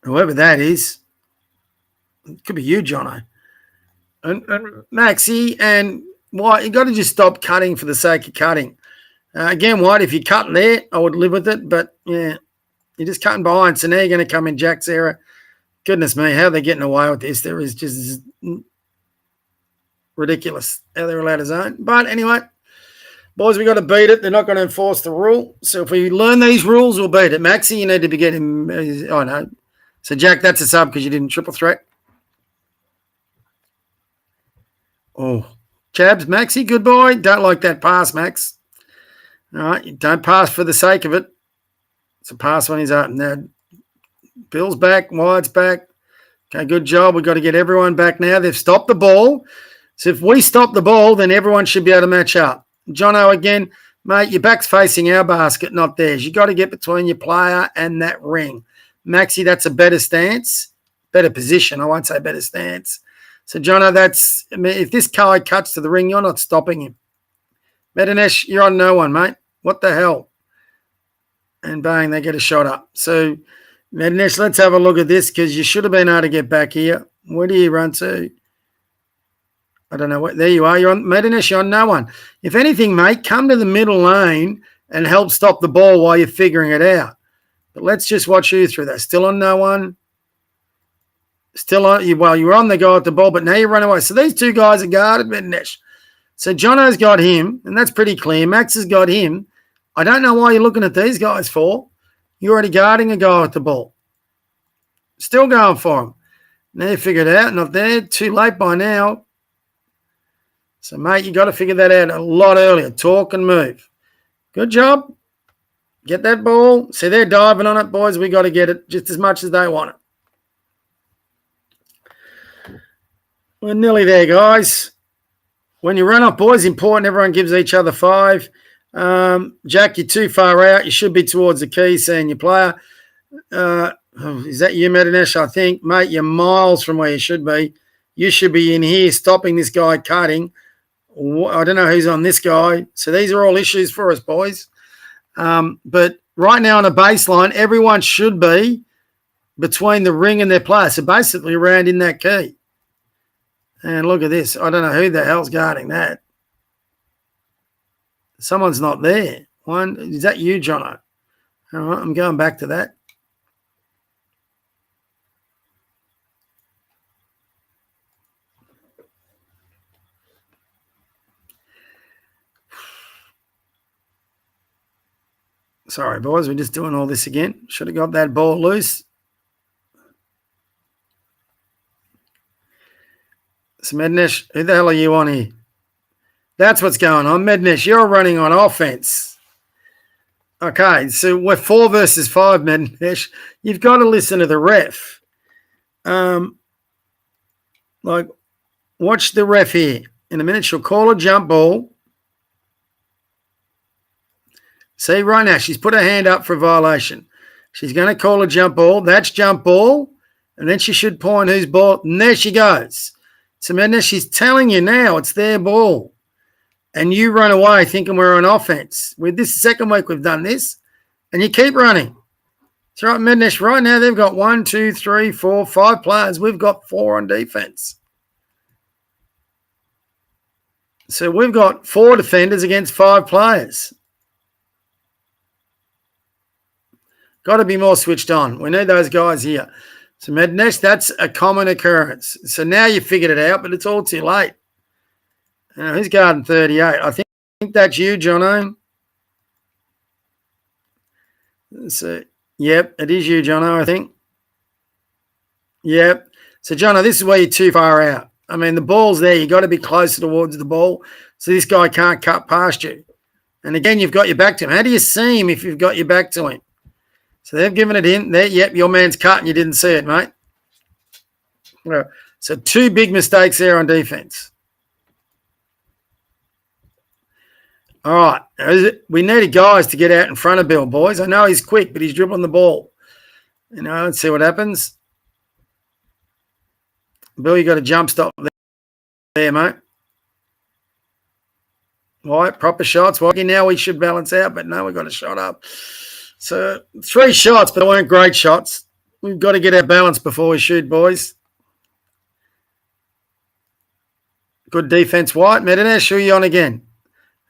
Whoever that is. It could be you, Jono. And Maxie and White, you got to just stop cutting for the sake of cutting. Again, White, if you cut there, I would live with it. But, yeah, you're just cutting behind. So now you're going to come in Jack's era. Goodness me, how are they getting away with this? There is just ridiculous how they're allowed to zone. But anyway, boys, we got to beat it. They're not going to enforce the rule. So if we learn these rules, we'll beat it. Maxie, you need to be getting – oh, no. So, Jack, that's a sub because you didn't triple threat. Oh, Chabs, Maxie, good boy. Don't like that pass, Max. All right, you don't pass for the sake of it. It's a pass when he's up. Now, Bill's back, Wyatt's back. Okay, good job. We've got to get everyone back now. They've stopped the ball. So if we stop the ball, then everyone should be able to match up. Jono, again, mate, your back's facing our basket, not theirs. You've got to get between your player and that ring. Maxie, that's a better stance, better position. I won't say better stance. So, Jono, if this guy cuts to the ring, you're not stopping him. Medinesh, you're on no one, mate. What the hell? And bang, they get a shot up. So, Medinesh, let's have a look at this because you should have been able to get back here. Where do you run to? I don't know. There you are. You're on Medinesh, you're on no one. If anything, mate, come to the middle lane and help stop the ball while you're figuring it out. But let's just watch you through that. Still on no one. Still on, you were on the guy at the ball, but now you run away. So these two guys are guarded, Medinesh. So Jono's got him, and that's pretty clear. Max has got him. I don't know why you're looking at these guys for. You're already guarding a guy with the ball. Still going for him. Now you figured it out. Not there. Too late by now. So, mate, you got to figure that out a lot earlier. Talk and move. Good job. Get that ball. See, they're diving on it, boys. We got to get it just as much as they want it. We're nearly there, guys. When you run off, boys, important. Everyone gives each other 5. Jack, you're too far out. You should be towards the key, seeing your player. Is that you, Medinesh? I think, mate, you're miles from where you should be. You should be in here stopping this guy cutting. I don't know who's on this guy. So these are all issues for us, boys. But right now on a baseline, everyone should be between the ring and their player. So basically around in that key. And look at this. I don't know who the hell's guarding that. Someone's not there. Is that you, Jono? All right, I'm going back to that. Sorry, boys. We're just doing all this again. Should have got that ball loose. So, Medinesh, who the hell are you on here? That's what's going on. Medinesh, you're running on offense. Okay, so we're 4 versus 5, Mednesh. You've got to listen to the ref. Like, watch the ref here. In a minute, she'll call a jump ball. See, right now, she's put her hand up for a violation. She's going to call a jump ball. That's jump ball. And then she should point whose ball. And there she goes. So, Mednesh, she's telling you now it's their ball. And you run away thinking we're on offense. With this second week we've done this. And you keep running. That's right, Mednesh. Right now they've got 1, 2, 3, 4, 5 players. We've got 4 on defense. So we've got 4 defenders against 5 players. Got to be more switched on. We need those guys here. So, Mednesh, that's a common occurrence. So now you figured it out, but it's all too late. Who's guarding 38? I think that's you, Jono. So, yep, it is you, Jono, I think. Yep. So, Jono, this is where you're too far out. I mean, the ball's there. You've got to be closer towards the ball so this guy can't cut past you. And, again, you've got your back to him. How do you see him if you've got your back to him? So they've given it in. There, yep, your man's cut and you didn't see it, mate. So 2 big mistakes there on defense. All right. We needed guys to get out in front of Bill, boys. I know he's quick, but he's dribbling the ball. Let's see what happens. Bill, you got a jump stop there, mate. All right, proper shots. Well, now we should balance out, but no, we got a shot up. So 3 shots, but they weren't great shots. We've got to get our balance before we shoot, boys. Good defense, White. Mednesh, who are you on again?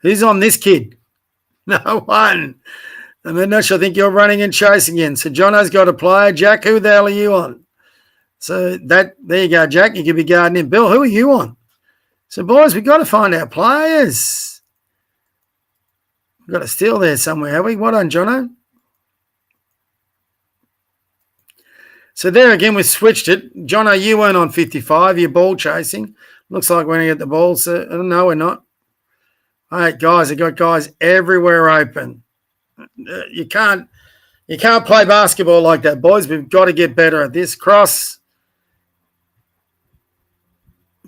Who's on this kid? No one. And Mednesh, I think you're running and chasing again. So Jono's got a player. Jack, who the hell are you on? So there you go, Jack. You could be guarding him. Bill, who are you on? So, boys, we've got to find our players. We've got to steal there somewhere, have we? What on, Jono? So there again, we switched it. Jono, you weren't on 55. You're ball chasing. Looks like we're going to get the ball. So, no, we're not. All right, guys, they've got guys everywhere open. You can't play basketball like that, boys. We've got to get better at this. Cross.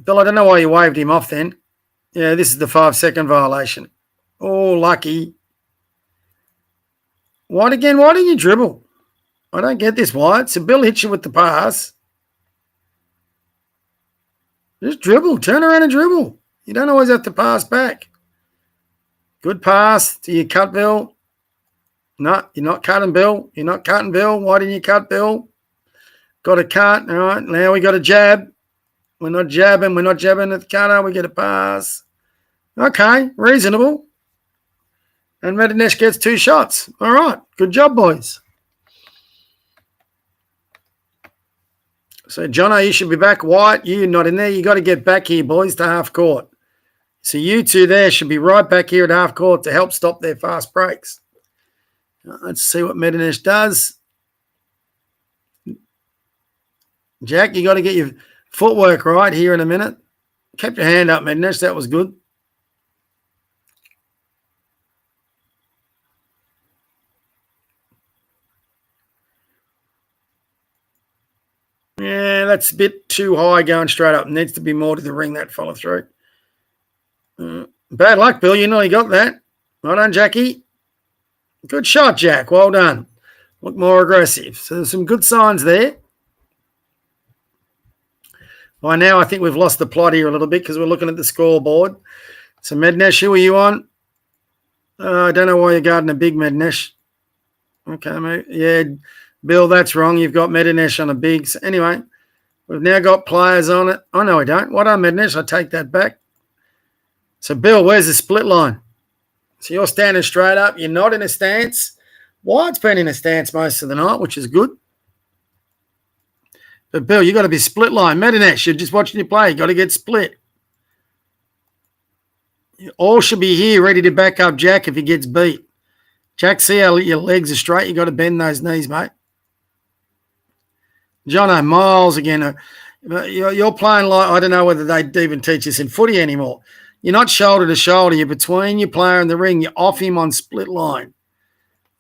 Bill, I don't know why you waved him off then. Yeah, this is the 5-second violation. Oh, lucky. White again. Why didn't you dribble? I don't get this, White. So Bill hits you with the pass. Just dribble. Turn around and dribble. You don't always have to pass back. Good pass. Do you cut, Bill? No, you're not cutting, Bill. You're not cutting, Bill. Why didn't you cut, Bill? Got a cut. All right, now we got a jab. We're not jabbing. We're not jabbing at the cutter. We get a pass. Okay, reasonable. And Mednesh gets 2 shots. All right, good job, boys. So, Jono, you should be back. White, you're not in there. You got to get back here, boys, to half court. So you 2 there should be right back here at half court to help stop their fast breaks. Let's see what Mednesh does. Jack, you got to get your footwork right here in a minute. Kept your hand up, Mednesh. That was good. Yeah, that's a bit too high going straight up. Needs to be more to the ring, that follow through. Bad luck, Bill. You nearly got that. Well done, Jackie. Good shot, Jack. Well done. Look more aggressive. So there's some good signs there. By now, I think we've lost the plot here a little bit because we're looking at the scoreboard. So, Mednesh, who are you on? I don't know why you're guarding a big Mednesh. Okay, mate. Yeah, Bill, that's wrong. You've got Mednesh on a big. So anyway, we've now got players on it. Oh, no, we don't. What on Mednesh? I take that back. So, Bill, where's the split line? So you're standing straight up. You're not in a stance. White's been in a stance most of the night, which is good. But, Bill, you got to be split line. Mednesh, you're just watching you play. You got to get split. You all should be here ready to back up Jack if he gets beat. Jack, see how your legs are straight. You got to bend those knees, mate. Jono, Miles again. You're playing like, I don't know whether they even teach this in footy anymore. You're not shoulder to shoulder. You're between your player and the ring. You're off him on split line.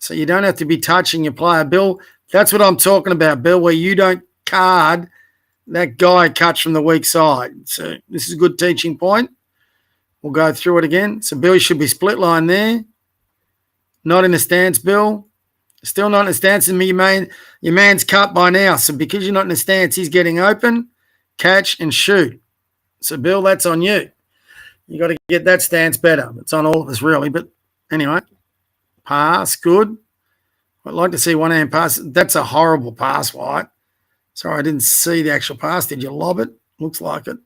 So you don't have to be touching your player, Bill. That's what I'm talking about, Bill, where you don't card that guy cuts from the weak side. So this is a good teaching point. We'll go through it again. So Bill, you should be split line there. Not in a stance, Bill. Still not in a stance. And your man's cut by now. So because you're not in a stance, he's getting open, catch, and shoot. So, Bill, that's on you. You got to get that stance better. It's on all of us, really. But anyway, pass, good. I'd like to see one hand pass. That's a horrible pass, White. Sorry, I didn't see the actual pass. Did you lob it? Looks like it.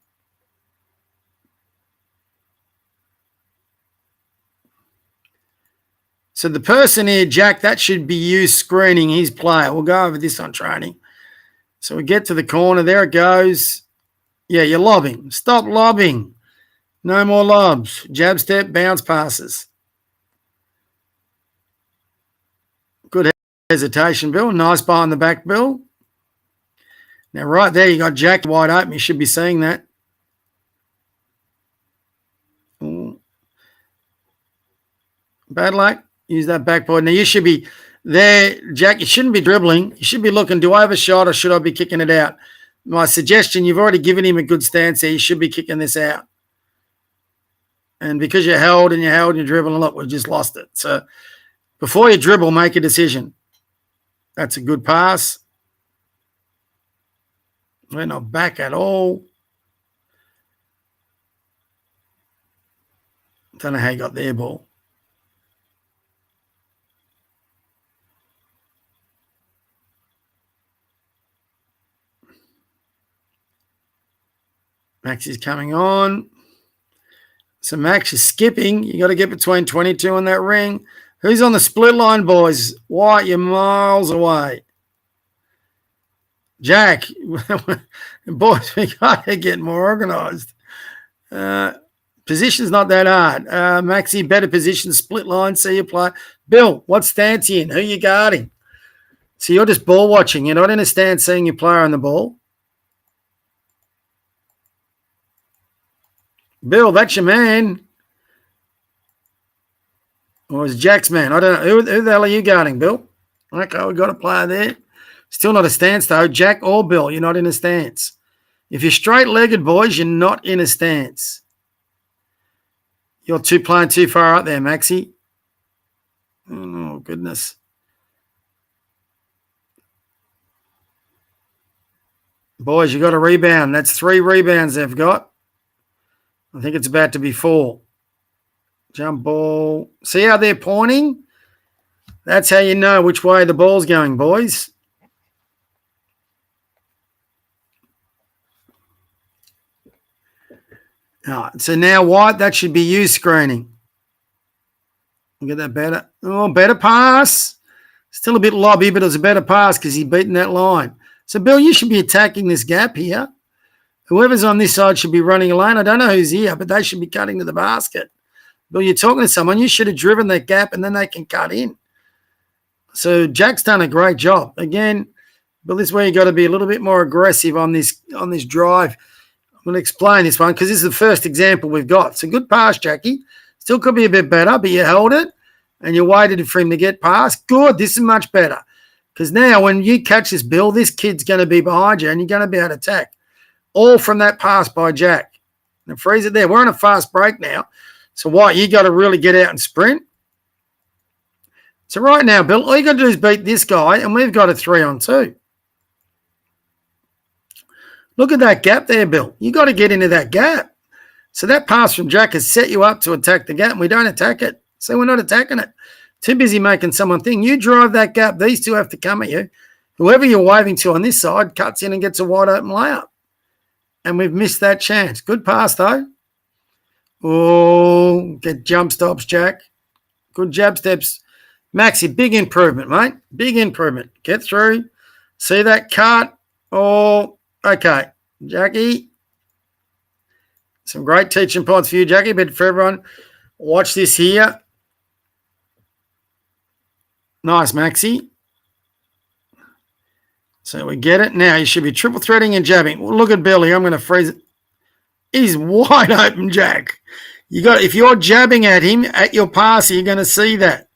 So the person here, Jack, that should be you screening his player. We'll go over this on training. So we get to the corner. There it goes. Yeah, you're lobbing. Stop lobbing. No more lobs. Jab step, bounce passes. Good hesitation, Bill. Nice behind the back, Bill. Now, right there, you got Jack wide open. You should be seeing that. Bad luck. Use that backboard. Now, you should be there, Jack. You shouldn't be dribbling. You should be looking, do I have a shot or should I be kicking it out? My suggestion, you've already given him a good stance there. You should be kicking this out. And because you held and you're dribbling, look, we've just lost it. So before you dribble, make a decision. That's a good pass. We're not back at all. Don't know how you got there, ball. Max is coming on. So Max is skipping. You got to get between 22 on that ring. Who's on the split line, boys? White, you're miles away. Jack, boys, we got to get more organised. Position's not that hard. Maxi, better position, split line, see you play. Bill, what stance you in? Who you guarding? So you're just ball watching. You're not in a stance seeing your player on the ball. Bill, that's your man. Or is Jack's man? I don't know. Who the hell are you guarding, Bill? Okay, we've got a player there. Still not a stance, though. Jack or Bill, you're not in a stance. If you're straight-legged, boys, you're not in a stance. You're playing too far out there, Maxie. Oh, goodness. Boys, you got a rebound. That's 3 rebounds they've got. I think it's about to be 4. Jump ball. See how they're pointing? That's how you know which way the ball's going, boys. All right, so now White, that should be you screening. Get that better. Oh, better pass. Still a bit lobby, but it was a better pass because he's beaten that line. So, Bill, you should be attacking this gap here. Whoever's on this side should be running a lane. I don't know who's here, but they should be cutting to the basket. Bill, you're talking to someone. You should have driven that gap, and then they can cut in. So Jack's done a great job. Again, Bill, this is where you got to be a little bit more aggressive on this drive. I'm going to explain this one because this is the first example we've got. It's a good pass, Jackie. Still could be a bit better, but you held it, and you waited for him to get past. Good. This is much better because now when you catch this, Bill, this kid's going to be behind you, and you're going to be able to attack. All from that pass by Jack. Now freeze it there. We're on a fast break now. So White, you got to really get out and sprint. So right now, Bill, all you got to do is beat this guy, and we've got a 3-on-2. Look at that gap there, Bill. You got to get into that gap. So that pass from Jack has set you up to attack the gap, and we don't attack it. So we're not attacking it. Too busy making someone think. You drive that gap. These two have to come at you. Whoever you're waving to on this side cuts in and gets a wide open layup. And we've missed that chance. Good pass, though. Oh, get jump stops, Jack. Good jab steps. Maxi, big improvement, mate. Big improvement. Get through. See that cut? Oh, okay. Jackie. Some great teaching points for you, Jackie, but for everyone, watch this here. Nice, Maxi. So we get it. Now you should be triple threading and jabbing. Well, look at Billy. I'm going to freeze it. He's wide open, Jack. If you're jabbing at him, at your passer, you're going to see that.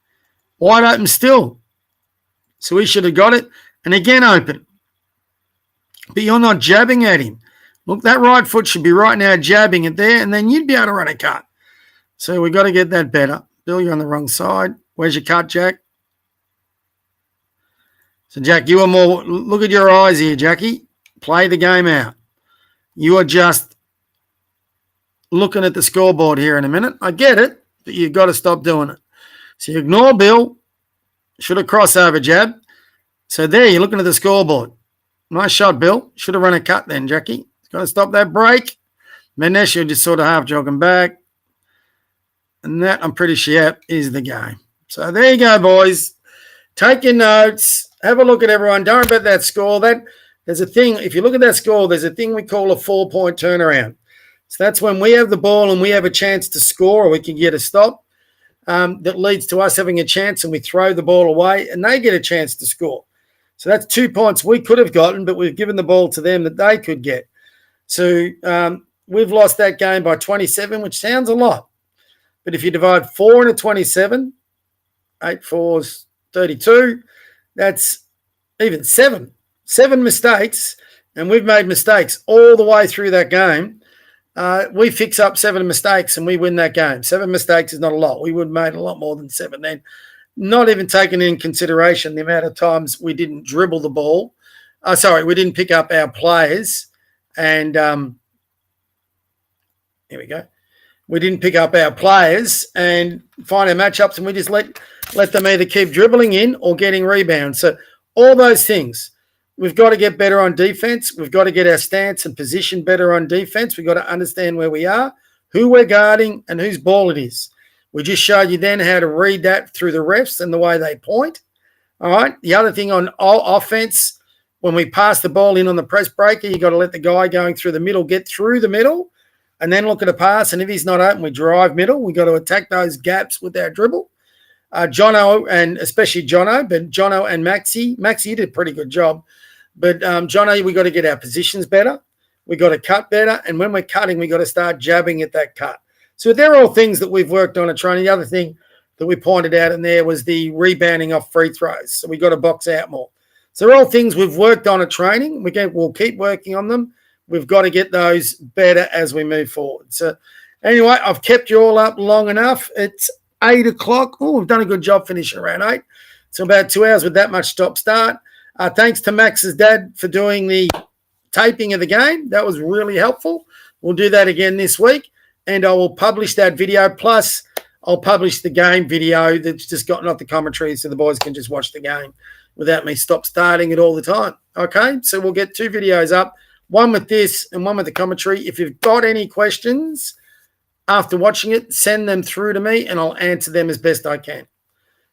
Wide open still. So he should have got it. And again open. But you're not jabbing at him. Look, that right foot should be right now jabbing it there, and then you'd be able to run a cut. So we've got to get that better. Bill, you're on the wrong side. Where's your cut, Jack? So, Jack, you are more – look at your eyes here, Jackie. Play the game out. You are just looking at the scoreboard here in a minute. I get it, but you've got to stop doing it. So you ignore Bill. Should have crossover jab. So there, you're looking at the scoreboard. Nice shot, Bill. Should have run a cut then, Jackie. Got to stop that break. Menesh, you're just sort of half jogging back. And that, I'm pretty sure, is the game. So there you go, boys. Take your notes. Have a look at everyone. Don't worry about that score. There's a thing. If you look at that score, there's a thing we call a 4-point turnaround. So that's when we have the ball and we have a chance to score, or we can get a stop. That leads to us having a chance, and we throw the ball away and they get a chance to score. So that's 2 points we could have gotten, but we've given the ball to them that they could get. So we've lost that game by 27, which sounds a lot. But if you divide 4 into 27, 8 4s 32, that's even 7 mistakes, and we've made mistakes all the way through that game. We fix up 7 mistakes and we win that game. 7 mistakes is not a lot. We would have made a lot more than 7 then. Not even taking in consideration the amount of times we didn't dribble the ball. We didn't pick up our players. And here we go. We didn't pick up our players and find our matchups, and we just let them either keep dribbling in or getting rebounds. So all those things. We've got to get better on defense. We've got to get our stance and position better on defense. We've got to understand where we are, who we're guarding, and whose ball it is. We just showed you then how to read that through the refs and the way they point. All right. The other thing on offense, when we pass the ball in on the press breaker, you got to let the guy going through the middle get through the middle and then look at a pass. And if he's not open, we drive middle. We got to attack those gaps with our dribble. Jono, and especially Jono, but Jono and Maxi did a pretty good job. But Jono, we got to get our positions better. We got to cut better. And when we're cutting, we got to start jabbing at that cut. So they're all things that we've worked on at training. The other thing that we pointed out in there was the rebounding off free throws. So we got to box out more. So they're all things we've worked on at training. We'll keep working on them. We've got to get those better as we move forward. So anyway, I've kept you all up long enough. It's 8 o'clock. Oh, we've done a good job finishing around 8. So about 2 hours with that much stop-start. Thanks to Max's dad for doing the taping of the game. That was really helpful. We'll do that again this week, and I will publish that video. Plus, I'll publish the game video that's just got not the commentary, so the boys can just watch the game without me stop-starting it all the time. Okay, so we'll get 2 videos up, one with this and one with the commentary. If you've got any questions after watching it, send them through to me, and I'll answer them as best I can.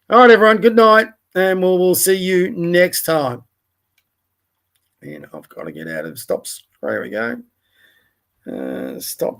All right, everyone, good night, and we'll see you next time. And I've got to get out of stops. There we go. Stop.